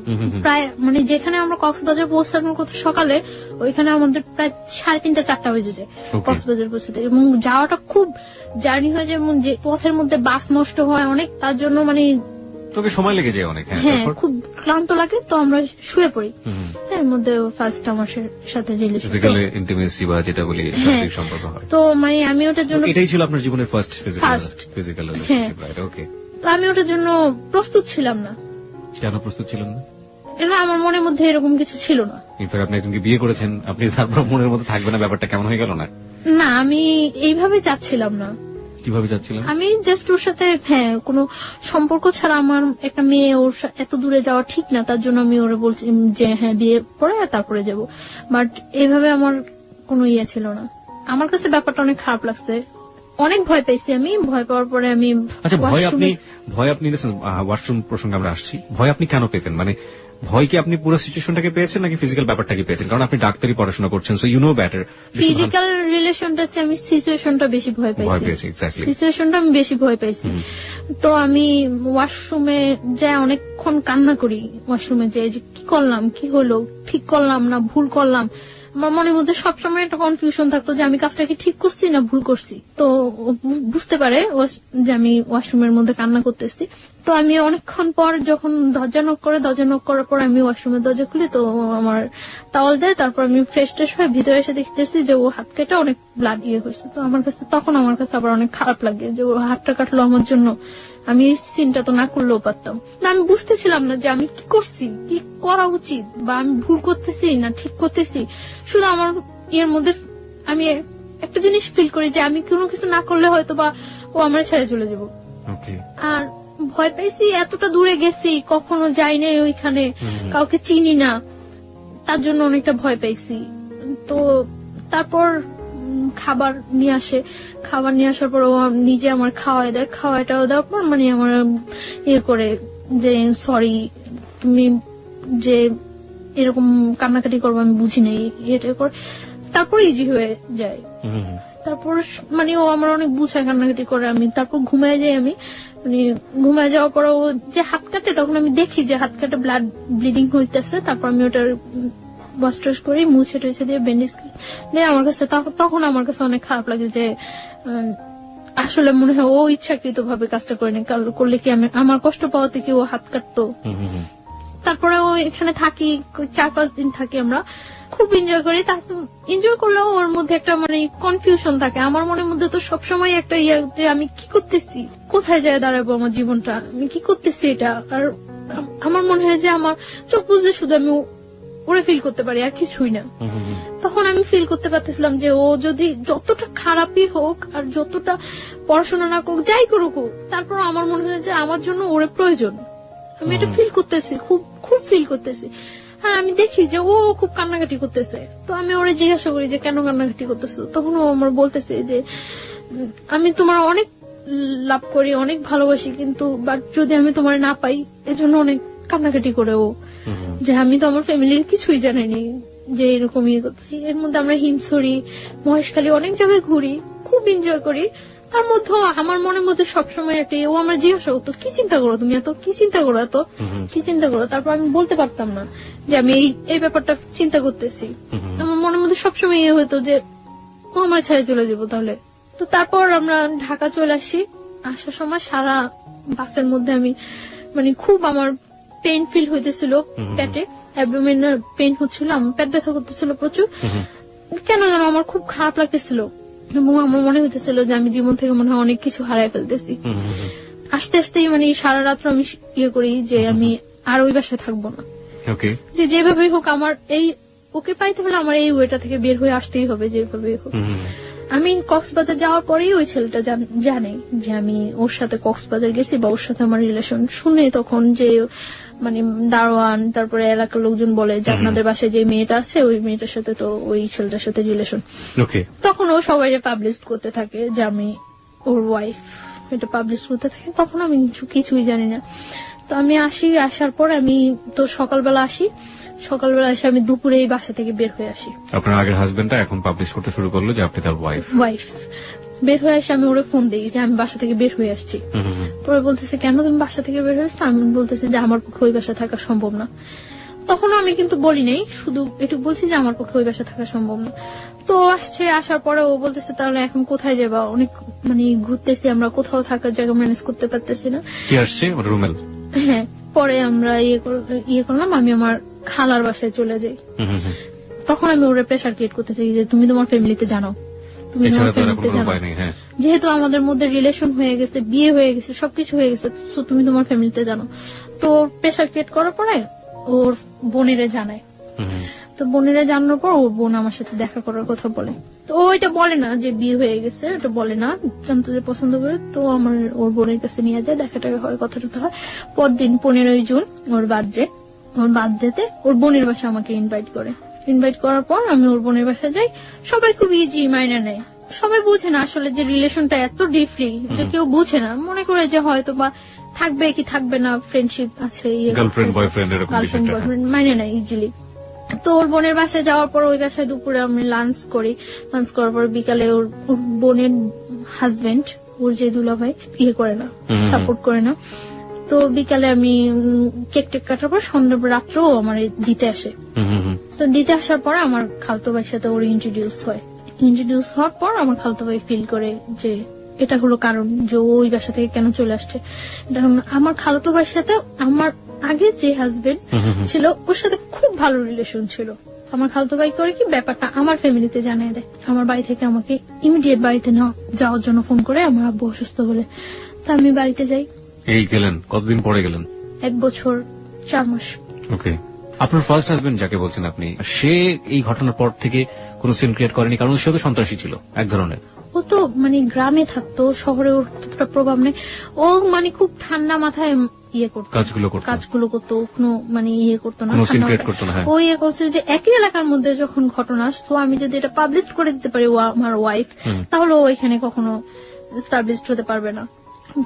প্রায় মানে যেখানে আমরা কক্সবাজার পৌঁছানোর কথা সকালে, ওইখানে আমাদের প্রায় 3:30 4টা বেজে যায় Okay. কক্সবাজার পৌঁছাতে, এবং যাওয়াটা খুব জার্নি হয়ে যায় এবং যে পথের মধ্যে বাস নষ্ট হয় অনেক, তার জন্য মানে তোকে সময় লেগে যায় অনেক। হ্যাঁ খুব ক্লান্ত লাগে, তো আমরা শুয়ে পড়ি। এর মধ্যে ফার্স্ট আমার সাথে রিলেশন, ফিজিক্যাল ইন্টিমেসি বা যেটা বলি শারীরিক সম্পর্ক হয়। তো মানে আমি ওটার জন্য এটাই ছিল আপনার জীবনের first First. Physical relationship, right? Okay, তো আমি ওটার জন্য প্রস্তুত ছিলাম না, কেন প্রস্তুত ছিলেন না? না আমার মনের মধ্যে এরকম কিছু ছিল না। ইনফ্যাক্ট আপনি একজনকে বিয়ে করেছেন, আপনি তারপর মনের মধ্যে থাকবে না, ব্যাপারটা কেমন হয়ে গেল না? না আমি এইভাবে চাচ্ছিলাম না, কিভাবে যাচ্ছিলেন? আমি জাস্ট ওর সাথে হ্যাঁ কোনো সম্পর্ক ছাড়া আমার একটা মেয়ে ওর এত দূরে যাওয়া ঠিক না, তার জন্য আমি ওরা বলছি যে হ্যাঁ বিয়ে পরে তারপরে যাব। বাট এইভাবে আমার কোনো ইয়ে ছিল না, আমার কাছে ব্যাপারটা অনেক খারাপ লাগছে, অনেক ভয় পেয়েছি আমি। ভয় পাওয়ার পরে আমি আচ্ছা, ভয় washroom-এ- আপনি ওয়াশরুম প্রসঙ্গে আমরা আসছি, ভয় আপনি কেন পেতেন? মানে ভয় কি আপনি পুরো সিচুয়েশনটাকে পেয়েছেন নাকি ফিজিক্যাল ব্যাপারটাকে পেয়েছেন? কারণ আপনি ডাক্তারি পড়াশোনা করছেন, so you know better. Physical রিলেশনটা চেয়ে আমি সিচুয়েশনটা বেশি ভয় ভয় পাইছি, পেয়েছি, এক্স্যাক্টলি। সিচুয়েশনটা আমি বেশি ভয় পাইছি। তো আমি ওয়াশরুমে যাই অনেকক্ষণ কান্না করি, ওয়াশরুমে যাই যে কি করলাম, কি হলো, ঠিক করলাম না ভুল করলাম। আমার মনের মধ্যে সবসময় একটা কনফিউশন থাকতো যে আমি কাজটা কি ঠিক করছি না ভুল করছি। তো ও বুঝতে পারে যে আমি ওয়াশরুমের মধ্যে কান্না করতেছি। তো আমি অনেকক্ষণ পর যখন দরজা নক করার পর আমি ওয়াশরুমের দরজা খুলি, তো ও আমার টাওয়াল দেয়, তারপর আমি ফ্রেশ ট্রেশ হয়ে ভিতরে এসে দেখতেছি যে ও হাত কেটে অনেক ব্লাড ইয়ে হয়েছে। তো আমার কাছে আবার অনেক খারাপ লাগে যে ও হাতটা কাটলো আমার জন্য, আমি এই সিনটা তো না করলেও পারতাম না। আমি বুঝতেছিলাম না যে আমি কি করছি, কি করা উচিত, বা আমি ভুল করতেছি না ঠিক করতেছি। শুধু আমার এর মধ্যে আমি একটা জিনিস ফিল করি যে আমি কোনো কিছু না করলে হয়তো বা ও আমার ছেড়ে চলে যাব। ওকে, আর ভয় পাইছি, এতটা দূরে গেছি, কখনো যাই নাই ওইখানে, কাউকে চিনি না, তার জন্য অনেকটা ভয় পাইছি। তো তারপর খাবার নিয়ে আসে, খাবার নিয়ে আসার পর ও নিজে আমার খাওয়াই দেয়, খাওয়াটাও দেওয়ার পর মানে আমার ইয়ে করে যে সরি তুমি যে এরকম কান্নাকাটি করবো আমি বুঝি নাই, এটা করে তারপর ইজি হয়ে যায়। তারপর মানে ও আমার অনেক বুঝায়, কান্নাকাটি করে, আমি তারপর ঘুমায় যাই। আমি মানে ঘুমায় যাওয়ার পর ও যে হাত কাটে, তখন আমি দেখি যে হাত কাটে ব্লাড ব্লিডিং হইতেছে। তারপর আমি ওটার ওয়াশ টশ করি, মুছে টুছে দিয়ে ব্যান্ডেজ দিয়ে আমার কাছে তখন আমার কাছে অনেক খারাপ লাগে যে আসলে মনে হয় ও ইচ্ছাকৃত ভাবে কাজটা করেনি, করলে কি আমি আমার কষ্ট পাওয়াতে কি ও হাত কাটতো। তারপরে ও এখানে থাকি, 4-5 দিন থাকি, আমরা খুব এনজয় করি। তারপর এনজয় করলেও ওর মধ্যে একটা মানে কনফিউশন থাকে, আমার মনের মধ্যে তো সবসময় একটা ইয়ে যে আমি কি করতেছি, কোথায় যায় দাঁড়াবো আমার জীবনটা, আমি কি করতেছি এটা। আর আমার মনে হয় যে আমার চোখ বুঝলে শুধু আমি ওরে ফিল করতে পারি আর কিছুই না। তখন আমি ফিল করতে পারতেছিলাম যে ও যদি যতটা খারাপই হোক আর যতটা পড়াশোনা না করুক, যাই করুক, তারপর আমার মনে হয় যে আমার জন্য ওরে প্রয়োজন। আমি এটা ফিল করতেছি, খুব খুব ফিল করতেছি। হ্যাঁ আমি দেখি যে ও খুব কান্নাকাটি করতেছে, তো আমি ওরে জিজ্ঞাসা করি যে কেন কান্নাকাটি করতেছো। তখন ও আমার বলতেছে যে আমি তোমার অনেক লাভ করি, অনেক ভালোবাসি, কিন্তু বাট যদি আমি তোমার না পাই এজন্য অনেক কান্নাকাটি করে ও, যে আমি তো আমার ফ্যামিলির কিছুই জানিনি যে এরকম ইয়ে করতেছি। এর মধ্যে আমরা হিমছড়ি, মহেশখালী অনেক জায়গায় ঘুরি, খুব এনজয় করি। তার মধ্যে আমার মনের মধ্যে সবসময় একটা ও আমরা জিজ্ঞাসা করতো কি চিন্তা করো তুমি, এত কি চিন্তা করো, এত কি চিন্তা করো। তারপর আমি বলতে পারতাম না যে আমি এই ব্যাপারটা চিন্তা করতেছি। আমার মনের মধ্যে সবসময় ইয়ে হতো যে ও আমার ছেড়ে চলে যাবো তাহলে। তো তারপর আমরা ঢাকা চলে আসি। আসার সময় সারা বাসের মধ্যে আমি মানে খুব আমার পেইন ফিল হইতেছিল, পেটে অ্যাবডোমিনাল পেইন হচ্ছিল, আমার পেট ব্যথা করতেছিল প্রচুর। কেন যেন আমার খুব খারাপ লাগতেছিল এবং আমার মনে হইতেছিল যে আমি জীবন থেকে মনে হয় অনেক কিছু হারাই ফেলতেছি। আস্তে আস্তেই মানে সারা রাত্র আমি ইয়ে করি যে আমি আর ওই বাসায় থাকবো না, যে যেভাবেই হোক আমার এই ওকে পাইতে হলে আমার এই ওয়েটা থেকে বের হয়ে আসতেই হবে যেভাবেই হোক। আমি কক্সবাজার যাওয়ার পরেই ওই ছেলেটা জানে যে আমি ওর সাথে কক্সবাজার গেছি বা ওর সাথে আমার রিলেশন। শুনে তখন যে মানে দারোয়ান তারপরে এলাকার লোকজন বলে যে আপনাদের বাসায় যে মেয়েটা আছে ওই মেয়েটার সাথে তো ওই ছেলেটার সাথে রিলেশন। ওকে। তখন ও সবাই পাবলিশ করতে থাকে যে আমি ওর ওয়াইফ, এটা পাবলিশ করতে থাকে। তখন আমি কিছুই জানি না। তো আমি আসার পর আমি তো সকালবেলা এসে আমি দুপুরে এই বাসা থেকে বের হয়ে আসি। আপনার আগের হাজবেন্ডটা এখন পাবলিশ করতে শুরু করলো যে আপনি তার ওয়াইফ। বের হয়ে এসে আমি ওরে ফোন দিই যে আমি বাসা থেকে বের হয়ে আসছি। পরে বলতেছে কেন তুমি বাসা থেকে বের হয়ে আসছো? আমি বলতেছি যে আমার পক্ষে ওই বাসা থাকা সম্ভব না। তখন আমি কিন্তু বলি নাই, শুধু একটু বলছি যে আমার পক্ষে ওই বাসা থাকা সম্ভব না। তো আসার পরে ও বলতেছে তাহলে এখন কোথায় যাবা? অনেক মানে ঘুরতেছি আমরা, কোথাও থাকার জায়গা ম্যানেজ করতে পারতেছি না। কি আসছে রুমেল? হ্যাঁ, পরে আমরা ইয়ে করলাম, আমি আমার খালার বাসায় চলে যাই। তখন আমি ওরে প্রেশার ক্রিয়েট করতে থাকি যে তুমি তোমার ফ্যামিলিতে জানো, তুমি তোমার ফ্যামিলিতে জানো, যেহেতু আমাদের মধ্যে রিলেশন হয়ে গেছে, বিয়ে হয়ে গেছে, সবকিছু হয়ে গেছে, তো তুমি তোমার ফ্যামিলিতে জানো। তো প্রেশার ক্রিয়েট করার পরে ওর বোনেরে জানায়। তো বোনেরা জানানোর পর ওর বোন আমার সাথে দেখা করার কথা বলে। তো ও এটা বলে না যে বিয়ে হয়ে গেছে, এটা বলে না, জানতো যে পছন্দ করে। তো আমার ওর বোনের কাছে নিয়ে যায়, দেখা টাকা হয়, কথা টথা হয়। পরদিন 15 জুন ওর বার্থডেতে ওর বোনের বাসা আমাকে ইনভাইট করার পর আমি ওর বোনের বাসা যাই। সবাই খুব ইজি মাইনা নেয়, সবাই বুঝে না আসলে যে রিলেশনটা এত ডিপলি, এটা কেউ বুঝে না, মনে করে যে হয়তো বা থাকবে কি থাকবে না, ফ্রেন্ডশিপ আছে, গার্লফ্রেন্ড বয়ফ্রেন্ড মাইনে নেয় ইজিলি। তো ওর বোনের বাসায় যাওয়ার পর ওই বাসায় দুপুরে আমি লাঞ্চ করার পর বিকালে ওর বোনের হাজবেন্ড, ওর যে দুলাভাই, করে না, সাপোর্ট করে না। তো বিকালে আমি কেক কাটার পর সন্ধ্যা রাত্রেও আমার দিতে আসে। তো দিতে আসার পর আমার খালতো ভাইয়ের সাথে ওর ইন্ট্রোডিউস হওয়ার পর আমার খালতো ভাই ফিল করে যে এটা হলো কারণ যে ওই বাসা থেকে কেন চলে আসছে। এটা আমার খালতো ভাইয়ের সাথে আমার আগে যে হাজবেন্ড ছিল ওর সাথে খুব ভালো রিলেশন ছিল। আমার খালতো ভাই করে কি ব্যাপারটা আমার ফ্যামিলিতে জানিয়ে দেয়। আমার বাড়ি থেকে আমাকে ইমিডিয়েট বাড়িতে যাওয়ার জন্য ফোন করে, আমার আব্বু অসুস্থ বলে। তা আমি বাড়িতে যাই। এই গেলেন কতদিন পরে গেলেন? 1 বছর 4 মাস। ওকে। আপনার ফার্স্ট হাজবেন্ড যাকে বলছেন আপনি, সে এই ঘটনার পর থেকে কোন সিন ক্রিয়েট করেনি? কারণ সে তো সন্ত্রাসী ছিল এক ধরনের। ও তো মানে গ্রামে থাকতো, শহরে ওর ততটা প্রভাব নেই। ও মানে খুব ঠান্ডা মাথায় কাজগুলো করতো, কোনো মানে করতো না, ও করছে যে একই এলাকার মধ্যে যখন ঘটনা আসতো, আমি যদি এটা পাবলিশ করে দিতে পারি ও আমার ওয়াইফ, তাহলে ও এখানে কখনো এস্টাবলিশড হতে পারবে না।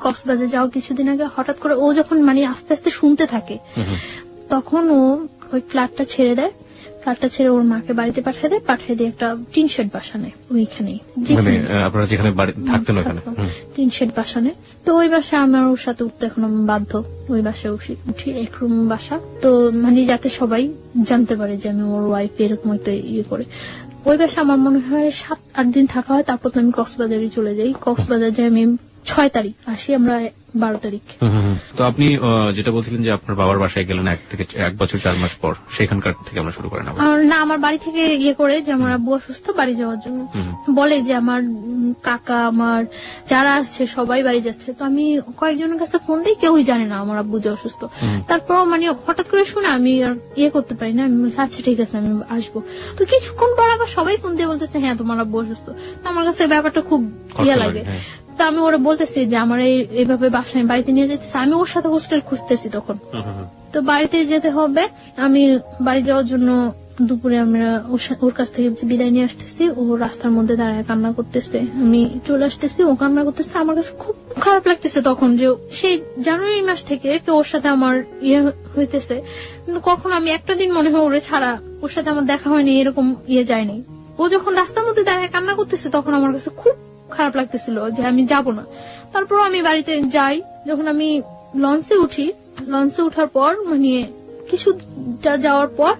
কক্সবাজার যাওয়ার কিছুদিন আগে হঠাৎ করে ও যখন মানে আস্তে আস্তে শুনতে থাকে, তখন ও ওই ফ্ল্যাটটা ছেড়ে ওর মাকে বাড়িতে পাঠিয়ে দিয়ে একটা টিন শেড বাসা নেয় ওইখানেই, আপনারা যেখানে থাকতেন ওখানে টিন শেড বাসা নেয়। তো ওই বাসা আমার ওর সাথে উঠতে এখন বাধ্য। ওই বাসায় উঠি, 1 রুম বাসা, তো মানে যাতে সবাই জানতে পারে যে আমি ওর ওয়াইফ, এরকম একটা করে। ওই বাসা আমার মনে হয় 7-8 দিন থাকা হয়। তারপর তো আমি কক্সবাজারে চলে যাই। কক্সবাজার যাই আমি 6 তারিখ, আসি আমরা 12 তারিখ। তো আপনি যেটা বলছিলেন যে আপনার বাবার বাসায় গেলেন 1 বছর 4 মাস পর, সেখানকার থেকে আমরা শুরু করেন। না, আমার বাড়ি থেকে করে যে আমার আব্বু অসুস্থ, বাড়ি যাওয়ার জন্য বলে যে আমার কাকা, আমার যারা আছে সবাই বাড়ি যাচ্ছে। তো আমি কয়েকজনের কাছে ফোন দিই, কেউই জানে না আমার আব্বু যে অসুস্থ। তারপর মানে হঠাৎ করে শুনে আমি আর করতে পারি না, আমি আচ্ছা ঠিক আছে আমি আসবো। তো কিছুক্ষণ পর আবার সবাই ফোন দিয়ে বলতেছে হ্যাঁ তোমার আব্বু অসুস্থ। আমার কাছে ব্যাপারটা খুব লাগে। তা আমি ওরা বলতেছি যে আমার এইভাবে বাসায় বাড়িতে নিয়ে যেতেছে, আমি ওর সাথে হোস্টেল খুঁজতেছি তখন। তো বাড়িতে যেতে হবে, আমি বাড়ি যাওয়ার জন্য দুপুরে আমরা ওর কাছ থেকে বিদায় নিয়ে আসতেছি। ও রাস্তার মধ্যে দাঁড়ায় কান্না করতেছে, আমি চলে আসতেছি, ও কান্না করতেছে। আমার কাছে খুব খারাপ লাগতেছে তখন যে সেই জানুয়ারি মাস থেকে ওর সাথে আমার হইতেছে, কিন্তু কখনো আমি একটা দিন মনে হয় ওরে ছাড়া ওর সাথে আমার দেখা হয়নি, এরকম যায়নি। ও যখন রাস্তার মধ্যে দাঁড়ায় কান্না করতেছে তখন আমার কাছে খুব খারাপ লাগতেছিল যে আমি যাব না। তারপর আমি বাড়িতে যাই। যখন আমি লঞ্চে উঠার পর মানে কিছুটা যাওয়ার পর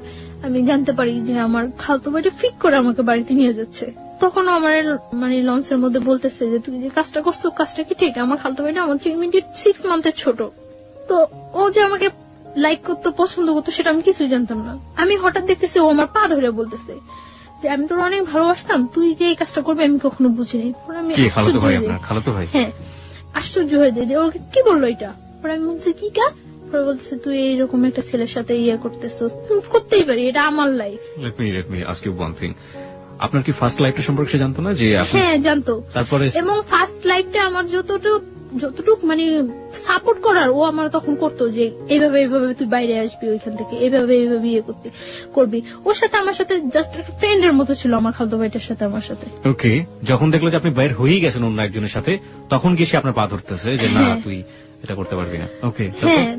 আমি জানতে পারি যে আমার খালতো ভাইটা ফিক করে আমাকে বাড়িতে নিয়ে যাচ্ছে। তখন আমার মানে লঞ্চের মধ্যে বলতেছে যে তুমি যে কাজটা করছো কাজটা কি ঠিক? আমার খালতো ভাইটা আমার ইমিডিয়েট 6 মান্থের ছোট। তো ও যে আমাকে লাইক করতো, পছন্দ করতো, সেটা আমি কিছুই জানতাম না। আমি হঠাৎ দেখতেছি ও আমার পা ধরে বলতেছে যে আমি তোর অনেক ভালোবাসতাম, তুই যে এই কাজটা করবে আমি কখনো বুঝিনি। হ্যাঁ, আশ্চর্য হয়ে যায় যে ওর কি বললো এটা। পরে আমি বলছি কি কাজ? পরে বলতেছে তুই এইরকম একটা ছেলের সাথে করতেছিস। করতেই পারি, এটা আমার life. Let me ask you one thing. আপনার কি ফার্স্ট লাইফটা সম্পর্কে সে জানতো না যে আপনি হ্যাঁ জানতো। তারপরে এবং ফার্স্ট লাইফটা আমার যতটুক মানে সাপোর্ট করার ও আমার তখন করতো, যে এইভাবে এইভাবে তুই বাইরে আসবি ওইখান থেকে, এইভাবে এইভাবে ইয়ে করবি। ওর সাথে আমার সাথে জাস্ট একটা ফ্রেন্ডের মতো ছিল আমার খালতো ভাইটার সাথে আমার সাথে। ওকে, যখন দেখলো যে আপনি বাইরে হয়েই গেছেন অন্য একজনের সাথে, তখন গিয়ে সে আপনার পা ধরতেছে যে না তুই এটা করতে পারবি না। ওকে, হ্যাঁ,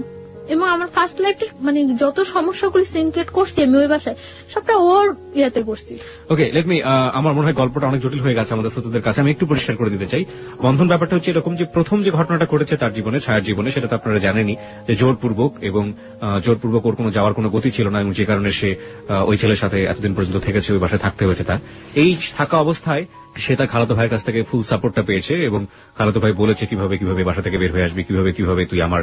এবং আমার ফার্স্ট লাইফটা মানে যত সমস্যাগুলি সিনক্রেট করছি আমি ওই বাসায় সবটা ওর ইয়াতে করছি। ওকে, লেট মি, আমার মনে হয় গল্পটা অনেক জটিল হয়ে গেছে আমাদের শ্রোতাদের কাছে। আমি একটু পরিষ্কার করে দিতে চাই। বন্ধন ব্যাপারটা হচ্ছে এরকম যে প্রথম যে ঘটনাটা ঘটেছে তার জীবনে, ছায়ার জীবনে, সেটা তো আপনারা জানেনই যে জোরপূর্বক, এবং জোরপূর্বক ওর কোনো যাওয়ার কোনো গতি ছিল না, এবং যে কারণে সে ওই ছেলের সাথে এতদিন পর্যন্ত থেকেছে, ওই বাসায় থাকতে হয়েছে তার। এই থাকা অবস্থায় সে তার খালাতো ভাইয়ের কাছ থেকে ফুল সাপোর্টটা পেয়েছে, এবং খালাতো ভাই বলেছে কিভাবে কিভাবে বাসা থেকে বের হয়ে আসবি, কিভাবে কিভাবে তুই আমার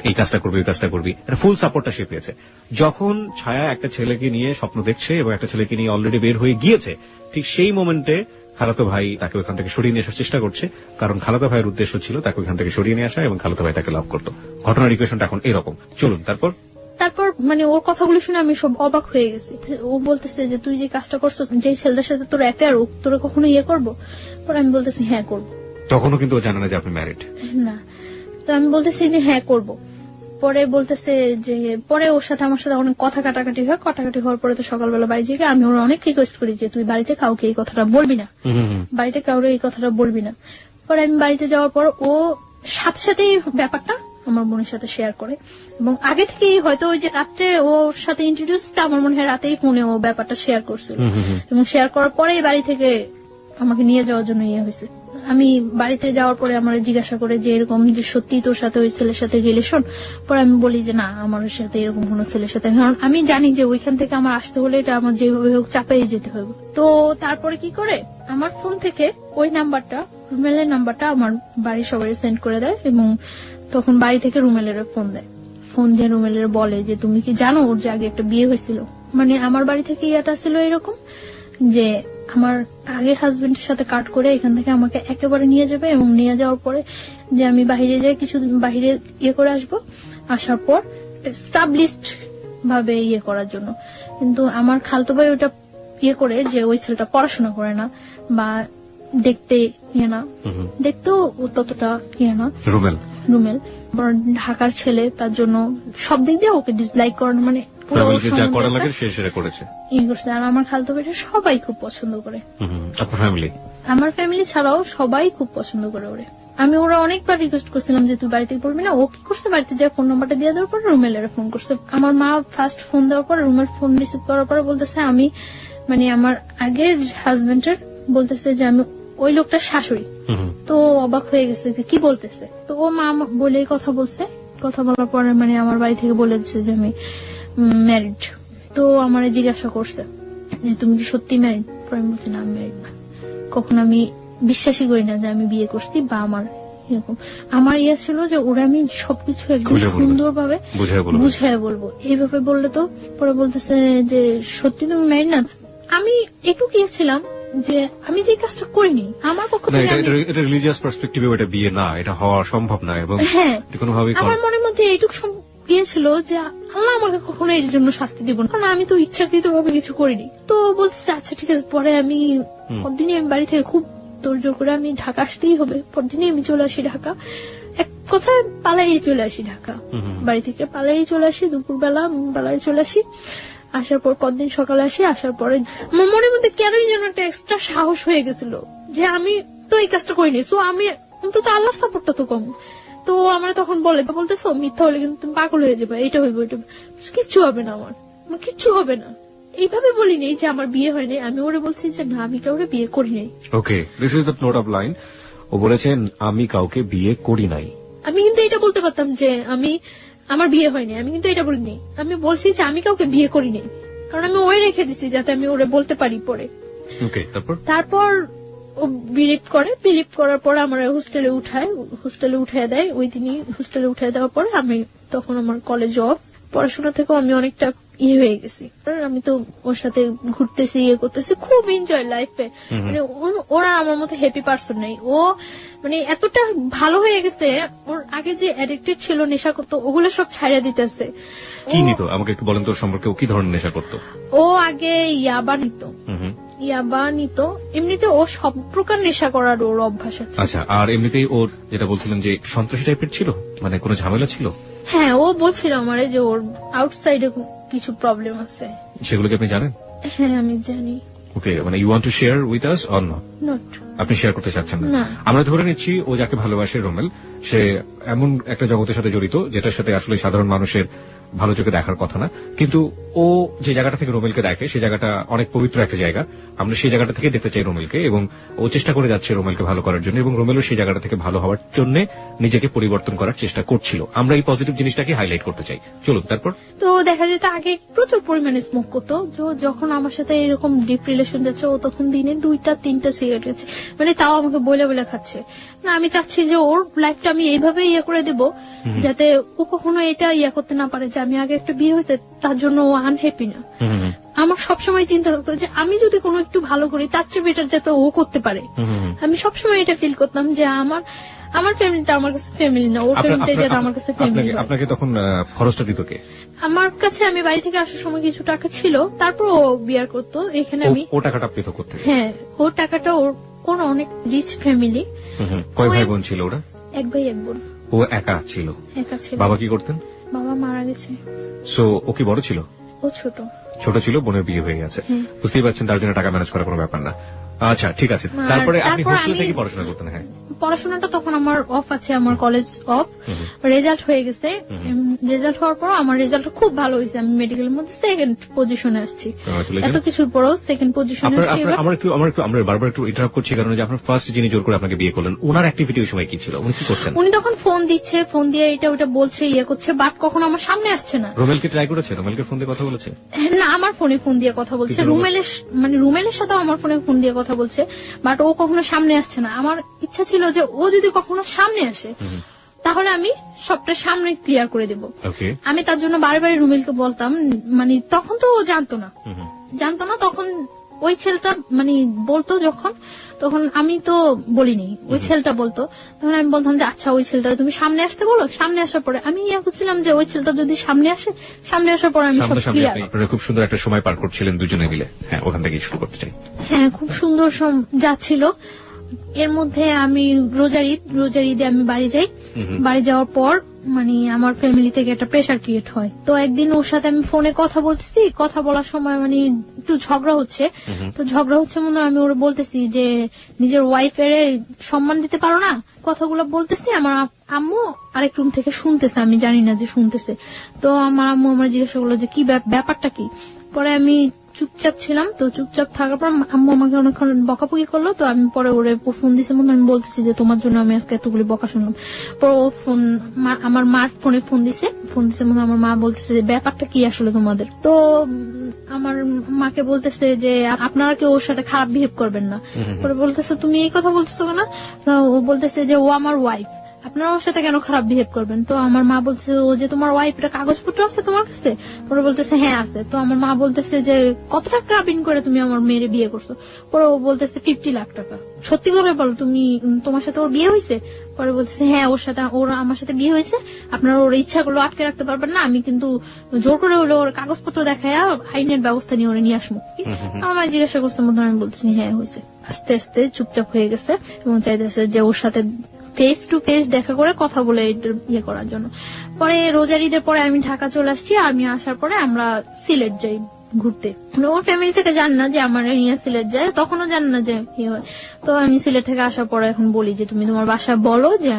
এই কাজটা করবি, ওই কাজটা করবি, এটা ফুল সাপোর্টটা সে পেয়েছে। যখন ছায়া একটা ছেলেকে নিয়ে স্বপ্ন দেখছে এবং একটা ছেলেকে নিয়ে অলরেডি বের হয়ে গিয়েছে, ঠিক সেই মোমেন্টে খালাতো ভাই তাকে ওখান থেকে সরিয়ে নিয়ে আসার চেষ্টা করছে, কারণ খালাতো ভাইয়ের উদ্দেশ্য ছিল তাকে ওখান থেকে সরিয়ে নিয়ে আসা, এবং খালাতো ভাই তাকে লাভ করতো। ঘটনার ইকুয়েশনটা এখন এরকম। চলুন তারপর মানে ওর কথাগুলো শুনে আমি সব অবাক হয়ে গেছি। ও বলতেছে যে তুই যে কাজটা করছিস, যে ছেলেটার সাথে তোর অ্যাফেয়ার, তোরা কখনো ইয়ে করবো? পরে আমি বলতেছি হ্যাঁ করবো। তখনও কিন্তু ও জানে না যে আপনি ম্যারিড। না, তো আমি বলতেছি যে হ্যাঁ করবো। পরে বলতেছে যে, পরে ওর সাথে আমার সাথে অনেক কথা কাটাকাটি হওয়ার পরে তো সকালবেলা বাড়ি যেয়ে আমি ওর অনেক রিকোয়েস্ট করি যে তুই বাড়িতে কাউকে এই কথাটা বলবি না, বাড়িতে কাউরে এই কথাটা বলবি না। পরে আমি বাড়িতে যাওয়ার পর ও সাথে সাথে ব্যাপারটা আমার বোনের সাথে শেয়ার করে, এবং আগে থেকেই হয়তো ওই যে রাত্রে ওর সাথে ইন্ট্রোডিউসটা আমার মনে হয় রাতেই ফোনে ও ব্যাপারটা শেয়ার করছিল, এবং শেয়ার করার পরেই বাড়ি থেকে আমাকে নিয়ে যাওয়ার জন্য ইয়ে হয়েছে। আমি বাড়িতে যাওয়ার পরে আমার জিজ্ঞাসা করে যে এরকম যে সত্যি তোর সাথে ওই ছেলের সাথে রিলেশন? পরে আমি বলি যে না, আমার সাথে এরকম কোন ছেলের সাথে, কারণ আমি জানি যে ওইখান থেকে আমার আসতে হলে এটা আমার যেভাবে হোক চাপাই যেতে হবে। তো তারপরে কি করে আমার ফোন থেকে ওই নাম্বারটা, রুমেলের নাম্বারটা আমার বাড়ির সবাই সেন্ড করে দেয়, এবং তখন বাড়ি থেকে রুমেলের ফোন দেয়। ফোন দিয়ে রুমেলের বলে যে তুমি কি জানো ওর যে আগে একটা বিয়ে হয়েছিল? মানে আমার বাড়ি থেকে ইয়াটা ছিল এরকম যে আমার আগের হাজবেন্ডের সাথে কাট করে এখান থেকে আমাকে একেবারে নিয়ে যাবে, এবং নিয়ে যাওয়ার পরে যে আমি বাইরে যাই কিছুদিন বাইরে ইয়ে করে আসবো, আসার পর এস্টাবলিশড ভাবে ইয়ে করার জন্য। কিন্তু আমার খালতো ভাই ওটা ইয়ে করে যে ওই ছেলেটা পড়াশোনা করে না বা দেখতে ইয়ে না, দেখতেও ততটা ইয়ে না, রুমেল ঢাকার ছেলে, তার জন্য সব দিক দিয়ে ওকে ডিসলাইক করানো, মানে আর আমার খালতো ভাইটা সবাই খুব পছন্দ করে, আমার ফ্যামিলি ছাড়াও সবাই খুব পছন্দ করে ওরে। আমি ওরা অনেকবার রিকোয়েস্ট করছিলাম যে তুই বাড়িতে পড়বি না। ও কি করছে, বাড়িতে যা ফোন নাম্বারটা দিয়ে দেওয়ার পর রুমেলের ফোন করছে। আমার মা ফার্স্ট ফোন দেওয়ার পর রুমেল ফোন রিসিভ করার পরে বলতেছে আমি মানে আমার আগের হাজবেন্ডের বলতেছে যে আমি ওই লোকটার শাশুড়ি। তো অবাক হয়ে গেছে যে কি বলতেছে। তো ও মা বলে কথা বলছে, কথা বলার পরে মানে আমার বাড়ি থেকে বলে দিচ্ছে যে আমি ম্যারিড। তো আমার জিজ্ঞাসা করছে যে তুমি কি সত্যি ম্যারিড? পরে আমি বলছি না, আমি ম্যারিড না। কখন আমি বিশ্বাসই করি না যে আমি বিয়ে করছি বা আমার এরকম। আমার ইয়ে ছিল যে ওরা আমি সবকিছু একদম সুন্দরভাবে বুঝাই বলবো, এইভাবে বললে তো। পরে বলতেছে যে সত্যি তুমি ম্যারিড না? আমি একটু গিয়েছিলাম যে আমি যে কাজটা করিনি আমার পক্ষ থেকে, এটা রিলিজিয়াস পার্সপেক্টিভে এটা বিয়ে না, এটা হওয়া সম্ভব না, এবং হ্যাঁ আমার মনের মধ্যে এইটুকু গিয়েছিল যে আল্লাহ আমাকে কখনো এর জন্য শাস্তি দিব না, কারণ আমি তো ইচ্ছাকৃত ভাবে কিছু করিনি। তো বলছে আচ্ছা ঠিক আছে। পরে আমি পরদিনই আমি বাড়ি থেকে খুব তোড়জোড় করে আমি ঢাকা আসতেই হবে, পরদিনই আমি চলে আসি ঢাকা। এক কথায় পালাই চলে আসি ঢাকা, বাড়ি থেকে পালাই চলে আসি, দুপুরবেলা পালাই চলে আসি। আসার পর পরদিন সকালে আসি, আসার পরে আমার মনের মধ্যে কেনই যেন একটা এক্সট্রা সাহস হয়ে গেছিল যে আমি তো এই কাজটা করিনি, তো আমি অন্তত আল্লাহর সাপোর্টটা তো কম। তো আমরা তখন বলতেছো মিথ্যা হলে কিন্তু তুমি পাগল হয়ে যাবে, এটা হইব ওইটা, কিচ্ছু হবে না, আমার কিচ্ছু হবে না। এইভাবে বলিনি যে আমার বিয়ে হয়নি, আমি ওরে বলছি যে না আমি কাউকে বিয়ে করি নাই। Okay, this is the note of line. ও বলেছেন আমি কাউকে বিয়ে করি নাই। আমি কিন্তু এটা বলতে পারতাম যে আমি আমার বিয়ে হয়নি, আমি কিন্তু এটা বলিনি। আমি বলছি যে আমি কাউকে বিয়ে করিনি, কারণ আমি ওই রেখে দিছি যাতে আমি ওরে বলতে পারি পরে। ওকে, তারপর ও বিলিভ করার পর আমার হোস্টেলে উঠায় দেয়। ওই দিনই হোস্টেলে উঠায় দেওয়ার পরে আমি তখন আমার কলেজ অফ, পড়াশোনা থেকেও আমি অনেকটা ইয়ে হয়ে গেছি। আমি তো ওর সাথে ঘুরতেছি, ইয়ে করতেছি, খুব এনজয় লাইফে। মানে ওরা আমার মতো হ্যাপি পারসন নেই। ও মানে এতটা ভালো হয়ে গেছে, ওর আগে যে অ্যাডিক্টেড ছিল, নেশা করতো, ওগুলো সব ছাড়িয়ে দিতেছে। কি নিত আমাকে একটু বলেন তো সম্পর্কে, ও কি ধরনের নেশা করতো? ও আগে ইয়াবা নিত, ইয়াবা নিত। এমনিতে ও সব প্রকার নেশা করার ওর অভ্যাস আছে। আচ্ছা, আর এমনিতেই ওর যেটা বলছিলেন যে সন্ত্রাসী টাইপের ছিল, মানে কোনো ঝামেলা ছিল? হ্যাঁ, ও বলছিল আমারে যে ওর আউটসাইডে কিছু প্রবলেম আছে। সেগুলো কি আপনি জানেন? হ্যাঁ, আমি জানি। ওকে, মানে you want to share with us or not? Not. আপনি শেয়ার করতে চাচ্ছেন না? না। আমরা ধরে নিচ্ছি ও যাকে ভালোবাসে রোমেল, সে এমন একটা জগতের সাথে জড়িত যেটার সাথে আসলে সাধারণ মানুষের ভালো চোখে দেখার কথা না, কিন্তু ও যে জায়গাটা থেকে রোমেলকে দেখে সেই জায়গাটা অনেক পবিত্র একটা জায়গা। আমরা সেই জায়গাটা থেকে দেখতে চাই রোমেলকে, এবং ও চেষ্টা করে যাচ্ছে রোমেলকে ভালো করার জন্য, এবং রোমেলও সেই জায়গাটা থেকে ভালো হওয়ার জন্য নিজেকে পরিবর্তন করার চেষ্টা করছিল। আমরা এই পজিটিভ জিনিসটাকে হাইলাইট করতে চাই। চলুন তারপর। তো দেখা যেত আগে প্রচুর পরিমাণে স্মোক করতো। যখন আমার সাথে এরকম ডিপ রিলেশন যাচ্ছে, ও তখন দিনে 2-3টা সিগারেট খাচ্ছে, মানে তাও আমাকে বলে বলে খাচ্ছে। না, আমি চাচ্ছি যে ওর লাইফটা আমি এইভাবে করে দেব যাতে ও কখনো এটা করতে না পারে যে আমি আগে একটা বিয়ে হয়েছে তার জন্য ও আনহ্যাপি না। আমার সবসময় চিন্তা থাকতো যে আমি যদি কোনো একটু ভালো করি তার চেয়ে বেটার যাতে ও করতে পারে। আমি সবসময় এটা ফিল করতাম যে আমার ফ্যামিলিটা আমার কাছে ফ্যামিলি না, ওর ফ্যামিলিটা যাতে আমার কাছে ফ্যামিলি। আপনাকে তখন খরচটা দিত কে? আমার কাছে আমি বাড়ি থেকে আসার সময় কিছু টাকা ছিল, তারপর ও বিয়ার করতো। এখানে আমি ও টাকাটা পেত করতে? হ্যাঁ, ওর টাকাটা ওর অনেক রিচ ফ্যামিলি। কয় ভাই বোন ছিল ওরা? এক ভাই এক বোন। ও একা ছিল? একা ছিল। বাবা কি করতেন? বাবা মারা গেছে। সো ও কি বড় ছিল? ও ছোট ছিল, বোনের বিয়ে হয়ে গেছে। বুঝতেই পারছেন তার জন্য টাকা ম্যানেজ করা কোনো ব্যাপার না। আচ্ছা, ঠিক আছে। তারপরে আপনি হোস্টেল থেকে পড়াশোনা করতেন? হ্যাঁ, পড়াশোনাটা তখন আমার অফ আছে, আমার কলেজ অফ। রেজাল্ট হয়ে গেছে। রেজাল্ট হওয়ার পর আমার রেজাল্ট খুব ভালো হয়েছে, আমি মেডিকেলের মধ্যে সেকেন্ড পজিশনে আসছি। এত কিছুর পরও সেকেন্ড পজিশনে আসছি। আমরা বারবার একটু ইন্টারাপ্ট করছি কারণ যে আপনার ফার্স্ট যিনি জোর করে আপনাকে বিয়ে করলেন, ওনার অ্যাক্টিভিটি ওই সময় কি ছিল? উনি কি করছেন? উনি তখন ফোন দিচ্ছে, ফোন দিয়ে এটা ওটা বলছে, করছে, বাট কখনো আমার সামনে আসছে না। রোমেলকে ট্রাই করেছে? রোমেলকে ফোন দিয়ে কথা বলেছে? না, আমার ফোনে ফোন দিয়ে কথা বলছে। রুমেলের সাথেও আমার ফোনে ফোন দিয়ে কথা বলছে, বাট ও কখনো সামনে আসছে না। আমার ইচ্ছা ছিল যে ও যদি কখনো সামনে আসে তাহলে আমি সবটা সামনে ক্লিয়ার করে দেব। আমি তার জন্য বারবার রুমেলকে বলতাম, মানে তখন তো ও জানতো না। তখন ওই ছেলেটা বলতো তখন আমি তো বলিনি, ওই ছেলেটা বলতো। তখন আমি বলতাম যে আচ্ছা, ওই ছেলেটা তুমি সামনে আসতে বলো। সামনে আসার পরে আমি করছিলাম যে ওই ছেলেটা যদি সামনে আসে, সামনে আসার পরে আমি সব ক্লিয়ার। আপনারা খুব সুন্দর একটা সময় পার করছিলেন দুজনে মিলে। হ্যাঁ, ওখান থেকে শুরু করতে চাই। হ্যাঁ, খুব সুন্দর যাচ্ছিল। এর মধ্যে আমি রোজার ঈদে আমি বাড়ি যাই। বাড়ি যাওয়ার পর আমার ফ্যামিলি থেকে একটা প্রেসার ক্রিয়েট হয়। তো একদিন ওর সাথে আমি ফোনে কথা বলতেছি, কথা বলার সময় একটু ঝগড়া হচ্ছে। তো ঝগড়া হচ্ছে মনে আমি ওরা বলতেছি যে নিজের ওয়াইফের সম্মান দিতে পারো না, কথাগুলো বলতেছি। আমার আম্মু আরেক রুম থেকে শুনতেছে, আমি জানি না যে শুনতেছে। তো আমার আম্মু আমার জিজ্ঞাসা করলো যে কি ব্যাপারটা কি। পরে আমি চুপচাপ ছিলাম। তো চুপচাপ থাকার পর আম্মু আমাকে অনেকক্ষণ বকাবকি করলো। তো আমি পরে ওরে ফোন দিছে, আমি বলতেছি যে তোমার জন্য আমি আজকে এতগুলি বকা শুনলাম। পরে ও আমার মার ফোনে ফোন দিছে আমার মা বলতেছে যে ব্যাপারটা কি আসলে তোমাদের। তো আমার মাকে বলতেছে যে আপনারা কেউ ওর সাথে খারাপ বিহেভ করবেন না। পরে বলতেছে তুমি এই কথা বলতেছো না? ও বলতেছে যে ও আমার ওয়াইফ, আপনারা ওর সাথে কেন খারাপ বিহেভ করবেন? তো আমার মা বলতেছে ও যে তোমার ওয়াইফ, এটা কাগজপত্র আছে তোমার কাছে? পরে বলতেছে হ্যাঁ আছে। তো আমার মা বলতেছে যে কত টাকা কাবিন করে তুমি আমার মেয়ের বিয়ে করছো? পরে ও বলতেছে 50 লাখ টাকা। সত্যি করে বলো, তোমার সাথে ওর বিয়ে হয়েছে? পরে বলতেছে হ্যাঁ, ওর আমার সাথে বিয়ে হয়েছে। আপনারা ওর ইচ্ছাগুলো আটকে রাখতে পারবেন না, আমি কিন্তু জোর করে হলে ওর কাগজপত্র দেখায় আইনের ব্যবস্থা নিয়ে ওরে নিয়ে আসবো। আমার জিজ্ঞাসা করছে মধ্যে আমি বলতেছি হ্যাঁ হয়েছে। আস্তে আস্তে চুপচাপ হয়ে গেছে এবং চাইতেছে যে ওর সাথে ফেস টু ফেস দেখা করে কথা বলে করার জন্য। পরে রোজার ঈদের পরে আমি ঢাকা চলে আসছি। আমি আসার পরে আমরা সিলেট যাই ঘুরতে। ওর ফ্যামিলি থেকে জানে না যে আমার নিয়ে সিলেট যায়, তখনও জানে না যে কি হয়। তো আমি সিলেট থেকে আসার পরে এখন বলি যে তুমি তোমার বাসায় বলো যে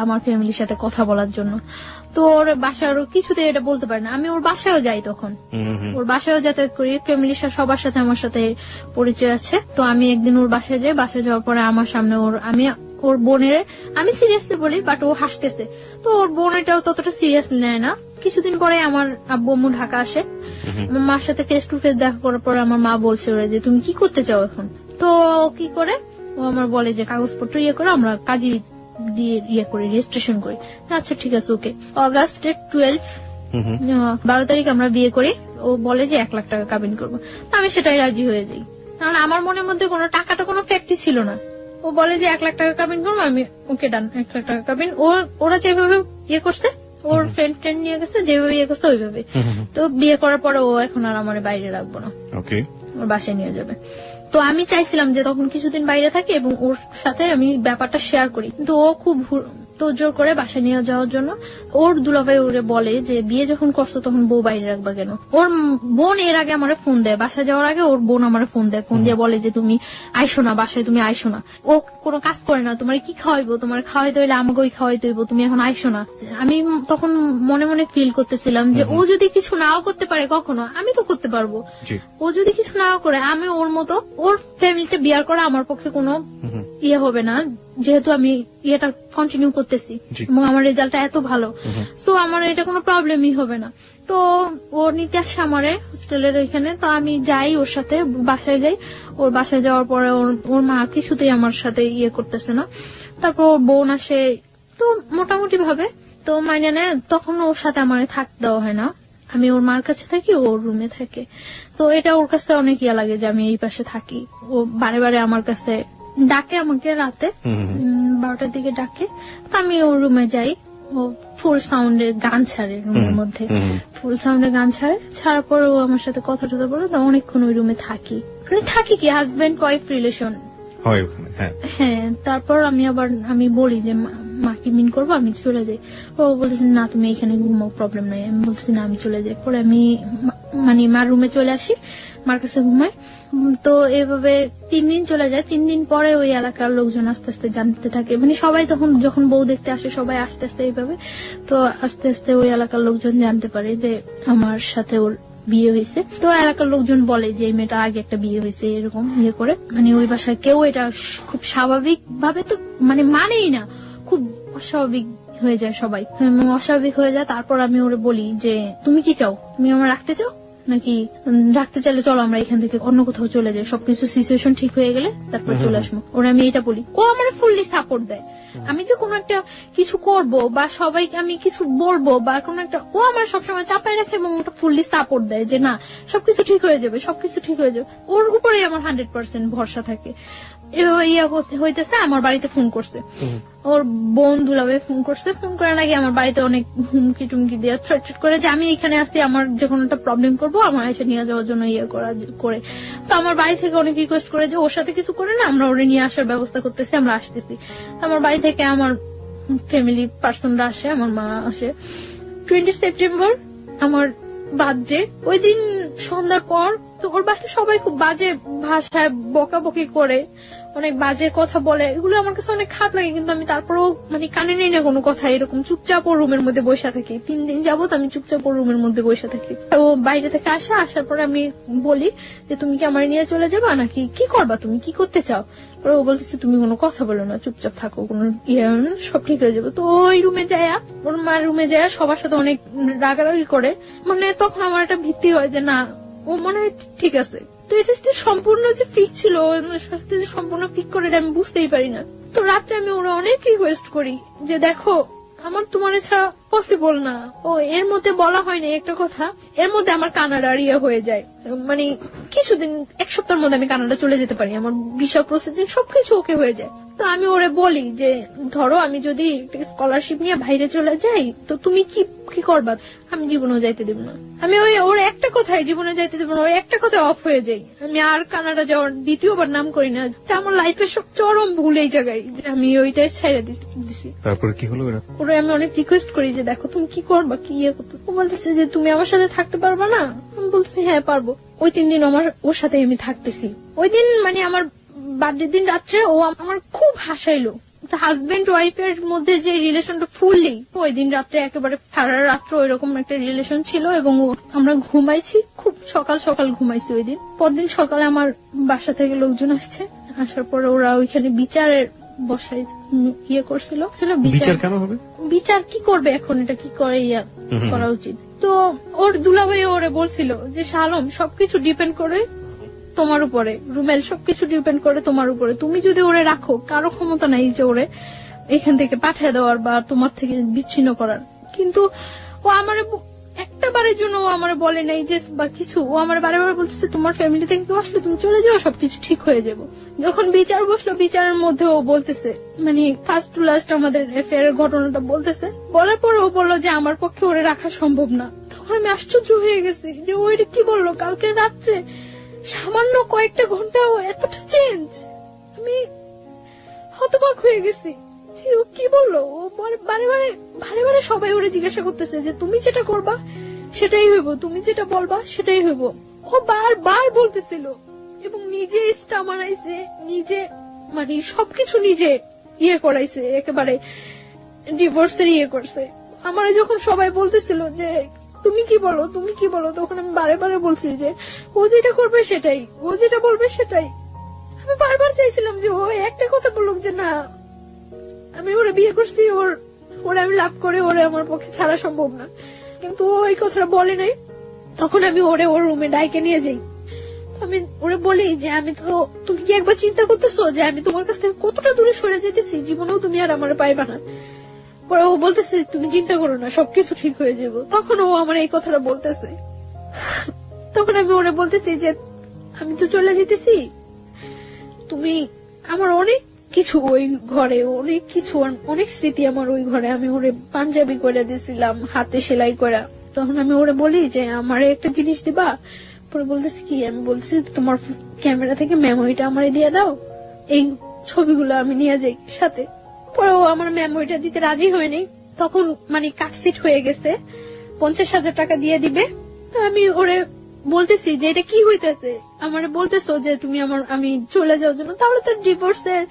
আমার ফ্যামিলির সাথে কথা বলার জন্য। তো ওর বাসার কিছুতে এটা বলতে পারে না। আমি ওর বাসায়ও যাই, তখন ওর বাসায়ও যাতায়াত করি, ফ্যামিলির সবার সাথে আমার সাথে পরিচয় আছে। তো আমি একদিন ওর বাসায় যাই। বাসায় যাওয়ার পরে আমার সামনে ওর বোনের আমি সিরিয়াসলি বলি, বাট ও হাসতেছে। তো ওর বোন এটাও ততটা সিরিয়াসলি নেয় না। কিছুদিন পরে আমার আব্বু আম্মু ঢাকা আসে। আমার মার সাথে ফেস টু ফেস দেখা করার পরে আমার মা বলছে ওরা যে তুমি কি করতে চাও এখন? তো কি করে ও আমার বলে যে কাগজপত্র করে আমরা কাজী দিয়ে করি, রেজিস্ট্রেশন করি। আচ্ছা ঠিক আছে, ওকে। অগাস্টের 12 তারিখ আমরা বিয়ে করি। ও বলে যে 1 লাখ টাকা কাবিন করবো। আমি সেটাই রাজি হয়ে যাই, কারণ আমার মনের মধ্যে কোনো টাকাটা কোনো ফ্যাক্টই ছিল না। ও বলে যে 1 লাখ টাকা কাবিন করবো, আমি ওকে ডান 1 লাখ টাকা কাবিন। ওরা যেভাবে করছে, ওর ফ্রেন্ড নিয়ে গেছে, যেভাবে করছে ওইভাবে। তো বিয়ে করার পরে ও এখন আর আমার বাইরে রাখবো না, ওর বাসায় নিয়ে যাবে। তো আমি চাইছিলাম যে তখন কিছুদিন বাইরে থাকি এবং ওর সাথে আমি ব্যাপারটা শেয়ার করি, কিন্তু ও খুব তোড়জোড় করে বাসায় নিয়ে যাওয়ার জন্য। ওর দুলাভাই ওরে বলে যে বিয়ে যখন করছো তখন বউ বাইরে রাখবা কেন। ওর বোন এর আগে আমার ফোন দেয়, বাসায় যাওয়ার আগে ওর বোন আমার ফোন দেয়, ফোন দিয়ে বলে যে তুমি আইসো না বাসায়, তুমি আইসো না, ও কোনো কাজ করে না, তোমার কি খাওয়াইবো, তোমার খাওয়াইতে হইলে আমাকে ওই খাওয়াইতে হইব, তুমি এখন আইসো না। আমি তখন মনে মনে ফিল করতেছিলাম যে ও যদি কিছু নাও করতে পারে কখনো, আমি তো করতে পারবো। ও যদি কিছু নাও করে, আমি ওর মতো ওর ফ্যামিলিতে বিয়ার করা আমার পক্ষে কোনো ইয়ে হবে না, যেহেতু আমি ইয়েটা কন্টিনিউ করতেছি এবং আমার রেজাল্টটা এত ভালো, তো আমার এটা কোনো প্রবলেমই হবে না। তো ও নিতে আসে আমারে হোস্টেলের এখানে, তো আমি যাই ওর সাথে, বাসায় যাই। ওর বাসায় যাওয়ার পরে ওর মা কিছুতেই আমার সাথে ইয়ে করতেছে না। তারপর ওর বোন আসে, তো মোটামুটি ভাবে তো মাইনে নেয়। তখন ওর সাথে আমার থাকতে দেওয়া হয় না, আমি ওর মার কাছে থাকি, ওর রুমে থাকে। তো এটা ওর কাছে অনেক ইয়া লাগে যে আমি এই পাশে থাকি। ও বারে বারে আমার কাছে ডাকে, আমাকে রাতে 12টার দিকে ডাকে, তো আমি ওর রুমে যাই। ও ফুল সাউন্ডে গান ছাড়ে রুমের মধ্যে, ফুল সাউন্ডে গান ছাড়ার পর ও আমার সাথে কথা টথা বলে, তো অনেকক্ষণ ওই রুমে থাকি। মানে থাকি কি হাজবেন্ড ওয়াইফ রিলেশন। হ্যাঁ, তারপর আমি বলি যে মাকে মিন করবো, আমি চলে যাই। ও বলতেছে না তুমি এখানে ঘুমাও, প্রবলেম নাই। আমি বলছি না আমি চলে যাই। পরে আমি মানে মার রুমে চলে আসি, মার কাছে ঘুমাই। তো এভাবে 3 দিন চলে যায়। 3 দিন পরে ওই এলাকার লোকজন আস্তে আস্তে জানতে থাকে, মানে সবাই তখন যখন বউ দেখতে আসে সবাই আস্তে আস্তে এইভাবে, তো আস্তে আস্তে ওই এলাকার লোকজন জানতে পারে যে আমার সাথে ওর বিয়ে হয়েছে। তো এলাকার লোকজন বলে যে এই মেয়েটা আগে একটা বিয়ে হয়েছে, এরকম ইয়ে করে। মানে ওই বাসায় কেউ এটা খুব স্বাভাবিক ভাবে তো মানে মানেই না, খুব অস্বাভাবিক হয়ে যায় সবাই, অস্বাভাবিক হয়ে যায়। তারপর আমি ওরে বলি যে তুমি কি চাও, তুমি আমার রাখতে চাও নাকি রাখতে চাইলে চলো আমরা এখান থেকে অন্য কোথাও চলে যাই, সবকিছু সিচুয়েশন ঠিক হয়ে গেলে তারপর চলে আসবো। ওরা আমি এটা বলি, ও আমার ফুললি সাপোর্ট দেয়। আমি যে কোনো একটা কিছু করব বা সবাইকে আমি কিছু বলবো বা কোনো একটা, ও আমার সবসময় চাপাই রাখে এবং ওটা ফুললি সাপোর্ট দেয় যে না সবকিছু ঠিক হয়ে যাবে, সবকিছু ঠিক হয়ে যাবে। ওর উপরেই আমার 100% ভরসা থাকে। এভাবে ইয়া হইতেছে। আমার বাড়িতে ফোন করছে, ওর বোন দুলাভাই ফোন করছে। ফোন করার আগে আমার বাড়িতে অনেক হুমকি টুমকি দিয়ে থ্রেট করে যে আমি এখানে আসছি, আমার যে কোনো একটা প্রবলেম করবো, আমার এসে নিয়ে যাওয়ার জন্য ইয়ে করে। তো আমার বাড়ি থেকে অনেক রিকোয়েস্ট করে যে ওর সাথে কিছু করে না, আমরা ওরে নিয়ে আসার ব্যবস্থা করতেছি, আমরা আসতেছি। তো আমার বাড়ি থেকে আমার ফ্যামিলি পার্সনরা আসে, আমার মা আসে। 20 সেপ্টেম্বর আমার বার্থডে, ওই দিন সন্ধ্যার পর তো ওর বাসায় সবাই খুব বাজে ভাষায় বকাবকি করে, অনেক বাজে কথা বলে। এগুলো আমার কাছে অনেক খারাপ লাগে, কিন্তু আমি তারপরেও মানে কানে নেই না কোনো কথা। এরকম চুপচাপ ওর রুমের মধ্যে বসে থাকি। 3 দিন যাবত আমি চুপচাপ ওর রুমের মধ্যে বসে থাকি। ও বাইরে থেকে আসার পরে আমি বলি যে তুমি কি আমার নিয়ে চলে যাবা নাকি কি করবা, তুমি কি করতে চাও। ও বলতেছে তুমি কোনো কথা বলো না, চুপচাপ থাকো, কোনো ইয়ে সব ঠিক হয়ে যাবে। তো ওই রুমে যায়, ওর মার রুমে যায়, সবার সাথে অনেক রাগারাগি করে। মানে তখন আমার একটা ভীতি হয় যে না ও মনে হয় ঠিক আছে। তো এটা সম্পূর্ণ যে ফিক ছিল, সম্পূর্ণ ফিক করে আমি বুঝতেই পারি না। তো রাত্রে আমি ওরা অনেক রিকোয়েস্ট করি যে দেখো আমার তোমার ছাড়া পসিবল না। ও এর মধ্যে বলা হয়নি একটা কথা, এর মধ্যে আমার কানাডার ইয়ে হয়ে যায়, মানে কিছুদিন 1 সপ্তাহের মধ্যে আমি কানাডা চলে যেতে পারি, আমার ভিসা প্রসেসিং সবকিছু ওকে হয়ে যায়। তো আমি ওরে বলি যে ধরো আমি যদি স্কলারশিপ নিয়ে বাইরে চলে যাই তো তুমি কি করবা। আমি জীবনেও যাইতে দেব না। আমি ওর একটা কথাই জীবনে যাইতে দেব না, ওই একটা কথায় অফ হয়ে যাই। আমি আর কানাডা যাওয়ার দ্বিতীয়বার নাম করি না। আমার লাইফের সব চরম ভুল এই জায়গায় যে আমি ওইটাই ছেড়ে দিছি। তারপরে কি হলো? ওরা আমি অনেক রিকোয়েস্ট করি যে দেখো তুমি কি করবা, কি ইয়ে করতো। ও বলতেছে যে তুমি আমার সাথে থাকতে পারবা না। আমি বলছি হ্যাঁ পারবো। ওই 3 দিন আমার ওর সাথে আমি থাকতেছি। ওই দিন মানে আমার বার্থডে দিন রাত্রে ও আমার খুব হাসাইলো। হাজবেন্ড ওয়াইফের মধ্যে যে রিলেশনটা ফুললি, ওই দিন রাত্রে একেবারে সারা রাত্র ওইরকম একটা রিলেশন ছিল এবং আমরা ঘুমাইছি, খুব সকাল সকাল ঘুমাইছি ওই দিন। পরদিন সকালে আমার বাসা থেকে লোকজন আসছে, আসার পরে ওরা ওইখানে বিচারের বসাই ইয়ে করছিল। বিচার কেন হবে? বিচার কি করবে এখন, এটা কি করে ইয়া করা উচিত। তো ওর দুলাভাই ওরে বলছিল যে শালম সবকিছু ডিপেন্ড করে তোমার উপরে, রুমেল সবকিছু ডিপেন্ড করে তোমার উপরে। তুমি যদি ওরে রাখো, কারো ক্ষমতা নাই যে ওরে এখান থেকে পাঠিয়ে দেওয়ার বা তোমার থেকে বিচ্ছিন্ন করার। কিন্তু ও আমার একটা বারের জন্য ও আমার বলে নাই যে বা কিছু। ও আমার বারে বারে বলতেছে তোমার ফ্যামিলি থেকে কেউ আসলে তুমি চলে যাও, সবকিছু ঠিক হয়ে যাবো। যখন বিচার বসলো, বিচারের মধ্যে ও বলতেছে মানে ফার্স্ট টু লাস্ট আমাদের অ্যাফেয়ারের ঘটনাটা বলতেছে। বলার পর ও বললো যে আমার পক্ষে ওরে রাখা সম্ভব না। তখন আমি আশ্চর্য হয়ে গেছি যে ওইটা কি বললো কালকে রাত্রে। সামান্য কয়েকটা ঘন্টাও এতটা চেঞ্জ, আমি হতবাক হয়ে গেছি যে ও কি বললো। ও বারে বারে সবাই ওরে জিজ্ঞাসা করতেছে যে তুমি যেটা করবা সেটাই হইব, তুমি যেটা বলবা সেটাই হইব। ও বারবার বলতেছিল এবং নিজে স্টাম আনাইছে, নিজে মানে সবকিছু নিজে ইয়ে করাইছে, একেবারে ডিভোর্সের ইয়ে করছে। আমার যখন সবাই বলতেছিল যে তুমি কি বলো তুমি কি বলো, তখন আমি বারে বারে বলছি যে ও যেটা করবে সেটাই, ও যেটা বলবে সেটাই। আমি বারবার চাইছিলাম যে ও একটা কথা বলুক যে না আমি ওরে বিয়ে করছি, ওরে আমি লাভ করে ওরে আমার পক্ষে ছাড়া সম্ভব না, কিন্তু ও এই কথাটা বলে নাই। তখন আমি ওরে ওর রুমে ডাইকে নিয়ে যাই, আমি ওরে বলি যে আমি তো, তুমি কি একবার চিন্তা করতেছো যে আমি তোমার কাছ থেকে কতটা দূরে সরে যেতেছি, জীবনেও তুমি আর আমার পাইবা না। পরে ও বলতেছে তুমি চিন্তা করো না, সবকিছু ঠিক হয়ে যাবো। তখন ও আমার এই কথাটা বলতেছে, তখন আমি ওরে বলতেছি যে আমি তো চলে যেতেছি, তুমি আমার অনেক কিছু ওই ঘরে, অনেক কিছু অনেক স্মৃতি আমার ওই ঘরে, আমি ওরে পাঞ্জাবি করে দিয়েছিলাম হাতে সেলাই করা। তখন আমি ওরে বলি যে আমারে একটা জিনিস দিবা। পরে বলতেছি কি, আমি বলছি তোমার ক্যামেরা থেকে মেমোরিটা আমারে দিয়ে দাও, এই ছবিগুলো আমি নিয়ে যাই সাথে। পরে ও আমার মেমোরিটা দিতে রাজি হয়নি, তখন মানে কাটসিট হয়ে গেছে, 50,000 টাকা দিয়ে দিবে। তো আমি ওরে বলতেছি যে এটা কি হইতেছে, আমার বলতেছো যে তুমি আমি চলে যাওয়ার জন্য, তাহলে তো ডিভোর্সের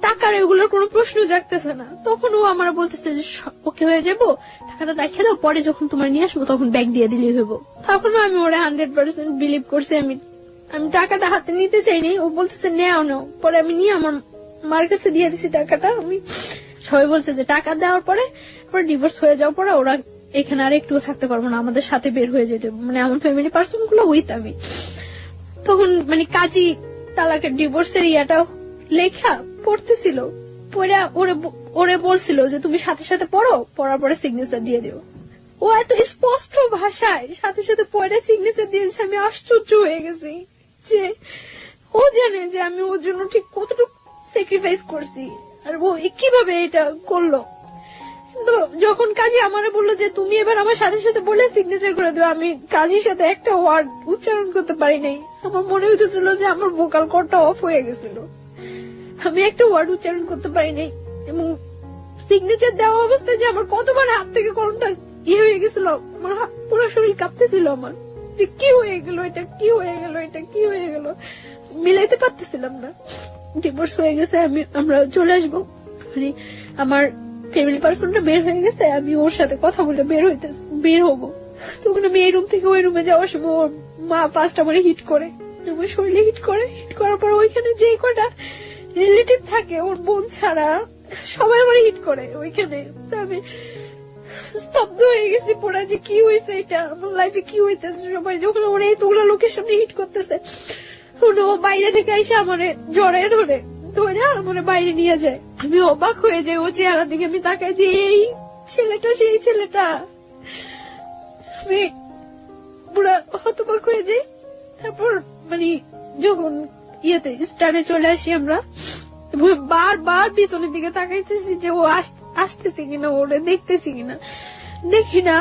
টাকার এগুলোর কোনো প্রশ্ন জাগতেছে না। তখন ও আমার বলতেছে যে ওকে হয়ে যাবো, টাকাটা রেখে দাও, পরে যখন তোমার নিয়ে আসবো তখন ব্যাগ দিয়ে দিলেই হইব। তখন আমি ওরে 100% বিলিভ করছি। আমি টাকাটা হাতে নিতে চাইনি, ও বলতেছে নেও নাও। পরে আমি নিয়ে আমার মার কাছে দিয়ে দিছি টাকাটা। আমি সবাই বলছে যে টাকা দেওয়ার পরে ডিভোর্স হয়ে যাওয়ার পরে ওরা এখানে আর একটু থাকতে পারবো না, আমাদের সাথে বের হয়ে যেতে, মানে আমার ফ্যামিলি পার্সন গুলো উইথ আমি। তখন মানে কাজী তালাকের ডিভোর্সের ইয়াটা লেখা পড়তেছিল, পড়ে ওরে বলছিল যে তুমি সাথে সাথে পড়ো, পড়ার পরে সিগনেচার দিয়ে দিও। ও এত স্পষ্ট ভাষায় সাথে সাথে পড়ে সিগনেচার দিয়েছে, আমি আশ্চর্য হয়ে গেছি যে ও জানে যে আমি ওর জন্য ঠিক কতটুকু স্যাক্রিফাইস করছি, আর ও কিভাবে এটা করলো। কিন্তু যখন কাজী আমারে বললো যে তুমি এবার আমার সাথে সাথে বলে সিগনেচার করে দেবে, আমি কাজীর সাথে একটা ওয়ার্ড উচ্চারণ করতে পারি নাই। আমার মনে হইতেছিল যে আমার ভোকাল কর্ডটা অফ হয়ে গেছিল, আমি একটা ওয়ার্ড উচ্চারণ করতে পারি নাই। এবং সিগনেচার দেওয়া অবস্থায় যে আমার কতবার হাত থেকে কলমটা ইয়ে হয়ে গেছিল, আমার পুরো শরীর কাঁপতেছিল আমার, যে কি হয়ে গেল এটা, কি হয়ে গেল এটা, কি হয়ে গেল, মিলাইতে পারতেছিলাম না। ডিভোর্স হয়ে গেছে, আমরা চলে আসবো, মানে আমার ফ্যামিলি পার্সনটা বের হয়ে গেছে, আমি ওর সাথে কথা বলে বের হবো। তখন আমি এই রুম থেকে ওই রুমে যাওয়ার সময় ওর মা 5টা মারে হিট করে, আমার শরীরে হিট করার পর ওইখানে যে কটা রিলেটিভ থাকে ওর বোন ছাড়া সবাই আমার হিট করে ওইখানে। তো আমি স্তব্ধ হয়ে গেছি পুরা, যে কি হয়েছে এটা, আমার লাইফে কি হইতেছে। সবাই যখন ওরা এতগুলো লোকের সামনে হিট করতেছে, ও বাইরে থেকে এসে আমার জড়ায় ধরে আমার বাইরে নিয়ে যায়। আমি অবাক হয়ে যাই, ও চেহারা দিকে আমি তাকাই যে এই ছেলেটা সেই ছেলেটা। আমি পুরা হতবাক হয়ে যাই। তারপর মানে যখন ইয়েতে স্টারে চলে আসি আমরা, বারবার পিছনের দিকে তাকাইতেছি যে ও আসতেছে কিনা, ওরে দেখতেছি কিনা, দেখি না।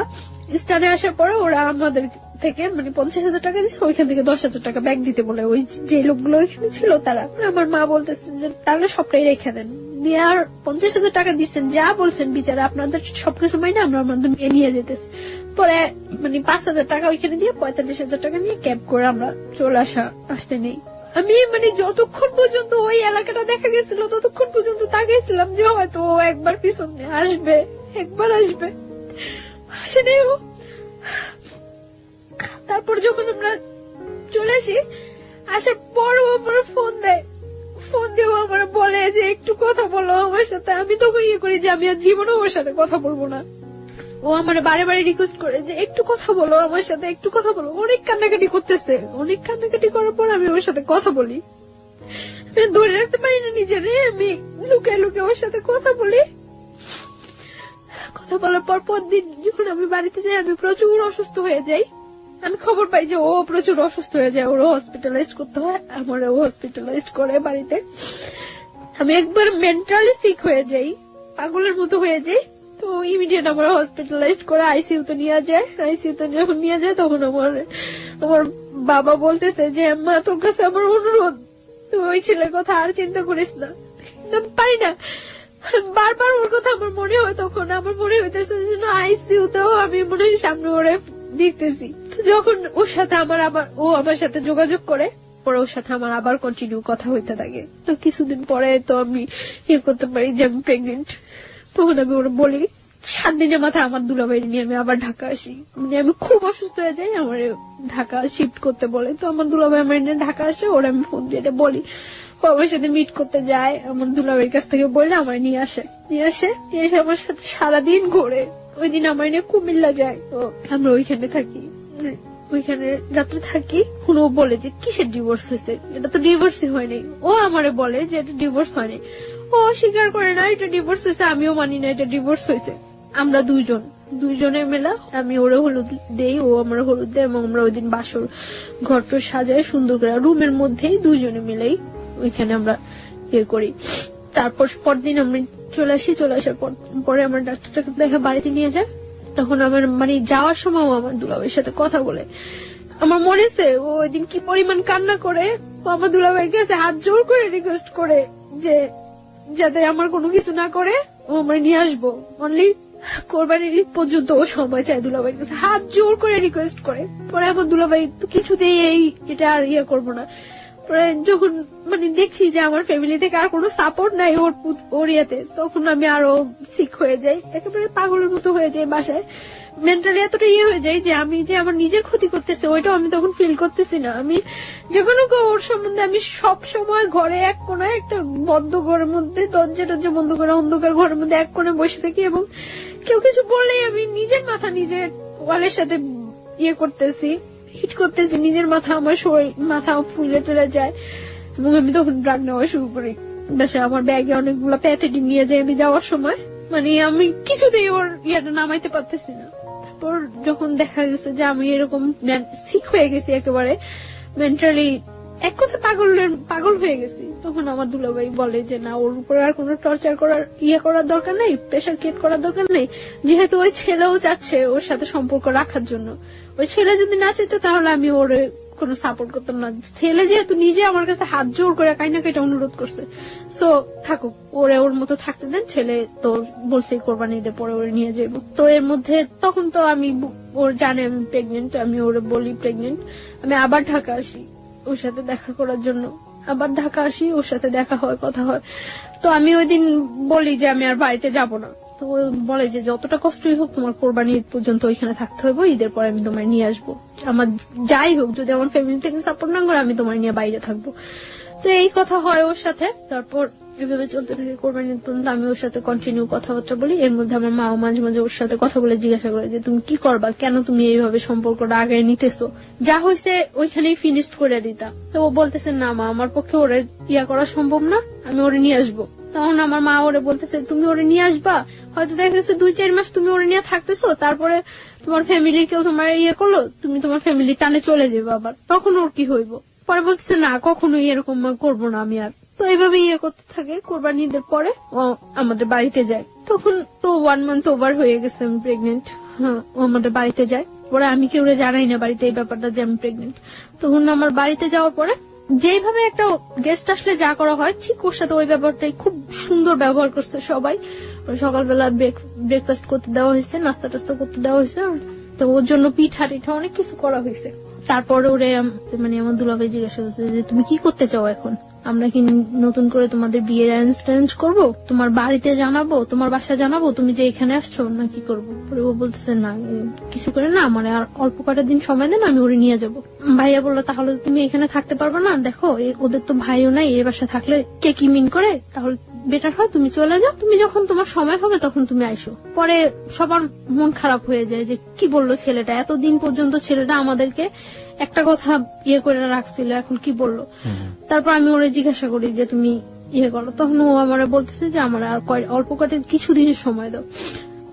স্টারে আসার পরে ওরা আমাদের থেকে মানে 50,000 টাকা দিচ্ছে, ওইখান থেকে 10,000 টাকা ব্যাগ দিতে বলে ওই যে লোকগুলো ওইখানে ছিল তারা। আমার মা বলতেছে যে তাহলে সবটাই রেখে দেন, দিয়ে আর 50,000 টাকা দিচ্ছেন, যা বলছেন বিচার আপনাদের সবকিছু মাইনে আমরা আমাদের নিয়ে যেতেছি। পরে মানে 5,000 টাকা ওইখানে দিয়ে 45,000 টাকা নিয়ে ক্যাব করে আমরা চলে আসতে নেই। আমি মানে যতক্ষণ পর্যন্ত ওই এলাকাটা দেখা গেছিল ততক্ষণ পর্যন্ত তাকিয়েছিলাম যে হয়তো ও একবার পিছনে আসবে, একবার আসবে, আসেনি ও। তারপর যখন আমরা চলে আসি, আসার পর ও আমার ফোন দিয়ে আমার বলে যে একটু কথা বলো আমার সাথে। আমি তখন ইয়ে করি যে আমি আর জীবনে ওর সাথে কথা বলবো না। ও আমার বারে বারে রিকোয়েস্ট করে যে একটু কথা বলো আমার সাথে, একটু কথা বলো। অনেক কান্নাকাটি করতেছে, অনেক কান্নাকাটি করার পর আমি ওর সাথে কথা বলি। আমি ধরে রাখতে পারি না নিজেরে, আমি লুকায় লুকায় ওর সাথে কথা বলি। কথা বলার পর দিন যখন আমি বাড়িতে যাই, আমি প্রচুর অসুস্থ হয়ে যাই। আমি খবর পাই যে ও প্রচুর অসুস্থ হয়ে যায়, ওরও হসপিটালাইজ করতে হয়, আমারও হসপিটালাইজ করে বাড়িতে। আমি একবার মেন্টালি সিক হয়ে যাই, পাগলের মতো হয়ে যাই। তো ইমিডিয়েট আমার হসপিটালাইজড করে আইসিইউ তে নিয়ে যায়। আইসিইউ তে যখন নিয়ে যায় তখন আমার বাবা বলতেছে যে মা তোর কাছে আমার অনুরোধ, তুই ওই ছেলের কথা আর চিন্তা করিস না। কিন্তু আমি পারি না, বারবার ওর কথা আমার মনে হয়, তখন আমার মনে হইতেছে আইসিইউ তেও আমি মনে হয় সামনে ওরে দেখতেছি। তো যখন ওর সাথে ও আমার সাথে যোগাযোগ করে, পরে ওর সাথে আমার আবার কন্টিনিউ কথা হইতে থাকে। তো কিছুদিন পরে তো আমি করতে পারি যে আমি প্রেগনেন্ট। তখন আমি ওরা বলি 7 দিনের মাথায় আমার দুলাভাই নিয়ে আমি আবার ঢাকা আসি। মানে আমি খুব অসুস্থ হয়ে যাই, আমার ঢাকা শিফট করতে বলে। তো আমার দুলাভাই আমার নিয়ে ঢাকা আসে, ওরা আমি ফোন দিয়ে বলি, বাবার সাথে মিট করতে যায়। আমার দুলাভাইয়ের কাছ থেকে বললে আমার নিয়ে এসে আমার সাথে সারাদিন ঘোরে। ওই দিন আমার নিয়ে কুমিল্লা যায়। তো আমরা ওইখানে থাকি, ওইখানে রাত্রে থাকি। ও বলে যে কিসের ডিভোর্স হয়েছে, এটা তো ডিভোর্সই হয়নি। ও আমারে বলে যে এটা ডিভোর্স হয়নি। ও স্বীকার করে না এটা ডিভোর্স হয়েছে, আমিও মানি না এটা ডিভোর্স হয়েছে। আমরা দুইজনে মেলা, আমি ওরে হলুদ দেই, ও আমার হলুদ দেয়, এবং আমরা ওই দিন বাসর ঘরটা সাজাই সুন্দর করে রুমের মধ্যেই দুইজনে মিলেই ওইখানে আমরা করি। তারপর পরদিন আমি চলে আসার পরে আমার ডাক্তারটাকে দেখে বাড়িতে নিয়ে যায়। তখন আমার মানে যাওয়ার সময় আমার দুলাভাইয়ের সাথে কথা বলে। আমার মনে আছে ও ওই দিন কি পরিমাণ কান্না করে, ও আমার দুলাভাইয়ের কাছে হাত জোর করে রিকোয়েস্ট করে যে যাতে আমার কোনো কিছু না করে, ও আমার নিয়ে আসবো। অনলি কোরবানির ঈদ পর্যন্ত ও সময় চায় দুলাভাইয়ের কাছে, হাত জোর করে রিকোয়েস্ট করে। পরে আমার দুলাভাই তো কিছুতেই এটা আর করবো না। পরে যখন মানে দেখছি যে আমার ফ্যামিলি থেকে আর কোনো সাপোর্ট নাই ওর ইয়েতে, তখন আমি আরো সিক হয়ে যাই, একেবারে পাগলের মতো হয়ে যাই। বাসায় মেন্টালি এতটা হয়ে যায় যে আমি যে আমার নিজের ক্ষতি করতেছে ওইটাও আমি তখন ফিল করতেছি না। আমি যখন ওর সম্বন্ধে আমি সব সময় ঘরে এক কোনায় একটা বদ্ধ ঘরের মধ্যে দরজা বন্ধ করে অন্ধকার ঘরের মধ্যে এক কোণে বসে থাকি, এবং কেউ কিছু বললেই আমি নিজের মাথা নিজের ওয়ালের সাথে করতেছি, হিট করতেছি নিজের মাথা, আমার শরীর মাথা ফুলে টুলে যায়। এবং আমি তখন ড্রাগ নেওয়া শুরু করি। বাসায় আমার ব্যাগে অনেকগুলো প্যাথেটিন নিয়ে যাই আমি যাওয়ার সময়। মানে আমি কিছুতেই ওর নামাইতে পারতেছি না। তারপর যখন দেখা গেছে যে আমি এরকম সিক হয়ে গেছি, একেবারে মেন্টালি এক কথা পাগল হয়ে গেছি, তখন আমার দুলাভাই বলে যে না, ওর উপরে আর কোনো টর্চার করার দরকার নেই, প্রেশার ক্রিয়েট করার দরকার নেই। যেহেতু ওই ছেলেও চাচ্ছে ওর সাথে সম্পর্ক রাখার জন্য, ওই ছেলে যদি না চাইতো তাহলে আমি ওর কোনো সাপোর্ট করতাম না। ছেলে যেহেতু নিজে আমার কাছে হাত জোর করে কাইনাকাটা অনুরোধ করছে, সো থাকুক, ওর মতো থাকতে দেন। ছেলে তো বলছে কোরবানি ঈদের পরে ওরে নিয়ে যাবো। তো এর মধ্যে তখন তো আমি ওর জানে আমি প্রেগনেন্ট, আমি ওরে বলি প্রেগনেন্ট। আমি আবার ঢাকা আসি ওর সাথে দেখা করার জন্য, ওর সাথে দেখা হয়, কথা হয়। তো আমি ওই দিন বলি যে আমি আর বাড়িতে যাব না। তো ও বলে যে যতটা কষ্টই হোক তোমার কোরবানি ঈদ পর্যন্ত ওইখানে থাকতে হবে, ঈদের পরে আমি তোমার নিয়ে আসবো। আমার যাই হোক, যদি আমার ফ্যামিলি থেকে সাপোর্ট না করে আমি তোমার নিয়ে বাইরে থাকবো। তো এই কথা হয় ওর সাথে। তারপর এভাবে চলতে থাকে কোরবানি ঈদ পর্যন্ত। আমি ওর সাথে কন্টিনিউ কথাবার্তা বলি। এর মধ্যে আমার মাও মাঝে মাঝে ওর সাথে কথা বলে জিজ্ঞাসা করে যে তুমি কি করবা, কেন তুমি এইভাবে সম্পর্কটা আগে নিতেছো, যা হয়েছে ওইখানেই ফিনিশ করে দিতা। তো ও বলতেছে না মা, আমার পক্ষে ওরে করা সম্ভব না, আমি ওরে নিয়ে আসবো। তখন আমার মা ওরে বলতেছে তুমি ওরে নিয়ে আসবা, হয়তো দেখা গেছে 2-4 মাস তুমি ওরে নিয়ে থাকতেছো, তারপরে তোমার ফ্যামিলির কেউ তোমার করলো, তুমি তোমার ফ্যামিলি টানে চলে যাবে আবার, তখন ওর কি হইব। পরে বলতেছে না, কখনোই এরকম করবো না আমি আর। তো এইভাবে করতে থাকে। কোরবানি ঈদের পরে ও আমাদের বাড়িতে যায়। তখন তো 1 মান্থ ওভার হয়ে গেছে আমি প্রেগনেন্ট। হ্যাঁ, ও আমাদের বাড়িতে যায়। পরে আমি কেউ জানাই না বাড়িতে এই ব্যাপারটা যে আমি প্রেগনেন্ট। তখন আমার বাড়িতে যাওয়ার পরে যেভাবে একটা গেস্ট আসলে যা করা হয় ঠিক ওর সাথে ওই ব্যাপারটাই খুব সুন্দর ব্যবহার করছে সবাই। সকালবেলা ব্রেকফাস্ট করতে দেওয়া হয়েছে, নাস্তা টাস্তা করতে দেওয়া হয়েছে। তো ওর জন্য পিঠা টিঠা অনেক কিছু করা হয়েছে। তারপরে ওরে মানে আমার দুলাভাই জিজ্ঞাসা করছে যে তুমি কি করতে চাও এখন, আমরা কি নতুন করে তোমাদের বিয়ের অ্যারেঞ্জ করবো, তোমার বাড়িতে জানাবো, তোমার বাসা জানাবো তুমি যে এখানে আসছো, না কি করবো। পরে ও বলতেছে না কিছু করে না, মানে আর অল্প কটা দিন সময় দেন, আমি ওরে নিয়ে যাবো। ভাইয়া বললো তাহলে তুমি এখানে থাকতে পারবে না, দেখো ওদের তো ভাইও নাই, এই বাসা থাকলে কে কি মিন করে, তাহলে বেটার হয় তুমি চলে যাও, তুমি যখন তোমার সময় হবে তখন তুমি আইসো। পরে সবার মন খারাপ হয়ে যায় যে কি বললো ছেলেটা, এতদিন পর্যন্ত ছেলেটা আমাদেরকে একটা কথা করে রাখছিল, এখন কি বললো। তারপর আমি ওরে জিজ্ঞাসা করি যে তুমি করো, তখন ও আমার বলতেছে যে আমার আর অল্প কটা কিছুদিনের সময় দাও।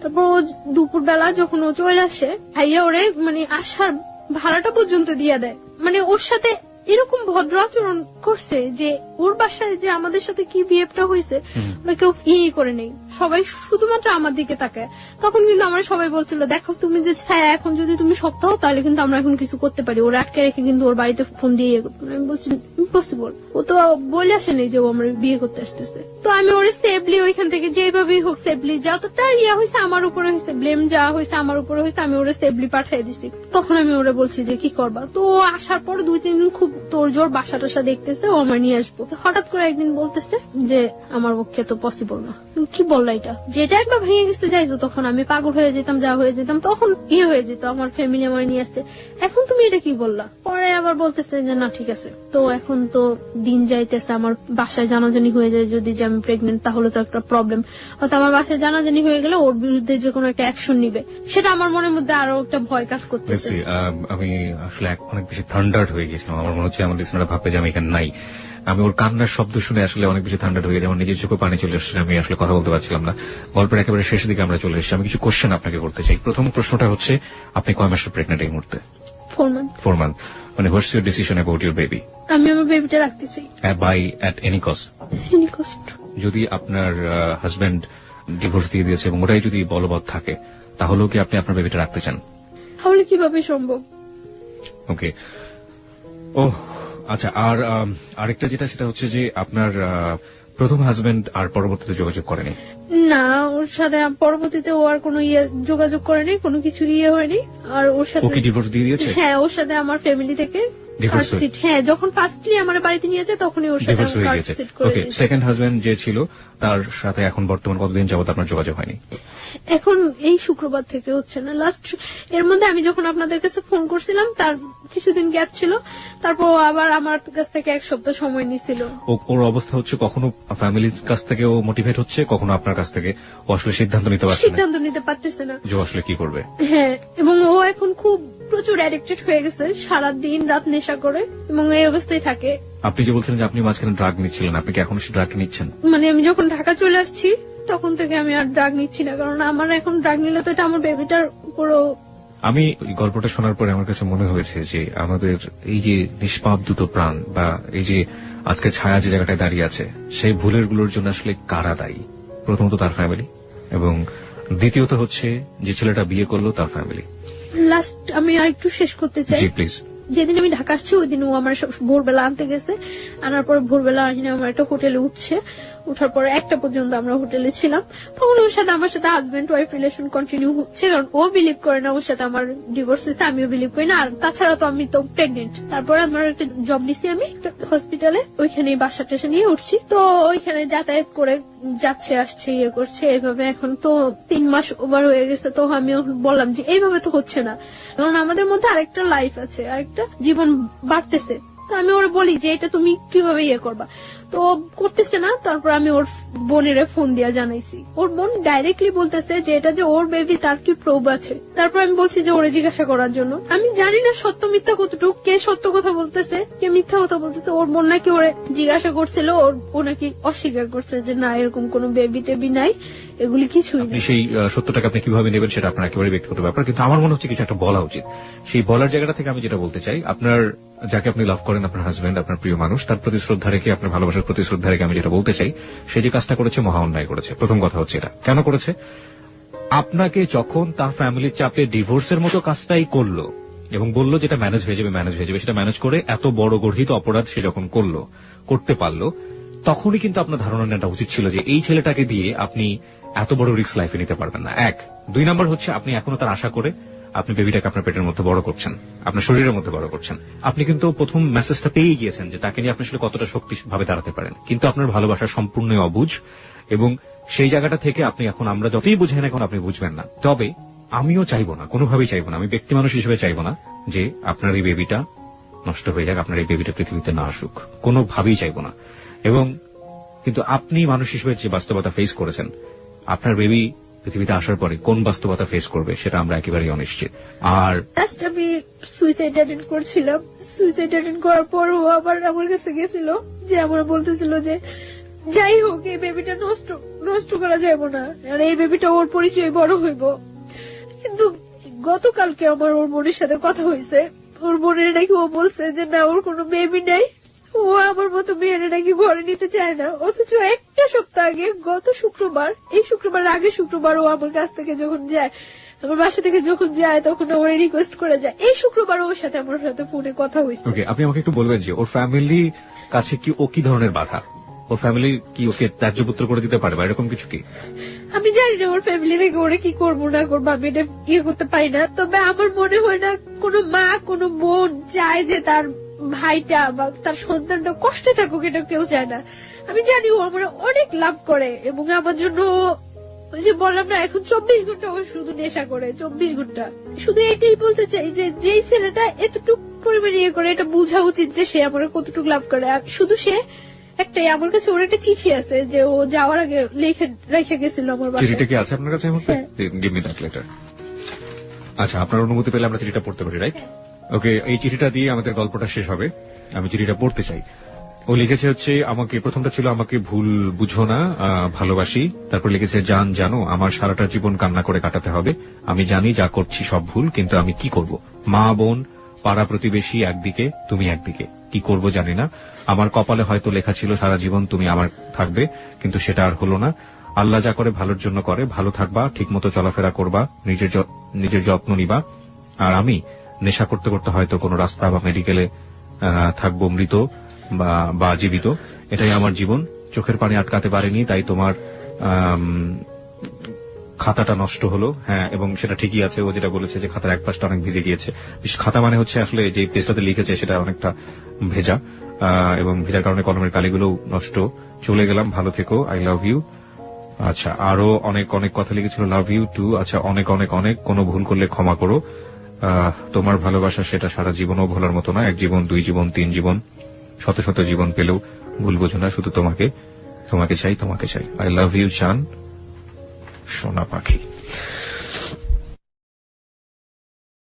তারপর ও দুপুর বেলা যখন ও চলে আসে, ভাইয়া ওরে মানে আসার ভাড়াটা পর্যন্ত দিয়ে দেয়। মানে ওর সাথে এরকম ভদ্র আচরণ করছে যে ওর বাসায় যে আমাদের সাথে কি বিহেভটা হয়েছে ওরা কেউ ইয়ে করে নেই, সবাই শুধুমাত্র আমার দিকে তাকায়। তখন কিন্তু আমরা সবাই বলছিল, দেখো তুমি যে ছায়া, এখন যদি তুমি শক্ত হও তাহলে কিন্তু আমরা এখন কিছু করতে পারি। ওরা আটকে রেখে কিন্তু ওর বাড়িতে ফোন দিয়ে ইয়ে করতো। আমি বলছি ইম্পসিবল, ও তো বলে আসেনি যে ও আমার বিয়ে করতে আসতেছে। তো আমি ওরে সেফলি ওইখান থেকে যেভাবেই হোক সেফলি, যতটা ইয়া হয়েছে আমার উপরে হয়েছে, ব্লেম যা হয়েছে আমার উপরে হয়েছে, আমি ওরে সেফলি পাঠিয়ে দিছি। তখন আমি ওরে বলছি যে কি করবা। তো ও আসার পর 2-3 দিন খুব তোর জোর বাসা টাসা দেখতেছে, ও আমার নিয়ে আসবো। তো হঠাৎ করে একদিন বলতেছে যে আমার পক্ষে তো পসিবল না। কি বললা এটা, যেটা একবার ভেঙে গেছে যাইতো, তখন আমি পাগল হয়ে যেতাম, যা হয়ে যেতাম, তখন ইয়ে হয়ে যেত, আমার ফ্যামিলি আমার নিয়ে আসছে। এখন তুমি এটা কি বললা? পরে আবার বলতেছে যে না ঠিক আছে। তো এখন তো দিন যাইতেছে, আমার বাসায় জানাজানি হয়ে যায় যদি যে আমি প্রেগনেন্ট, তাহলে তো একটা প্রবলেম। হয়তো আমার বাসায় জানাজানি হয়ে গেলে ওর বিরুদ্ধে যে কোনো একটা অ্যাকশন নিবে, সেটা আমার মনের মধ্যে আরো একটা ভয় কাজ করতেছে। আমি আসলে অনেক বেশি থান্ডার্ড হয়ে গেছিলাম। আমার মনে হচ্ছে আমার লিসনাররা ভাববে যে আমি এখানে নাই। আমি ওর কান্নার শব্দ শুনে আসলে অনেক বেশি থান্ডার্ড হয়ে গেছে, আমার নিজের চোখে পানি চলে আসছে, আমি আসলে কথা বলতে পারছিলাম না। গল্পের একেবারে শেষ দিকে আমরা চলে এসেছি। আমি কিছু কোশ্চেন আপনাকে করতে চাই। প্রথম প্রশ্নটা হচ্ছে, আপনি কয় মাসের প্রেগনেন্ট এই মুহূর্তে? 4 months। 4 months। মানে what's your decision about your baby? আমি আমার বেবিটা রাখতে চাই, by at any cost. Any কষ্ট। যদি আপনার হাজবেন্ড ডিভোর্স দিয়ে দিয়েছে এবং ওটাই যদি বলবৎ থাকে, তাহলেও কি আপনি আপনার বেবিটা রাখতে চান? তাহলে কিভাবে সম্ভব? ওকে। ও আচ্ছা, আর আরেকটা যেটা, সেটা হচ্ছে যে আপনার প্রথম হাজবেন্ড আর পরবর্তীতে যোগাযোগ করেনি? না, ওর সাথে পরবর্তীতে ও আর কোনো ইয়ে যোগাযোগ করেনি, কোনো কিছু ইয়ে হয়নি। আর ওর সাথে ও কি ডিভোর্স দিয়ে দিয়েছে? হ্যাঁ, ওর সাথে আমার ফ্যামিলি থেকে Divorce কার্ড সিট, হ্যাঁ, যখন ফার্স্টলি আমার বাড়িতে নিয়ে যায় তখনই ওর সাথে ডিভোর্স হয়ে কার্ড গেছে। সিট করে ওকে, দিয়েছে। সেকেন্ড হাজবেন্ড যে ছিল তার সাথে এখন বর্তমান কতদিন যাবত আপনার যোগাযোগ হয়নি? এখন এই শুক্রবার থেকে হচ্ছে না। লাস্ট এর মধ্যে আমি যখন আপনাদের কাছে ফোন করছিলাম তার কিছুদিন গ্যাপ ছিল, তারপর আবার আমার কাছ থেকে 1 সপ্তাহ সময় নিছিল। ওর অবস্থা হচ্ছে কখনো ফ্যামিলির কাছ থেকে ও মোটিভেট হচ্ছে, কখনো আপনার কাছ থেকে ও আসলে সিদ্ধান্ত নিতে পারছে না সিদ্ধান্ত নিতে পারতেছে না যে ও আসলে কি করবে। হ্যাঁ, এবং ও এখন খুব প্রচুর অ্যাডিক্টেড হয়ে গেছে, সারা দিন রাত নেশা করে এবং এই অবস্থায় থাকে। আপনি যে বলছিলেন যে আপনি মাঝখানে ড্রাগ নিচ্ছিলেন, আপনি কি এখন সেই ড্রাগ নিচ্ছেন? মানে আমি যখন ঢাকা চলে আসছি তখন থেকে আমি আর ড্রাগ নিচ্ছি না, কারণ আমার এখন ড্রাগ নিলে তো এটা আমার বেবিটার উপরও। আমি এই গল্পটা শোনার পরে আমার কাছে মনে হয়েছে যে আমাদের এই যে নিষ্পাপ দুটো প্রাণ, বা এই যে আজকে ছায়া যে জায়গাটায় দাঁড়িয়ে আছে, সেই ভুলের গুলোর জন্য আসলে কারা দায়ী? প্রথমত তার ফ্যামিলি, এবং দ্বিতীয়ত হচ্ছে যে ছেলেটা বিয়ে করলো তার ফ্যামিলি। লাস্ট আমি আর একটু শেষ করতে চাই। জি প্লিজ। যেদিন আমি ঢাকা আসছি ওই দিন ও আমার ভোরবেলা আনতে গেছে, আনার পর ভোরবেলা আসিনি, আমার একটা হোটেলে উঠছে, উঠার পরে 1টা পর্যন্ত আমরা হোটেলে ছিলাম। তখন ওর সাথে আমার সাথে হাজবেন্ড ওয়াইফ রিলেশন কন্টিনিউ হচ্ছে, কারণ ও বিলিভ করে না ওর সাথে আমার ডিভোর্স হয়েছে, আমিও বিলিভ করি না। আর তাছাড়া তো আমি তো প্রেগনেন্ট। তারপরে আমার একটা জব নিছি আমি হসপিটালে, ওইখানে বাসা টাসা নিয়ে উঠছি, তো ওইখানে যাতায়াত করে যাচ্ছে আসছে ইয়ে করছে এইভাবে। এখন তো 3 মাস ওভার হয়ে গেছে। তো আমি বললাম যে এইভাবে তো হচ্ছে না, কারণ আমাদের মধ্যে আরেকটা লাইফ আছে, আরেকটা জীবন বাড়তেছে। তো আমি ওরা বলি যে এটা তুমি কিভাবে ইয়ে করবা, তো করতেছে না। তারপর আমি ওর বোনের ফোন দিয়া জানাইছি, ওর বোন ডাইরেক্টলি বলতেছে যে এটা যে ওর বেবি তার কি প্রুফ আছে। তারপর আমি বলছি যে ওরে জিজ্ঞাসা করার জন্য। আমি জানি না সত্য মিথ্যা কতটুকু, কে সত্য কথা বলতেছে কে মিথ্যা কথা বলতেছে। ওর বোন নাকি ওরে জিজ্ঞাসা করছিল, ও নাকি অস্বীকার করছে যে না এরকম কোনো বেবি টেবি নাই, এগুলি কিছুই আপনি না। সেই সত্যটাকে আপনি কিভাবে নেবেন সেটা আপনার একেবারে ব্যক্তিগত ব্যাপার, কিন্তু আমার মনে হচ্ছে কিছু একটা বলা উচিত। সেই বলার জায়গাটা থেকে আমি যেটা বলতে চাই, আপনার যাকে আপনি লাভ করেন, আপনার হাজবেন্ড, আপনার প্রিয় মানুষ, তার প্রতি শ্রদ্ধা রেখে, আপনার ভালোবাসার প্রতি শ্রদ্ধা রেখে আমি যেটা বলতে চাই, সে যে কাজটা করেছে মহা অন্যায় করেছে। প্রথম কথা হচ্ছে এটা কেন করেছে? আপনাকে যখন তার ফ্যামিলির চাপে ডিভোর্সের মতো কাজটাই করলো এবং বললো যেটা ম্যানেজ হয়ে যাবে, সেটা ম্যানেজ করে এত বড় গর্হিত অপরাধ সে যখন করতে পারলো, তখনই কিন্তু আপনার ধারণা নেওয়া উচিত ছিল যে এই ছেলেটাকে দিয়ে আপনি এত বড় রিস্ক লাইফে নিতে পারবেন না। 1, 2 নাম্বার হচ্ছে আপনি এখনো তার আশা করে আপনি বেবিটাকে আপনার পেটের মধ্যে বড় করছেন, আপনার শরীরের মধ্যে বড় করছেন। আপনি কিন্তু প্রথম মেসেজটা পেয়ে গিয়েছেন যে তাকে নিয়ে আপনি আসলে কতটা শক্তিভাবে দাঁড়াতে পারেন, কিন্তু আপনার ভালোবাসা সম্পূর্ণ অবুঝ, এবং সেই জায়গাটা থেকে আপনি এখন, আমরা যতই বুঝেন এখন আপনি বুঝবেন না। তবে আমিও চাইবো না, কোনোভাবেই চাইবো না, আমি ব্যক্তি মানুষ হিসেবে চাইবো না যে আপনার এই বেবিটা নষ্ট হয়ে যাক, আপনার এই বেবিটা পৃথিবীতে না আসুক, কোনোভাবেই চাইবো না। এবং কিন্তু আপনি মানুষ হিসেবে যে বাস্তবতা ফেস করেছেন, আপনার বেবি পৃথিবীতে আসার পরে কোন বাস্তবতা ফেস করবে সেটা আমরা একেবারেই অনিশ্চিত। আর লাস্ট আমি সুইসাইড অ্যাটেন্ড করছিলাম, সুইসাইড অ্যাটেন্ড করার পর ও আবার আমার কাছে গেছিল, যে আমার বলতেছিল যে যাই হোক এই বেবিটা নষ্ট করা যাবে না, আর এই বেবিটা ওর পরিচয় বড় হইব। কিন্তু গতকালকে আমার ওর বোনের সাথে কথা হয়েছে, ওর বোনের নাকি ও বলছে যে না ওর কোনো বেবি নাই, ও আমার মতো মেয়েরা নাকি ঘরে নিতে চায় না। অথচ একটা সপ্তাহ আগে গত শুক্রবার, এই শুক্রবার আগে শুক্রবার ও আমার কাছ থেকে যখন যায়, আমার বাসা থেকে যখন যায় তখন ওর রিকোয়েস্ট করে যায়। এই শুক্রবার ওর সাথে আমার সাথে ফোনে কথা হয়েছে। ওকে, আপনি আমাকে একটু বলবেন যে ওর ফ্যামিলি কাছে কি ও কি ধরনের বাধা? ওর ফ্যামিলি কি ওকে ত্যায্যপুত্র করে দিতে পারে বা এরকম কিছু কি? আমি জানি না ওর ফ্যামিলি থেকে ওরা কি করবো না করবো, আমি এটা ইয়ে করতে পারি না। তবে আমার মনে হয় না কোনো মা কোনো বোন চায় যে তার ভাইটা বা তার সন্তানটা কষ্টে থাকুক, এটা কেউ চায় না। আমি জানি ও আমার অনেক লাভ করে এবং আমার জন্য ওই যে বললাম না এখন 24 ঘন্টা ও শুধু নেশা করে, 24 ঘন্টা। শুধু এটাই বলতে চাই যে যেই ছেলেটা এতটুকু পরিমাণে ইয়ে করে, এটা বোঝা উচিত যে সে আমার কতটুকু লাভ করে। আর শুধু সে একটাই, আমার কাছে ওর একটা চিঠি আছে যে ও যাওয়ার আগে রেখে গেছিল আমার বাসায়। চিঠিটা কি আছে আপনার কাছে? Give me that letter. আচ্ছা, আপনার অনুমতি পেলে আমরা চিঠিটা পড়তে পারি, রাইট? ওকে, এই চিঠিটা দিয়ে আমাদের গল্পটা শেষ হবে। আমি চিঠিটা পড়তে চাই। ও লিখেছে হচ্ছে আমাকে, প্রথমটা ছিল আমাকে ভুল বুঝো না, ভালোবাসি। তারপর লিখেছে জান জানো আমার সারাটা জীবন কান্না করে কাটাতে হবে। আমি জানি যা করছি সব ভুল, কিন্তু আমি কি করব? মা বোন পাড়া প্রতিবেশী একদিকে, তুমি একদিকে, কি করব জানি না। আমার কপালে হয়তো লেখা ছিল সারা জীবন তুমি আমার থাকবে, কিন্তু সেটা আর হলো না। আল্লাহ যা করে ভালোর জন্য করে, ভালো থাকবা, ঠিকমতো চলাফেরা করবা, নিজের যত্ন নিবা। আর আমি নেশা করতে করতে হয়তো কোনো রাস্তা বা মেডিকেলে থাকবো, মৃত বা জীবিত। এটাই আমার জীবন। চোখের পানি আটকাতে পারিনি, তাই তোমার খাতাটা নষ্ট হলো। হ্যাঁ, এবং সেটা ঠিকই আছে। ও যেটা বলেছে যে খাতার এক পাশটা অনেক ভিজে গিয়েছে। খাতা মানে হচ্ছে আসলে যে পেজটাতে লিখেছে সেটা অনেকটা ভেজা, এবং ভেজার কারণে কলমের কালিগুলো নষ্ট। চলে গেলাম, ভালো থেকো, আই লাভ ইউ। আচ্ছা, আরো অনেক অনেক কথা লিখেছিল, লাভ ইউ টু। আচ্ছা, অনেক অনেক অনেক, কোনো ভুল করলে ক্ষমা করো। তোমার ভালোবাসা সেটা সারা জীবনও ভোলার মতো না। 1 জীবন, 2 জীবন, 3 জীবন, শত শত জীবন পেলেও ভুল বোঝো না। শুধু তোমাকে চাই, তোমাকে চাই। আই লাভ ইউ জান, সোনা পাখি।